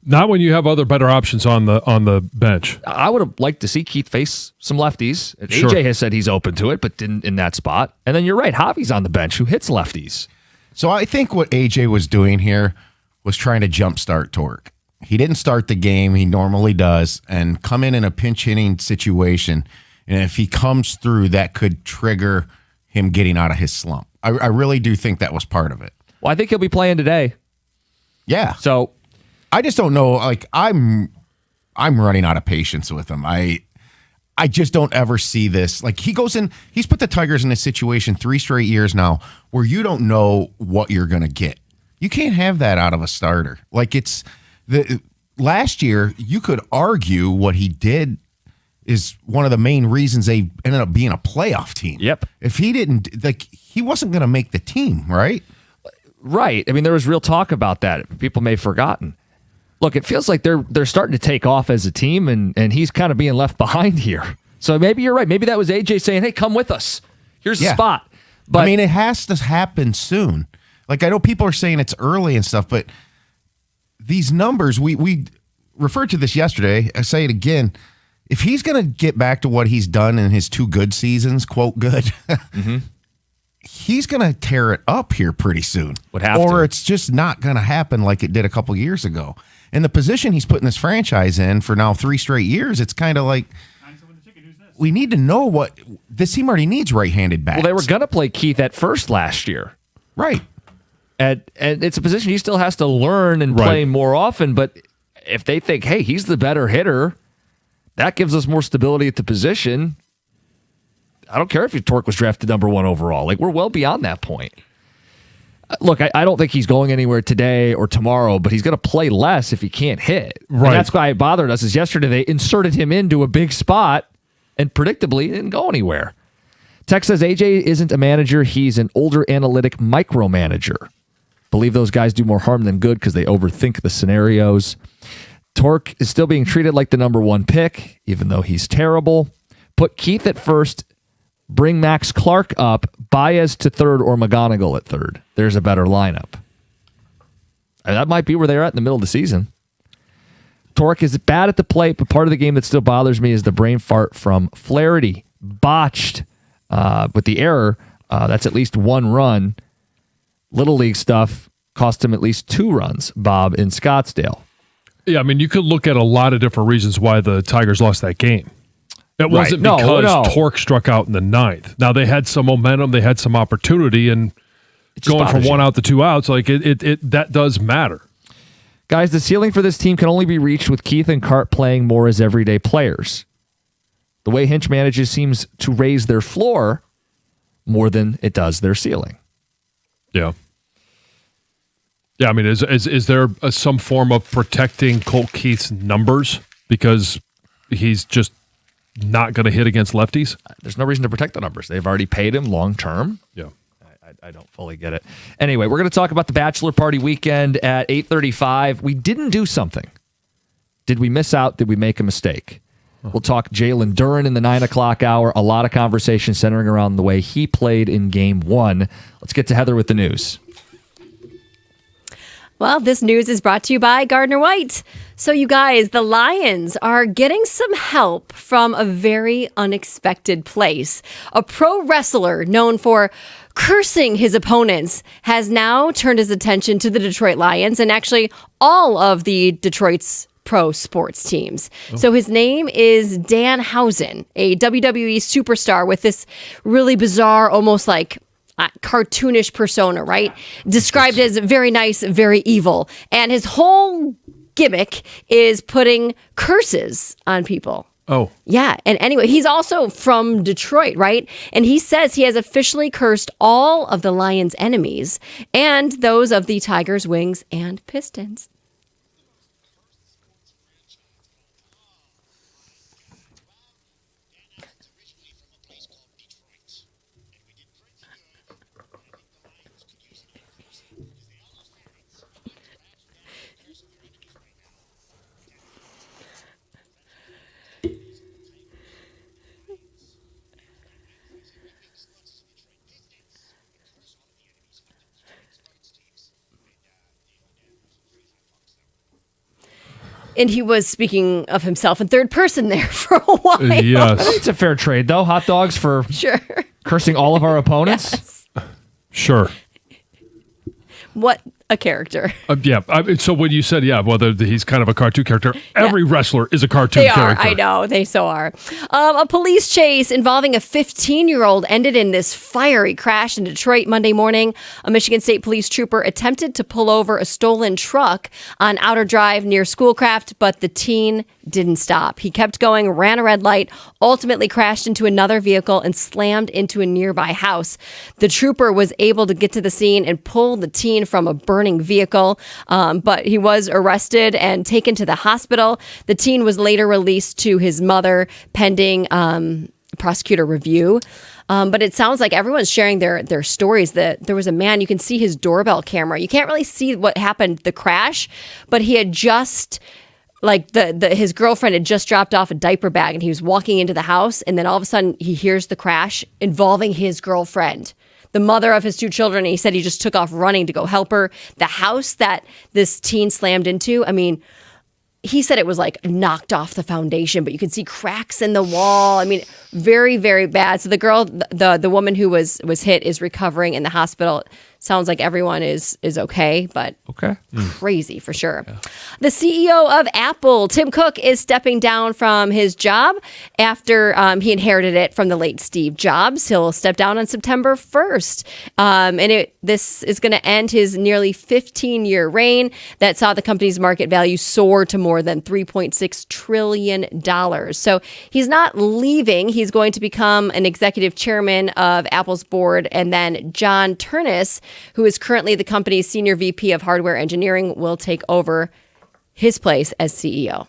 Not when you have other better options on the bench. I would have liked to see Keith face some lefties. Sure. AJ has said he's open to it, but didn't in that spot. And then you're right, Javi's on the bench who hits lefties. So I think what AJ was doing here was trying to jumpstart Torque. He didn't start the game. He normally does. And come in a pinch hitting situation. And if he comes through, that could trigger him getting out of his slump. I really do think that was part of it. Well, I think he'll be playing today. Yeah. So I just don't know. Like I'm running out of patience with him. I just don't ever see this. Like he goes in, he's put the Tigers in a situation 3 straight years now where you don't know what you're going to get. You can't have that out of a starter. Like last year, you could argue what he did is one of the main reasons they ended up being a playoff team. Yep. If he didn't, he wasn't going to make the team, right? Right. I mean, there was real talk about that. People may have forgotten. Look, it feels like they're starting to take off as a team, and he's kind of being left behind here. So maybe you're right. Maybe that was AJ saying, hey, come with us. Here's a spot. But I mean, it has to happen soon. Like, I know people are saying it's early and stuff, but these numbers, we referred to this yesterday. I say it again. If he's going to get back to what he's done in his 2 good seasons, quote good, he's going to tear it up here pretty soon. Or it's just not going to happen like it did a couple years ago. And the position he's putting this franchise in for now 3 straight years, it's kind of like we need to know what this team already needs right-handed bats. Well, they were going to play Keith at first last year. Right. And it's a position he still has to learn and play more often. But if they think, hey, he's the better hitter, that gives us more stability at the position. I don't care if your Torque was drafted number 1 overall. Like, we're well beyond that point. Look, I don't think he's going anywhere today or tomorrow, but he's going to play less if he can't hit. Right. And that's why it bothered us is yesterday they inserted him into a big spot and predictably didn't go anywhere. Tech says AJ isn't a manager. He's an older analytic micromanager. Believe those guys do more harm than good because they overthink the scenarios. Torque is still being treated like the number 1 pick, even though he's terrible. Put Keith at first. Bring Max Clark up, Baez to 3rd, or McGonigal at 3rd. There's a better lineup. And that might be where they're at in the middle of the season. Torque is bad at the plate, but part of the game that still bothers me is the brain fart from Flaherty. Botched with the error. That's at least 1 run. Little league stuff cost him at least 2 runs, Bob, in Scottsdale. Yeah, I mean, you could look at a lot of different reasons why the Tigers lost that game. It wasn't because Torque struck out in the 9th. Now, they had some momentum, they had some opportunity, and going from 1 out to 2 outs, like that does matter. Guys, the ceiling for this team can only be reached with Keith and Cart playing more as everyday players. The way Hinch manages seems to raise their floor more than it does their ceiling. Yeah. Yeah, I mean, is there some form of protecting Colt Keith's numbers? Because he's just not going to hit against lefties? There's no reason to protect the numbers. They've already paid him long term. Yeah. I don't fully get it. Anyway, we're going to talk about the bachelor party weekend at 8:35. We didn't do something. Did we miss out? Did we make a mistake? We'll talk Jaylen Duren in the 9 o'clock hour. A lot of conversation centering around the way he played in game 1. Let's get to Heather with the news. Well, this news is brought to you by Gardner White. So you guys, the Lions are getting some help from a very unexpected place. A pro wrestler known for cursing his opponents has now turned his attention to the Detroit Lions and actually all of the Detroit's pro sports teams. So his name is Danhausen, a WWE superstar with this really bizarre, almost like cartoonish persona, right? Described as very nice, very evil. And his whole gimmick is putting curses on people. Oh. Yeah. And anyway, he's also from Detroit, right? And he says he has officially cursed all of the Lions' enemies and those of the Tigers, Wings, and Pistons. And he was speaking of himself in third person there for a while. Yes. I think it's a fair trade, though. Hot dogs for Sure. cursing all of our opponents. Yes. Sure. What a character. Yeah. So when you said, whether he's kind of a cartoon character, every wrestler is a cartoon They are. character. I know. They so are. A police chase involving a 15-year-old ended in this fiery crash in Detroit Monday morning. A Michigan State police trooper attempted to pull over a stolen truck on Outer Drive near Schoolcraft, but the teen didn't stop. He kept going, ran a red light, ultimately crashed into another vehicle and slammed into a nearby house. The trooper was able to get to the scene and pull the teen from a burning vehicle, but he was arrested and taken to the hospital. The teen was later released to his mother pending prosecutor review. But it sounds like everyone's sharing their stories. That there was a man, you can see his doorbell camera. You can't really see what happened, the crash, but he had just... his girlfriend had just dropped off a diaper bag and he was walking into the house, and then all of a sudden he hears the crash involving his girlfriend, the mother of his 2 children. And he said he just took off running to go help her. The house that this teen slammed into, I mean, he said it was like knocked off the foundation, but you can see cracks in the wall. I mean, very, very bad. So the girl, the woman who was hit is recovering in the hospital. Sounds like everyone is okay, but Okay. crazy for sure. Yeah. The CEO of Apple, Tim Cook, is stepping down from his job after he inherited it from the late Steve Jobs. He'll step down on September 1st. This is going to end his nearly 15-year reign that saw the company's market value soar to more than $3.6 trillion. So he's not leaving. He's going to become an executive chairman of Apple's board. And then John Ternus, who is currently the company's senior VP of hardware engineering, will take over his place as CEO.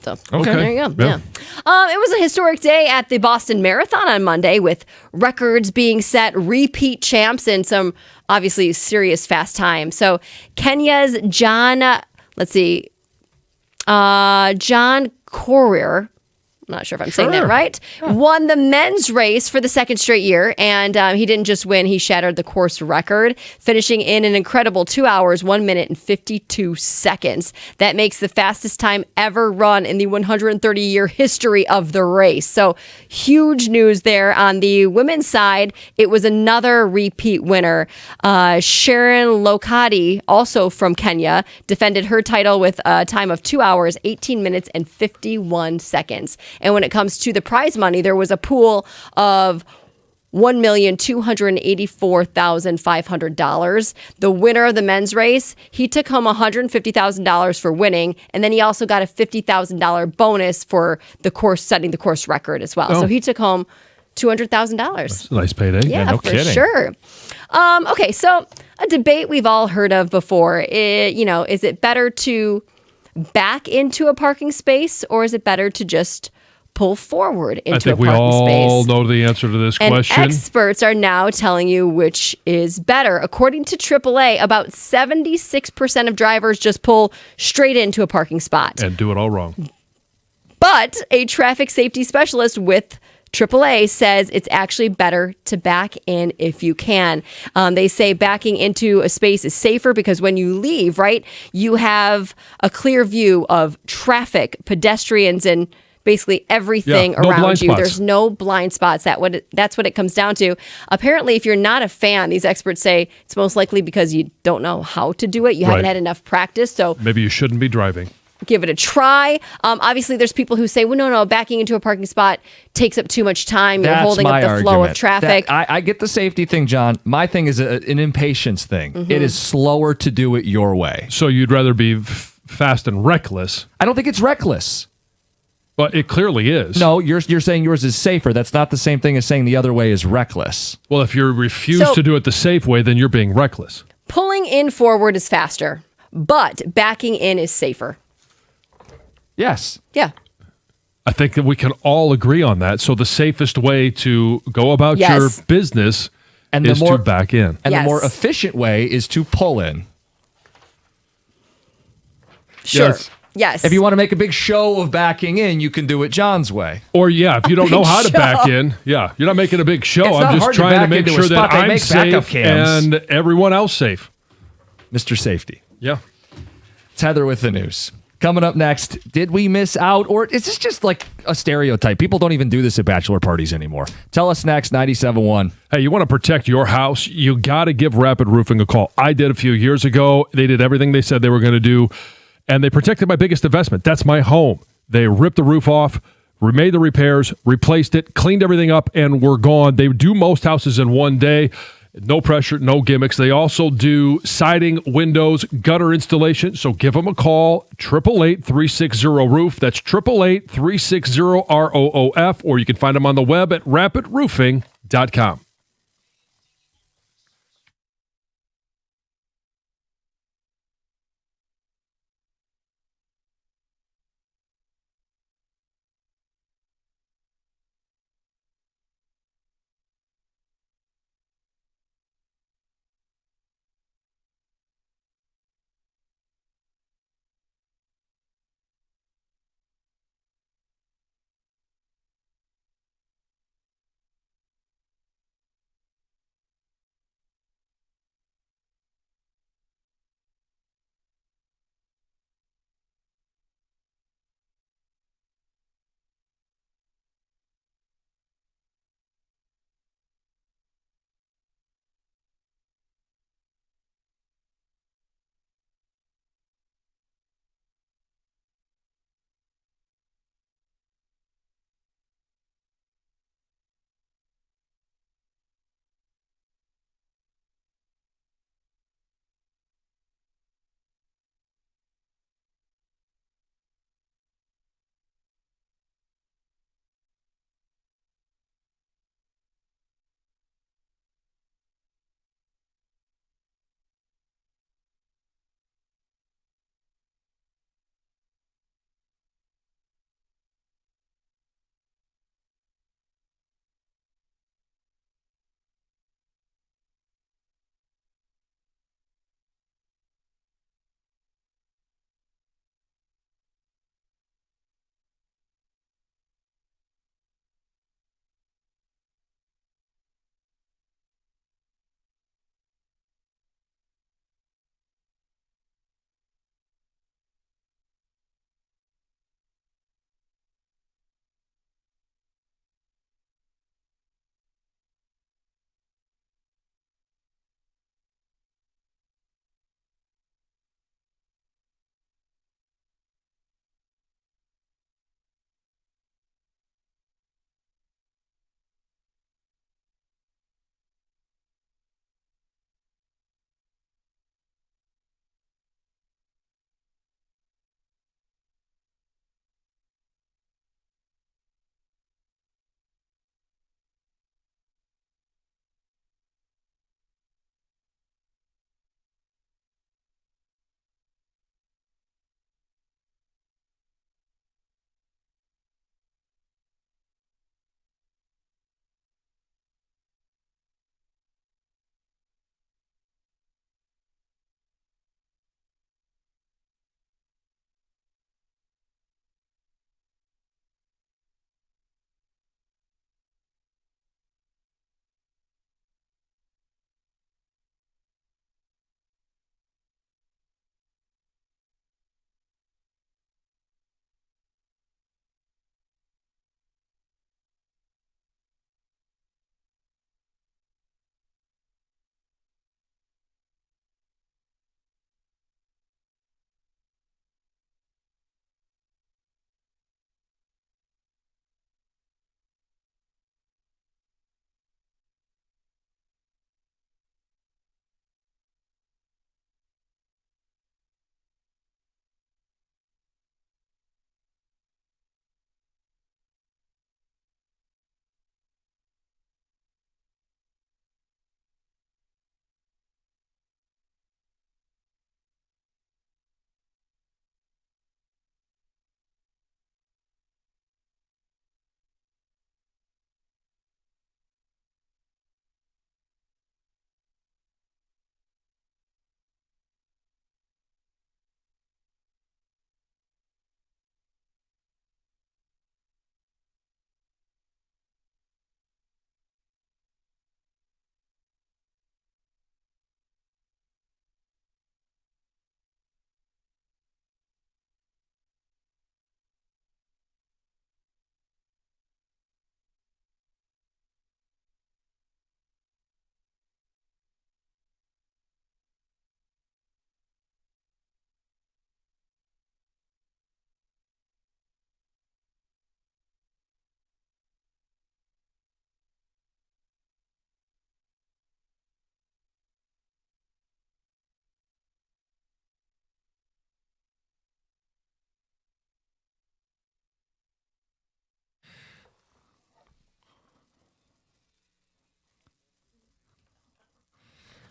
So there you go. Yeah. It was a historic day at the Boston Marathon on Monday, with records being set, repeat champs, and some obviously serious fast times. So Kenya's John Korir, I'm not sure if I'm saying that right, won the men's race for the second straight year. And he didn't just win, he shattered the course record, finishing in an incredible 2 hours, 1 minute, and 52 seconds. That makes the fastest time ever run in the 130-year history of the race. So huge news there. On the women's side, it was another repeat winner. Sharon Lokadi, also from Kenya, defended her title with a time of 2 hours, 18 minutes, and 51 seconds. And when it comes to the prize money, there was a pool of $1,284,500. The winner of the men's race, he took home $150,000 for winning, and then he also got a $50,000 bonus for the course, setting the course record as well. So he took home $200,000. That's a nice payday. Yeah, no for kidding. sure. Okay, so a debate we've all heard of before. Is it better to back into a parking space, or is it better to just pull forward into I think a we parking all space. know the answer to this And question. experts are now telling you which is better. According to AAA, about 76% of drivers just pull straight into a parking spot. And do it all wrong. But a traffic safety specialist with AAA says it's actually better to back in if you can. They say backing into a space is safer because when you leave, right, you have a clear view of traffic, pedestrians, and basically everything no around blind you. spots. There's no blind spots. That's what it comes down to. Apparently, if you're not a fan, these experts say it's most likely because you don't know how to do it. You haven't Right. had enough practice. So Maybe you shouldn't be driving. give it a try. Obviously, there's people who say, well, no, backing into a parking spot takes up too much time. You're That's holding up my the flow of argument. traffic. I get the safety thing, John. My thing is an impatience thing. Mm-hmm. It is slower to do it your way. So you'd rather be fast and reckless, I don't think it's reckless. but it clearly is. No, you're saying yours is safer. That's not the same thing as saying the other way is reckless. Well, if you refuse So- to do it the safe way, then you're being reckless. Pulling in forward is faster, but backing in is safer. Yes. Yeah. I think that we can all agree on that. So the safest way to go about Yes. your business And the is more- to back in. And Yes. the more efficient way is to pull in. Sure. Yes. Yes. If you want to make a big show of backing in, you can do it John's way. Or if you don't know big how to show. back in, you're not making a big show. It's I'm not just hard to trying to back make into a sure that spot. They I'm make backup safe cams. and everyone else safe. Mr. Safety. Yeah. It's Heather with the news. Coming up next, did we miss out? Or is this just like a stereotype? People don't even do this at bachelor parties anymore. Tell us next, 97.1. Hey, you want to protect your house? You got to give Rapid Roofing a call. I did a few years ago. They did everything they said they were going to do, and they protected my biggest investment. That's my home. They ripped the roof off, remade the repairs, replaced it, cleaned everything up, and we're gone. They do most houses in one day. No pressure, no gimmicks. They also do siding, windows, gutter installation. So give them a call, 888-360-ROOF. That's 888-360-ROOF. Or you can find them on the web at rapidroofing.com.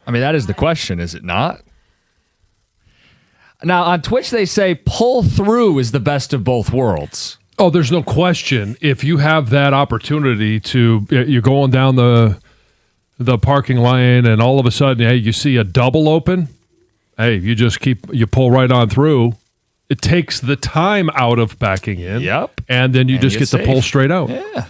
I mean, that is the question, is it not? Now, on Twitch, they say pull through is the best of both worlds. Oh, there's no question. If you have that opportunity to, you're going down the parking lane and all of a sudden, hey, you see a double open, hey, you pull right on through. It takes the time out of backing in. Yep. And then you just get to pull straight out. Yeah.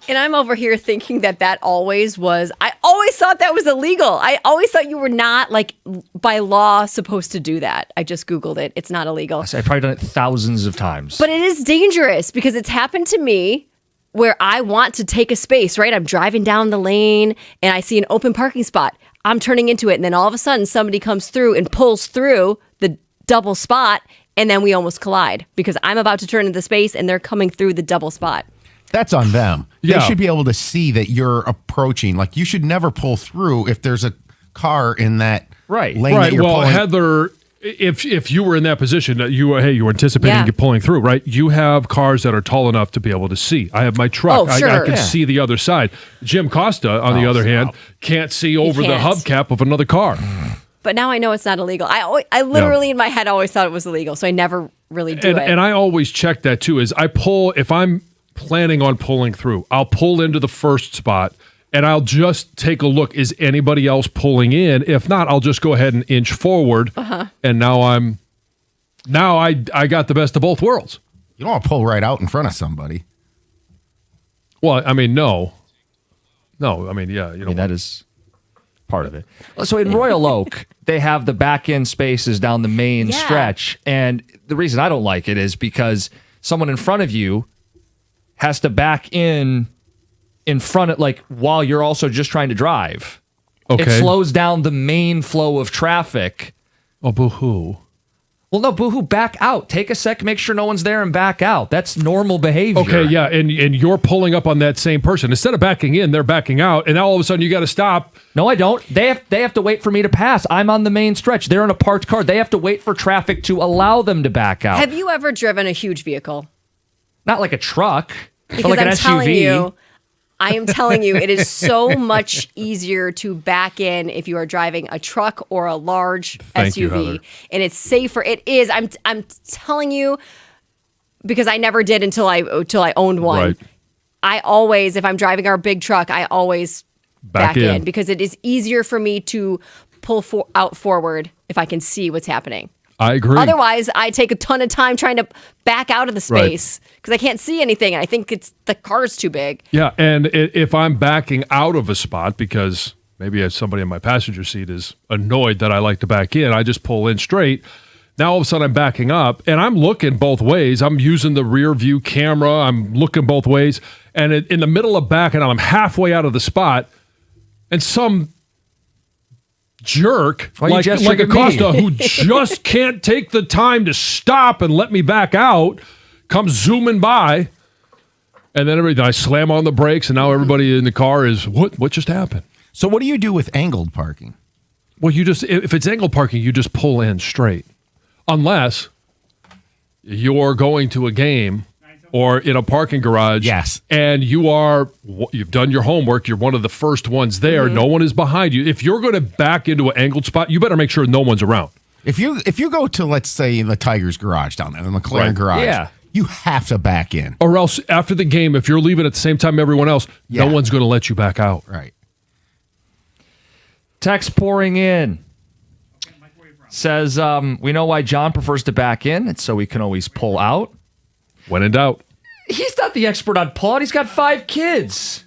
And I'm over here thinking that always was, I always thought that was illegal. I always thought you were not, like, by law supposed to do that. I just Googled it. It's not illegal. I've probably done it thousands of times. But it is dangerous because it's happened to me where I want to take a space, right? I'm driving down the lane and I see an open parking spot. I'm turning into it. And then all of a sudden somebody comes through and pulls through the double spot. And then we almost collide because I'm about to turn into the space and they're coming through the double spot. That's on them. Yeah. They should be able to see that you're approaching. Like, you should never pull through if there's a car in that lane that Right. you're Well, pulling. Heather, if you were in that position, you were anticipating you pulling through, right? You have cars that are tall enough to be able to see. I have my truck. Oh, sure. I can see the other side. Jim Costa, on the other hand, can't see over the hubcap of another car. But now I know it's not illegal. I literally in my head always thought it was illegal, so I never really do it. And I always check that too. Is I pull, if I'm planning on pulling through, I'll pull into the first spot and I'll just take a look. Is anybody else pulling in? If not, I'll just go ahead and inch forward. And now I got the best of both worlds. You don't want to pull right out in front of somebody. Well, I mean, no. I mean, yeah. That is part of it. So in Royal Oak, they have the back end spaces down the main stretch. And the reason I don't like it is because someone in front of you has to back in front of, like, while you're also just trying to drive. Okay. It slows down the main flow of traffic. Oh, boo-hoo. Well, no, boo-hoo, back out. Take a sec, make sure no one's there, and back out. That's normal behavior. Okay, yeah, and you're pulling up on that same person. Instead of backing in, they're backing out, and now all of a sudden you got to stop. No, I don't. They have to wait for me to pass. I'm on the main stretch. They're in a parked car. They have to wait for traffic to allow them to back out. Have you ever driven a huge vehicle? Not like a truck, Because but like an SUV. I am telling you, it is so much easier to back in if you are driving a truck or a large Thank you, SUV, Heather. and it's safer. It is. I'm telling you, because I never did until I owned one. Right. I always, if I'm driving our big truck, I always back in because it is easier for me to pull out forward if I can see what's happening. I agree. Otherwise, I take a ton of time trying to back out of the space because I can't see anything. And I think the car's too big. Yeah, and if I'm backing out of a spot because maybe somebody in my passenger seat is annoyed that I like to back in, I just pull in straight. Now all of a sudden I'm backing up, and I'm looking both ways. I'm using the rear view camera. I'm looking both ways. And in the middle of backing out, I'm halfway out of the spot, and some jerk like Acosta who just can't take the time to stop and let me back out comes zooming by, and then I slam on the brakes, and now everybody in the car is what just happened? So what do you do with angled parking? Well, if it's angled parking, you just pull in straight, unless you're going to a game or in a parking garage. Yes. And you've done your homework. You're one of the first ones there. No one is behind you. If you're going to back into an angled spot, you better make sure no one's around. If you go to, let's say, the Tigers garage down there, the McLaren garage, you have to back in. Or else after the game, if you're leaving at the same time everyone else, no one's going to let you back out. Right. Text pouring in. Says, we know why John prefers to back in. It's so he can always pull out. When in doubt. He's not the expert on pull out. He's got 5 kids.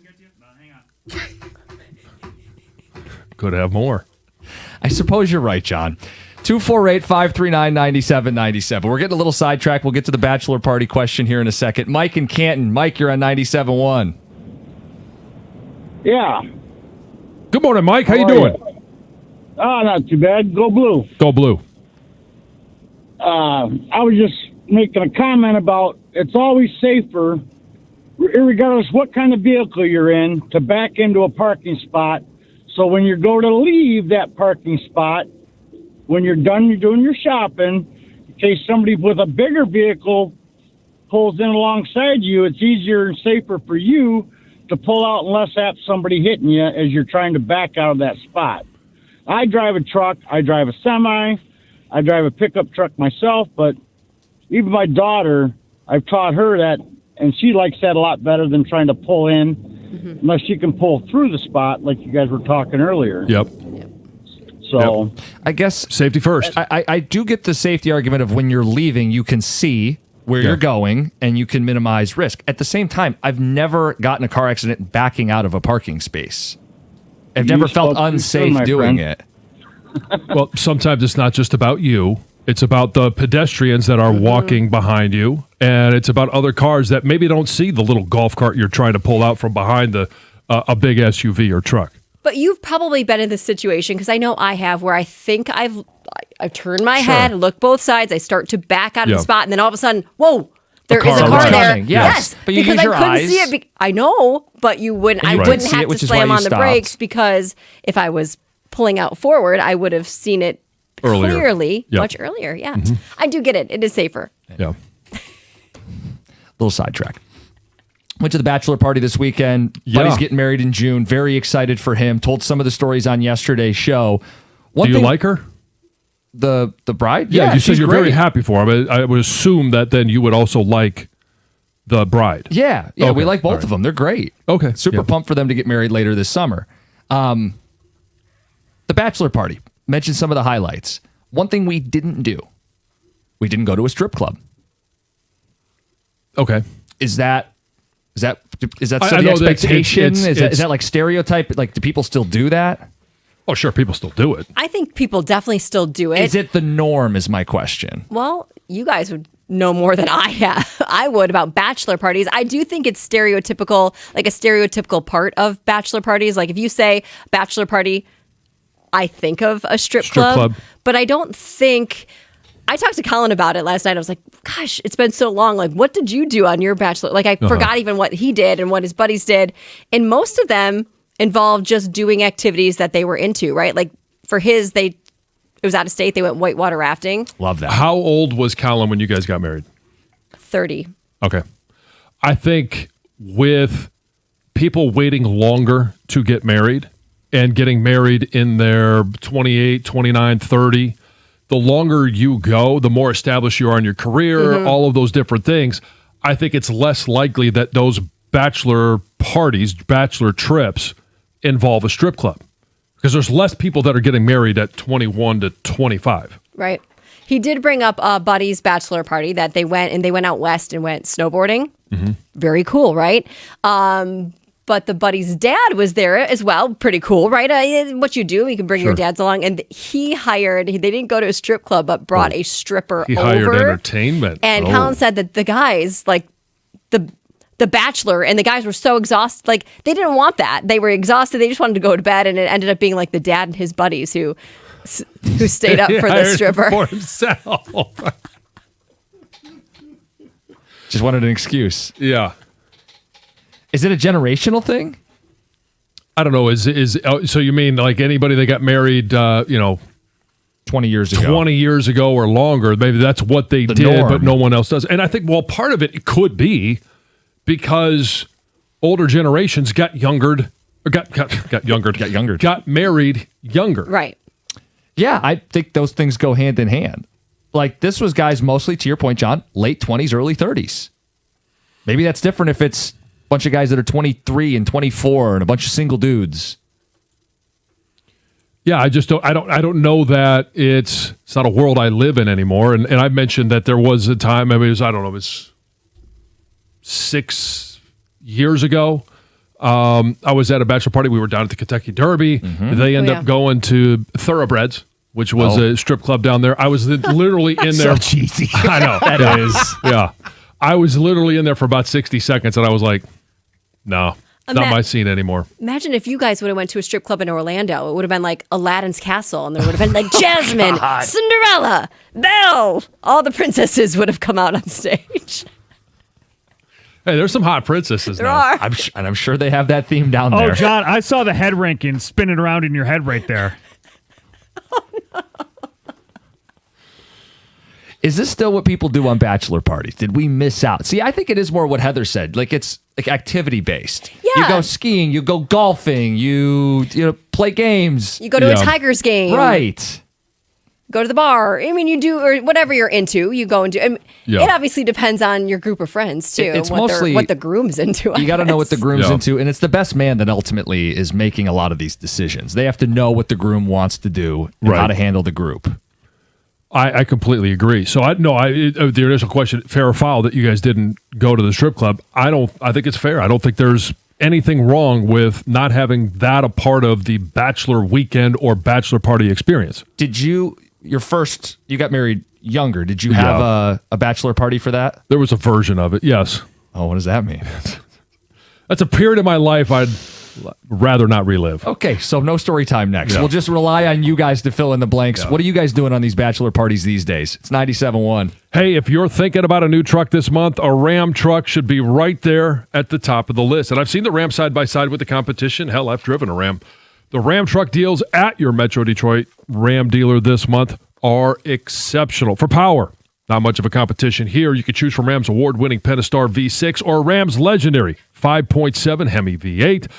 Could have more. I suppose you're right, John. 248-539-9797. We're getting a little sidetracked. We'll get to the bachelor party question here in a second. Mike in Canton. Mike, you're on 97.1. Yeah. Good morning, Mike. How you doing? Oh, not too bad. Go blue. Go blue. I was just making a comment about it's always safer, regardless what kind of vehicle you're in, to back into a parking spot. So when you go to leave that parking spot, when you're done, you're doing your shopping, in case somebody with a bigger vehicle pulls in alongside you, it's easier and safer for you to pull out and less have somebody hitting you as you're trying to back out of that spot. I drive a truck, I drive a semi, I drive a pickup truck myself, but even my daughter, I've taught her that, and she likes that a lot better than trying to pull in, unless she can pull through the spot like you guys were talking earlier. Yep. So I guess Safety first. I do get the safety argument of when you're leaving, you can see where you're going and you can minimize risk. At the same time, I've never gotten a car accident backing out of a parking space. I've never felt unsafe doing it. Well, sometimes it's not just about you. It's about the pedestrians that are walking behind you, and it's about other cars that maybe don't see the little golf cart you're trying to pull out from behind a big SUV or truck. But you've probably been in this situation, because I know I have, where I think I've turned my head, looked both sides, I start to back out of the spot, and then all of a sudden, whoa, there is a car right. there. Running, yes. But you because use your I couldn't eyes. see it. I know, but you wouldn't. I wouldn't see have it, which to is why slam you on the stopped. brakes, because if I was pulling out forward, I would have seen it Earlier. clearly Yep. much earlier. Yeah, I do get it. It is safer. Yeah. Little sidetrack. Went to the bachelor party this weekend. Yeah. Buddy's getting married in June. Very excited for him. Told some of the stories on yesterday's show. Do you like her? The bride? Yeah, you said she's you're great. very happy for him. I would assume that then you would also like the bride. Yeah, Okay. we like both All right. of them. They're great. Okay. Super Yeah. pumped for them to get married later this summer. The bachelor party. Mentioned some of the highlights. One thing we didn't do. We didn't go to a strip club. Okay. Is that still I the know that expectation? Is it's- that like stereotype? Like, do people still do that? Oh, sure. People still do it. I think people definitely still do it. Is it the norm? Is my question. Well, you guys would know more than I would about bachelor parties. I do think it's stereotypical, like a stereotypical part of bachelor parties. Like if you say bachelor party, I think of a strip club. But I don't think. I talked to Colin about it last night. I was like, gosh, it's been so long. Like, what did you do on your bachelor? Like, I forgot even what he did and what his buddies did. And most of them involved just doing activities that they were into, right? Like for his, it was out of state. They went whitewater rafting. Love that. How old was Colin when you guys got married? 30. Okay. I think with people waiting longer to get married and getting married in their 28, 29, 30, the longer you go, the more established you are in your career, all of those different things. I think it's less likely that those bachelor parties, bachelor trips involve a strip club because there's less people that are getting married at 21 to 25. Right. He did bring up Buddy's bachelor party that they went out west and went snowboarding. Very cool, right? But the buddy's dad was there as well. Pretty cool, right? What you do, you can bring your dads along. And they didn't go to a strip club, but brought a stripper He over. hired entertainment. And Colin said that the guys, like the Bachelor, and the guys were so exhausted. Like, they didn't want that. They were exhausted. They just wanted to go to bed. And it ended up being like the dad and his buddies who stayed up for the stripper. For himself. Just wanted an excuse. Yeah. Is it a generational thing? I don't know. So you mean like anybody that got married, 20 years ago. 20 years ago or longer, maybe that's what they did, norm. but no one else does. And I think, well, part of it could be because older generations got younger, or got married younger. Right. Yeah, I think those things go hand in hand. Like, this was guys mostly, to your point, John, late 20s, early 30s. Maybe that's different if it's a bunch of guys that are 23 and 24 and a bunch of single dudes. Yeah, I don't know that it's not a world I live in anymore. And I mentioned that there was a time, it was 6 years ago. I was at a bachelor party. We were down at the Kentucky Derby. They end up going to Thoroughbreds, which was a strip club down there. I was literally in there. So cheesy. I know. That is. Yeah. I was literally in there for about 60 seconds, and I was like, no, it's not my scene anymore. Imagine if you guys would have went to a strip club in Orlando. It would have been like Aladdin's castle, and there would have been like Jasmine, Cinderella, Belle. All the princesses would have come out on stage. Hey, there's some hot princesses There now. are. I'm sure they have that theme down there. Oh, John, I saw the head ranking spinning around in your head right there. Is this still what people do on bachelor parties? Did we miss out? See, I think it is more what Heather said. Like, it's like activity based. Yeah. You go skiing, you go golfing, you play games. You go to a Tigers game. Right. Go to the bar. I mean, you do, or whatever you're into, you go and do. I mean, It obviously depends on your group of friends, too. It's what mostly what the groom's into. You got to know what the groom's Yeah. into, and it's the best man that ultimately is making a lot of these decisions. They have to know what the groom wants to do and how Right. to handle the group. I completely agree. So the initial question, fair or foul, that you guys didn't go to the strip club. I think it's fair. I don't think there's anything wrong with not having that a part of the bachelor weekend or bachelor party experience. Did you got married younger? Did you have a bachelor party for that? There was a version of it, yes. Oh, what does that mean? That's a period of my life I'd rather not relive. Okay, so no story time next. Yeah. We'll just rely on you guys to fill in the blanks. What are you guys doing on these bachelor parties these days? It's 97.1. Hey, if you're thinking about a new truck this month, a Ram truck should be right there at the top of the list. And I've seen the Ram side by side with the competition. Hell, I've driven a Ram. The Ram truck deals at your Metro Detroit Ram dealer this month are exceptional. For power, not much of a competition here. You can choose from Ram's award-winning Pentastar V6 or Ram's legendary 5.7 Hemi V8.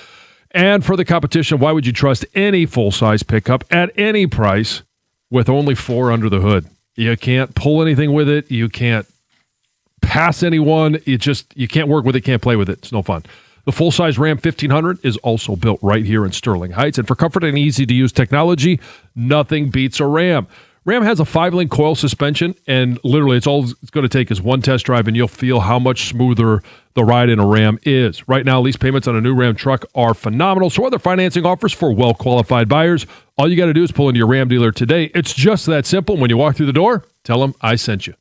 And for the competition, why would you trust any full-size pickup at any price with only 4 under the hood? You can't pull anything with it. You can't pass anyone. You can't work with it, can't play with it. It's no fun. The full-size Ram 1500 is also built right here in Sterling Heights. And for comfort and easy-to-use technology, nothing beats a Ram. Ram has a 5-link coil suspension, and literally it's going to take is one test drive, and you'll feel how much smoother the ride in a Ram is. Right now, lease payments on a new Ram truck are phenomenal. So are there financing offers for well-qualified buyers? All you got to do is pull into your Ram dealer today. It's just that simple. When you walk through the door, tell them I sent you.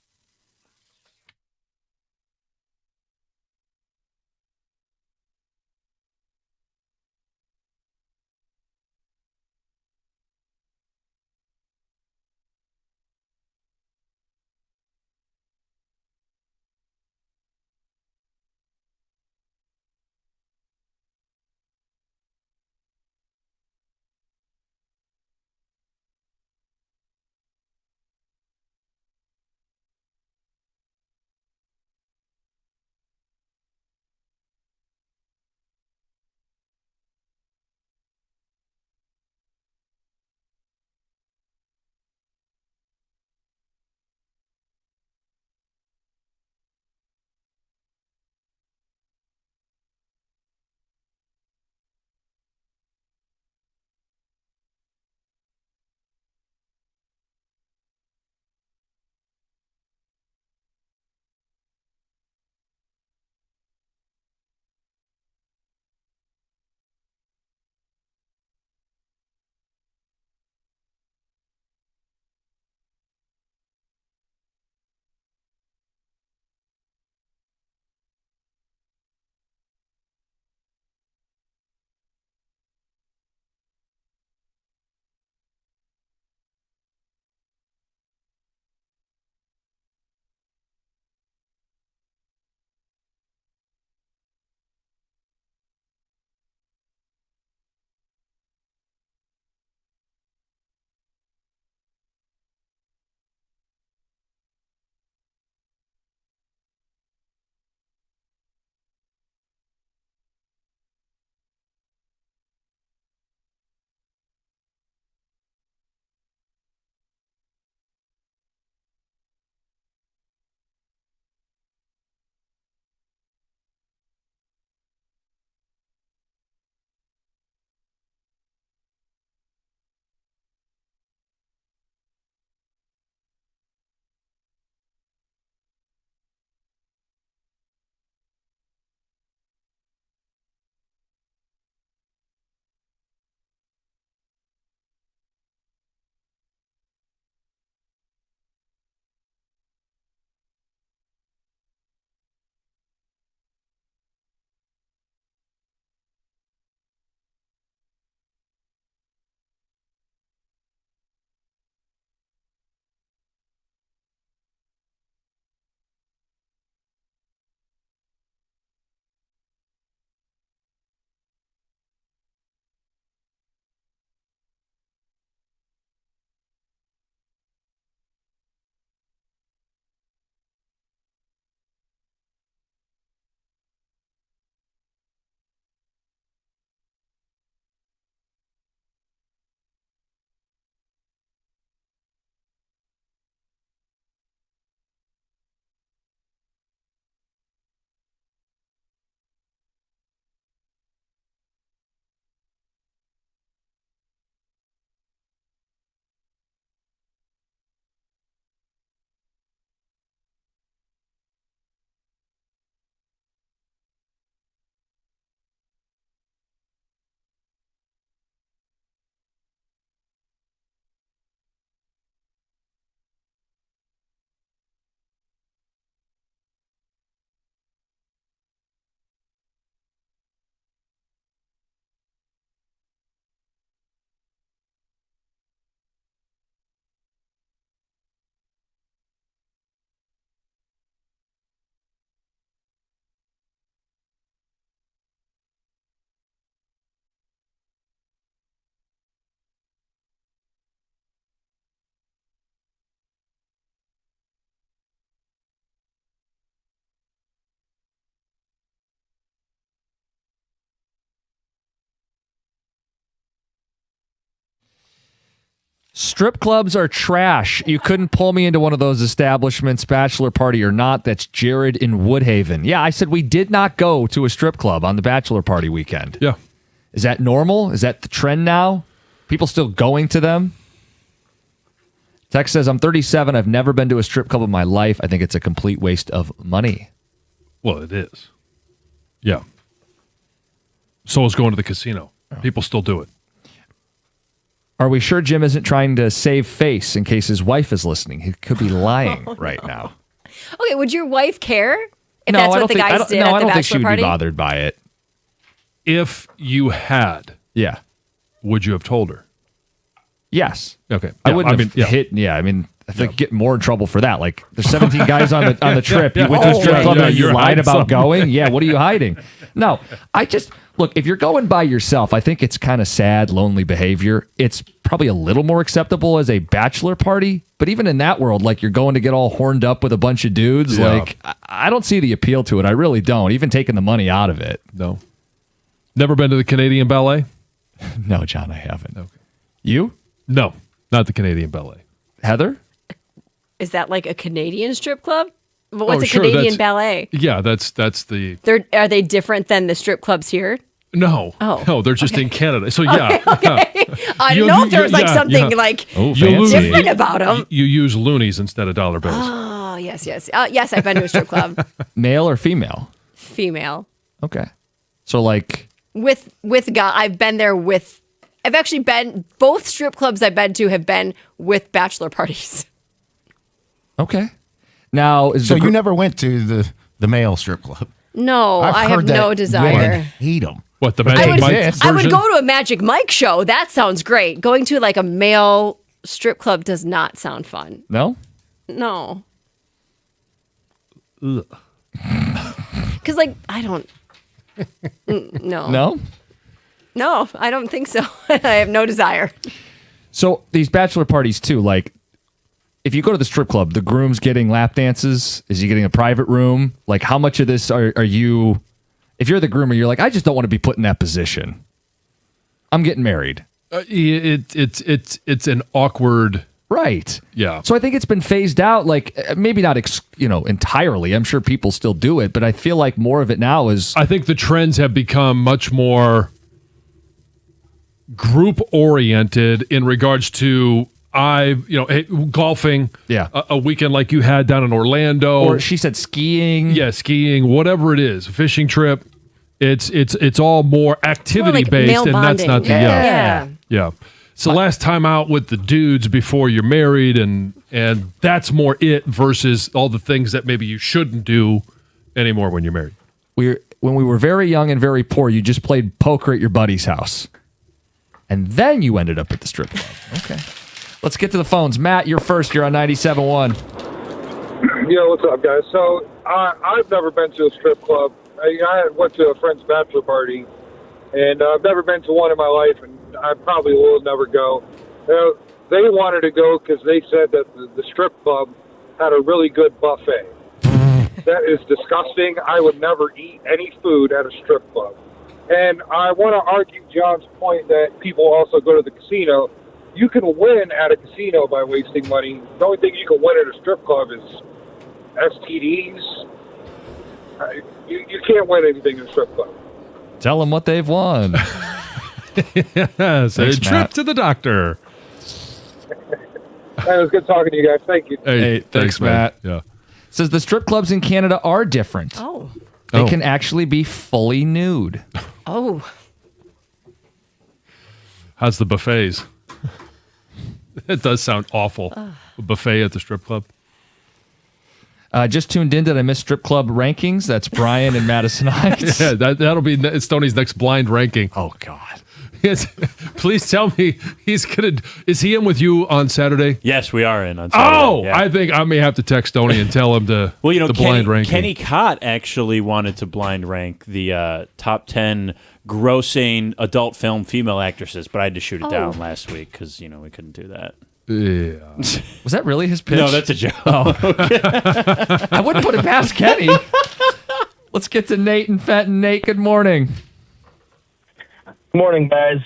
Strip clubs are trash. You couldn't pull me into one of those establishments, bachelor party or not. That's Jared in Woodhaven. Yeah, I said we did not go to a strip club on the bachelor party weekend. Yeah. Is that normal? Is that the trend now? People still going to them? Text says, I'm 37. I've never been to a strip club in my life. I think it's a complete waste of money. Well, it is. Yeah. So is going to the casino. People still do it. Are we sure Jim isn't trying to save face in case his wife is listening? He could be lying right now. Okay, would your wife care if No, that's I what don't the think- I guys don't- did no, at I the don't think she bachelor would party? be bothered by it. If you had, Yeah. would you have told her? Yes. Okay. I Yeah, wouldn't have yeah. hit. Yeah, I mean, I think get more in trouble for that. Like, there's 17 guys on the trip. You went to a strip yeah, club yeah, and you you're lied hiding about something. going. Yeah, what are you hiding? No, I just look. If you're going by yourself, I think it's kind of sad, lonely behavior. It's probably a little more acceptable as a bachelor party, but even in that world, like you're going to get all horned up with a bunch of dudes. Yeah. Like, I don't see the appeal to it. I really don't. Even taking the money out of it. No. Never been to the Canadian Ballet? No, John, I haven't. Okay. You, No, not the Canadian Ballet. Heather? Is that like a Canadian strip club? But what's Oh, a sure, Canadian that's- ballet? Yeah, that's the Are they different than the strip clubs here? no. Oh, No, they're just in Canada. So yeah. I You- didn't know if there was like yeah, something yeah. like Oh, You lose- fancy. different about them. You use loonies instead of dollar bills. Oh, yes. Yes, I've been to a strip club. Male or female? Female. Okay. So, like, With guy, I've been there with. I've actually been both strip clubs I've been to have been with bachelor parties. okay. Now, is So the you never went to the male strip club? No, I've I heard have that no women desire. hate them. What, the I Magic would, Mike exist. I would version? go to a Magic Mike show. That sounds great. Going to like a male strip club does not sound fun. No? No. Because like I don't. No. No? No, I don't think so. I have no desire. So these bachelor parties too, like if you go to the strip club, the groom's getting lap dances. Is he getting a private room? Like how much of this are you, if you're the groomer, you're like, I just don't want to be put in that position. I'm getting married. It's an awkward. Right. Yeah. So I think it's been phased out, like maybe not, entirely. I'm sure people still do it, but I feel like more of it now is. I think the trends have become much more group oriented in regards to golfing. Yeah. A weekend like you had down in Orlando. Or she said skiing. Yeah, skiing, whatever it is, fishing trip. It's all more activity like based, male and that's not the bonding. yeah. It's the last time out with the dudes before you're married, and that's more it versus all the things that maybe you shouldn't do anymore when you're married. When we were very young and very poor, you just played poker at your buddy's house. And then you ended up at the strip club. Okay. Let's get to the phones. Matt, you're first. You're on 97.1. Yo, what's up, guys? So I've never been to a strip club. I went to a friend's bachelor party, and I've never been to one in my life, and I probably will never go. They wanted to go because they said that the strip club had a really good buffet. That is disgusting. I would never eat any food at a strip club. And I want to argue John's point that people also go to the casino. You can win at a casino by wasting money. The only thing you can win at a strip club is STDs. You can't win anything in a strip club. Tell them what they've won. Yes, Thanks, a trip Matt. to the doctor. It was good talking to you guys. Thank you. Hey, thanks, Matt. Yeah. Says the strip clubs in Canada are different. Oh. They Oh. can actually be fully nude. Oh. How's the buffets? It does sound awful. A buffet at the strip club. Just tuned in. Did I miss strip club rankings? That's Brian and Madison Heights. Yeah, that'll be Stoney's next blind ranking. Oh, God. Yes. Please tell me is he in with you on Saturday? Yes, we are in on Saturday. Oh, yeah. I think I may have to text Stoney and tell him to Well, the blind ranking. Kenny Cott actually wanted to blind rank the top 10 grossing adult film female actresses, but I had to shoot it down last week because, we couldn't do that. Yeah. Was that really his pitch? No, that's a joke. I wouldn't put it past Kenny. Let's get to Nate and Fenton. Nate, good morning. Morning, guys.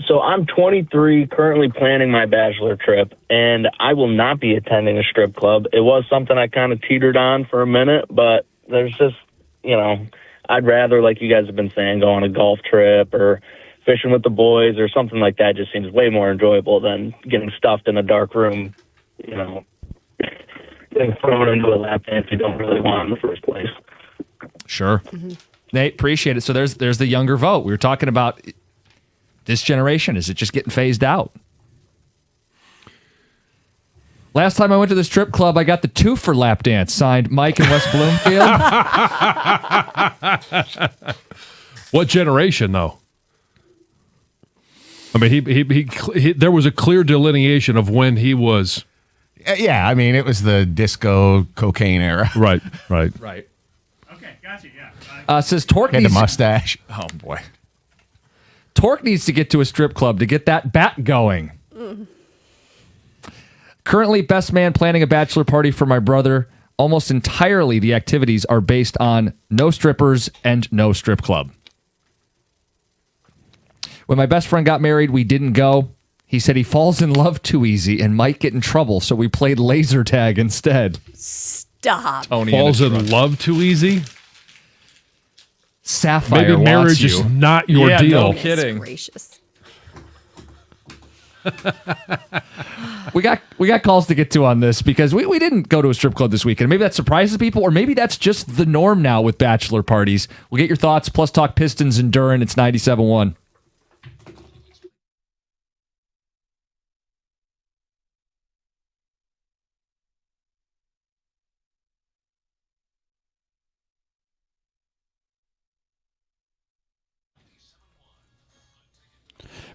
So I'm 23, currently planning my bachelor trip, and I will not be attending a strip club. It was something I kind of teetered on for a minute, but there's just, I'd rather, like you guys have been saying, go on a golf trip or fishing with the boys or something like that. Just seems way more enjoyable than getting stuffed in a dark room, getting thrown into a lap dance you don't really want in the first place. Sure. Nate, appreciate it. So there's the younger vote. We were talking about this generation. Is it just getting phased out? Last time I went to the strip club, I got the 2 for lap dance, signed Mike in West Bloomfield. What generation, though? I mean, he there was a clear delineation of when he was. Yeah, I mean, it was the disco cocaine era. Right. Right. Okay, gotcha. Yeah. Says Torque Had the needs mustache. Oh boy. Torque needs to get to a strip club to get that bat going. Currently, best man planning a bachelor party for my brother. Almost entirely the activities are based on no strippers and no strip club. When my best friend got married, we didn't go. He said he falls in love too easy and might get in trouble, so we played laser tag instead. Stop. Tony Falls in love too easy? Sapphire Maybe wants marriage you. is not your Yeah, deal. no kidding. Gracious. We got calls to get to on this because we didn't go to a strip club this weekend. Maybe that surprises people, or maybe that's just the norm now with bachelor parties. We'll get your thoughts. Plus talk Pistons and Duren. It's 97.1.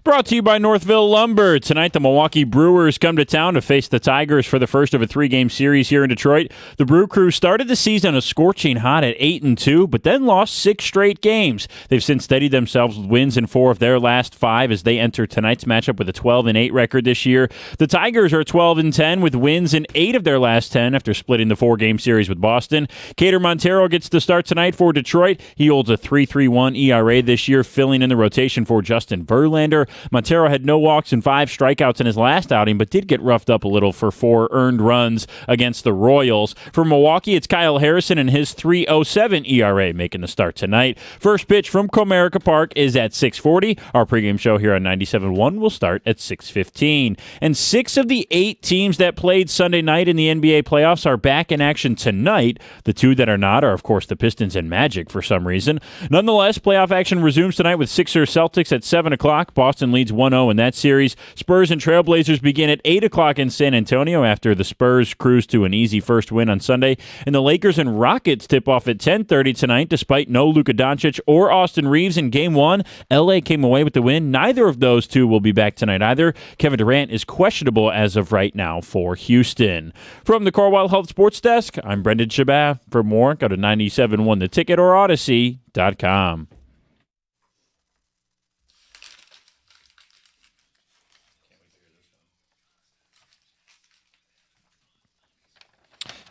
Brought to you by Northville Lumber. Tonight, the Milwaukee Brewers come to town to face the Tigers for the first of a 3-game series here in Detroit. The Brew Crew started the season a scorching hot at 8-2, but then lost 6 straight games. They've since steadied themselves with wins in 4 of their last 5 as they enter tonight's matchup with a 12-8 record this year. The Tigers are 12-10 with wins in 8 of their last 10 after splitting the 4-game series with Boston. Cater Montero gets the start tonight for Detroit. He holds a 3.31 ERA this year, filling in the rotation for Justin Verlander. Montero had no walks and 5 strikeouts in his last outing, but did get roughed up a little for 4 earned runs against the Royals. For Milwaukee, it's Kyle Harrison and his 3.07 ERA making the start tonight. First pitch from Comerica Park is at 6:40. Our pregame show here on 97.1 will start at 6:15. And 6 of the 8 teams that played Sunday night in the NBA playoffs are back in action tonight. The 2 that are not are, of course, the Pistons and Magic for some reason. Nonetheless, playoff action resumes tonight with Sixers Celtics at 7 o'clock. Boston leads 1-0 in that series. Spurs and Trailblazers begin at 8 o'clock in San Antonio after the Spurs cruise to an easy first win on Sunday. And the Lakers and Rockets tip off at 10:30 tonight despite no Luka Doncic or Austin Reeves in Game 1. LA came away with the win. Neither of those 2 will be back tonight either. Kevin Durant is questionable as of right now for Houston. From the Corwell Health Sports Desk, I'm Brendan Shabbat. For more, go to 97.1 The Ticket or Odyssey.com.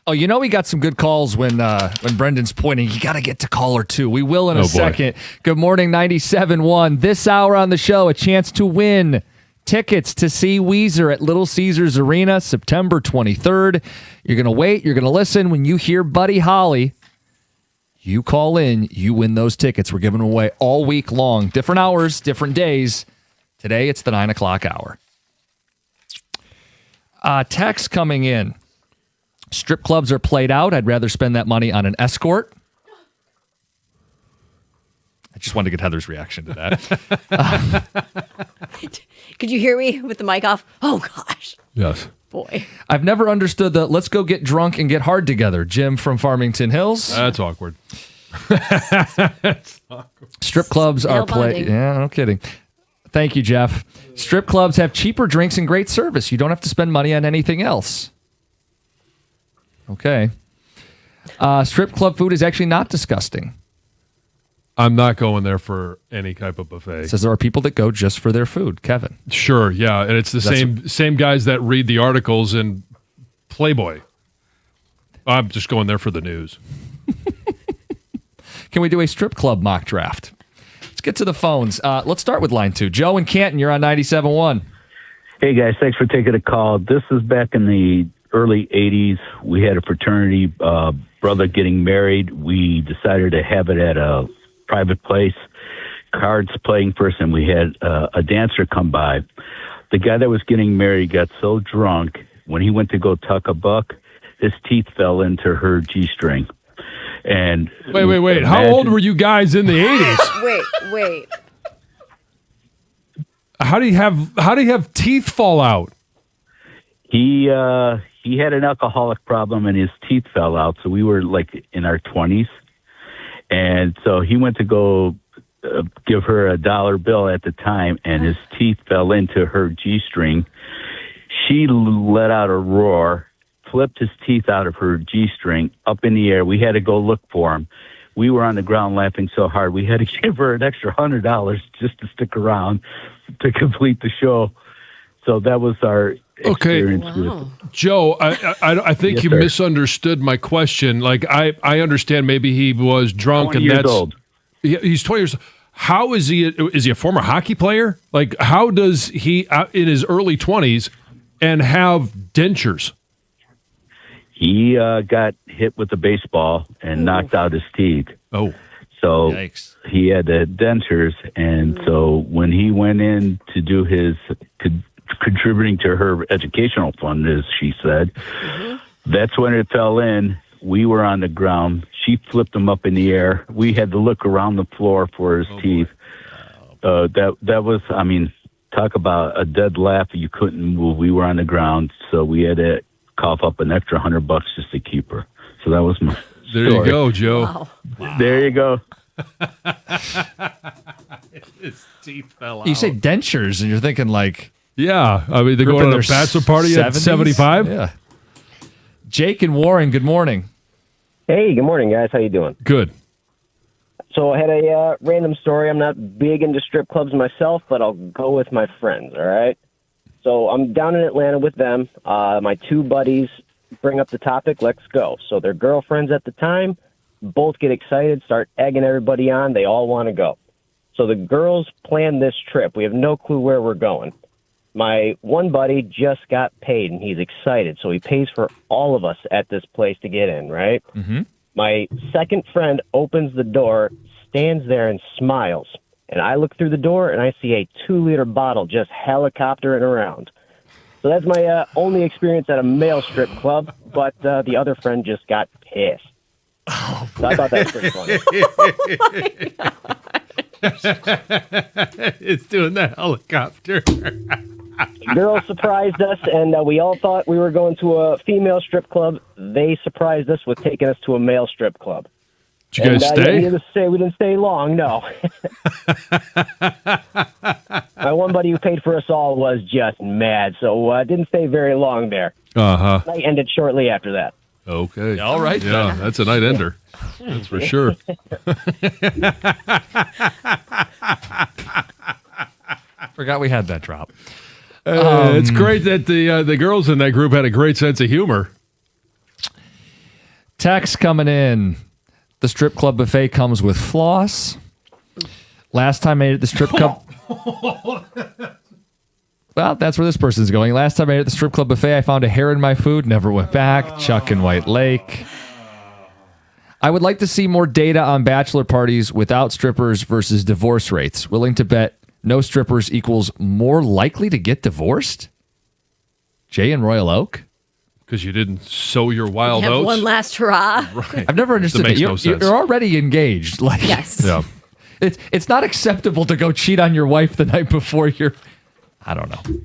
Oh, we got some good calls when Brendan's pointing. You got to get to caller 2. We will in a second. Good morning, 97.1. This hour on the show, a chance to win tickets to see Weezer at Little Caesars Arena, September 23rd. You're going to wait. You're going to listen. When you hear Buddy Holly, you call in. You win those tickets. We're giving them away all week long. Different hours, different days. Today, it's the 9 o'clock hour. Text coming in. Strip clubs are played out. I'd rather spend that money on an escort. I just wanted to get Heather's reaction to that. Could you hear me with the mic off? Oh, gosh. Yes. Boy. I've never understood the let's go get drunk and get hard together. Jim from Farmington Hills. That's awkward. Strip clubs are played. Yeah, no kidding. Thank you, Jeff. Strip clubs have cheaper drinks and great service. You don't have to spend money on anything else. Okay. Strip club food is actually not disgusting. I'm not going there for any type of buffet. Says there are people that go just for their food. Kevin. Sure, yeah. And it's the same guys that read the articles in Playboy. I'm just going there for the news. Can we do a strip club mock draft? Let's get to the phones. Let's start with line 2. Joe and Canton, you're on 97.1. Hey, guys. Thanks for taking a call. This is back in the early 80s. We had a fraternity brother getting married. We decided to have it at a private place, cards playing first, and we had a dancer come by. The guy that was getting married got so drunk, when he went to go tuck a buck, his teeth fell into her G-string. And wait. How old were you guys in the 80s? Wait. How do you have teeth fall out? He had an alcoholic problem and his teeth fell out. So we were like in our 20s. And so he went to go give her a dollar bill at the time, and his teeth fell into her G-string. She let out a roar, flipped his teeth out of her G-string up in the air. We had to go look for him. We were on the ground laughing so hard, we had to give her an extra $100 just to stick around to complete the show. So that was our experience. Wow. Joe, I think Yes, you sir. misunderstood my question. Like, I understand maybe he was drunk 20 and years that's old. He's 20 years. How is he? Is he a former hockey player? Like, how does he in his early 20s and have dentures? He got hit with a baseball and knocked out his teeth. Oh, so Yikes. he had the dentures, and so when he went in to do his contributing to her educational fund, as she said, that's when it fell in. We were on the ground. She flipped him up in the air. We had to look around the floor for his teeth. That was, I mean, talk about a dead laugh. You couldn't move. We were on the ground, so we had to cough up an extra $100 just to keep her. So that was my there story. you go, Joe. Wow. There you go. His teeth fell out. You say dentures, and you're thinking like yeah. I mean, they're group going in to a their bachelor party at 70s? 75. Yeah. Jake and Warren, good morning. Hey, good morning, guys. How you doing? Good. So I had a random story. I'm not big into strip clubs myself, but I'll go with my friends, all right? So I'm down in Atlanta with them. My two buddies bring up the topic, let's go. So they're girlfriends at the time. Both get excited, start egging everybody on. They all want to go. So the girls plan this trip. We have no clue where we're going. My one buddy just got paid, and he's excited, so he pays for all of us at this place to get in, right? Mm-hmm. My second friend opens the door, stands there, and smiles. And I look through the door, and I see a 2-liter bottle just helicoptering around. So that's my only experience at a male strip club, but the other friend just got pissed. So I thought that was pretty funny. It's doing the helicopter. Girls surprised us, and we all thought we were going to a female strip club. They surprised us with taking us to a male strip club. Did you guys stay? Needless to say, we didn't stay long, no. My one buddy who paid for us all was just mad, so didn't stay very long there. Uh-huh. Night ended shortly after that. Okay. All right. Yeah, that's a night ender. That's for sure. Forgot we had that drop. It's great that the girls in that group had a great sense of humor. Text coming in. The strip club buffet comes with floss. Last time I ate at the strip club. Well, that's where this person's going. Last time I ate at the strip club buffet, I found a hair in my food. Never went back. Chuck in White Lake. I would like to see more data on bachelor parties without strippers versus divorce rates. Willing to bet no strippers equals more likely to get divorced? Jay in Royal Oak? Because you didn't sow your wild Have oats. one last hurrah. Right. I've never understood that. makes no sense. You're already engaged. Like, Yes. Yeah. It's not acceptable to go cheat on your wife the night before you're... I don't know.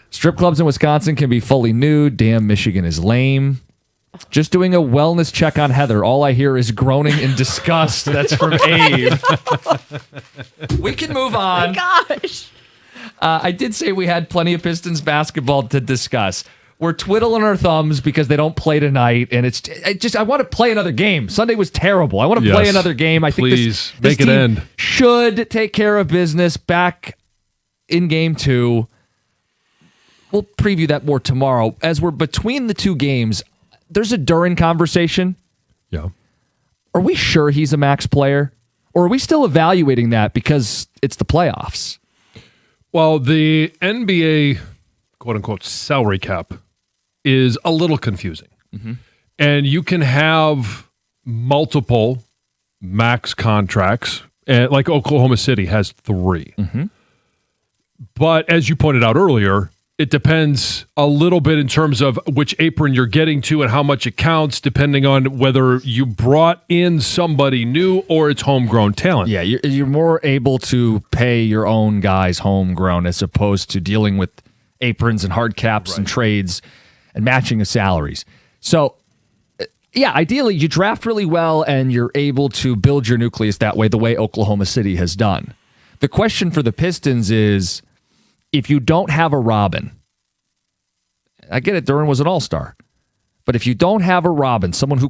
Strip clubs in Wisconsin can be fully nude. Damn, Michigan is lame. Just doing a wellness check on Heather. All I hear is groaning in disgust. That's from Abe. We can move on. Gosh. I did say we had plenty of Pistons basketball to discuss. We're twiddling our thumbs because they don't play tonight, and I want to play another game. Sunday was terrible. I want to play Yes. another game. I think Please, this make it team end. should take care of business back in game 2. We'll preview that more tomorrow. As we're between the two games, there's a Duren conversation. Yeah. Are we sure he's a max player? Or are we still evaluating that because it's the playoffs? Well, the NBA, quote-unquote, salary cap is a little confusing. And you can have multiple max contracts, like Oklahoma City has 3. But as you pointed out earlier, it depends a little bit in terms of which apron you're getting to and how much it counts, depending on whether you brought in somebody new or it's homegrown talent. Yeah, you're more able to pay your own guys homegrown as opposed to dealing with aprons and hard caps and trades and matching of salaries. So, yeah, ideally you draft really well and you're able to build your nucleus that way, the way Oklahoma City has done. The question for the Pistons is, if you don't have a Robin, I get it, Duren was an all-star, but if you don't have a Robin, someone who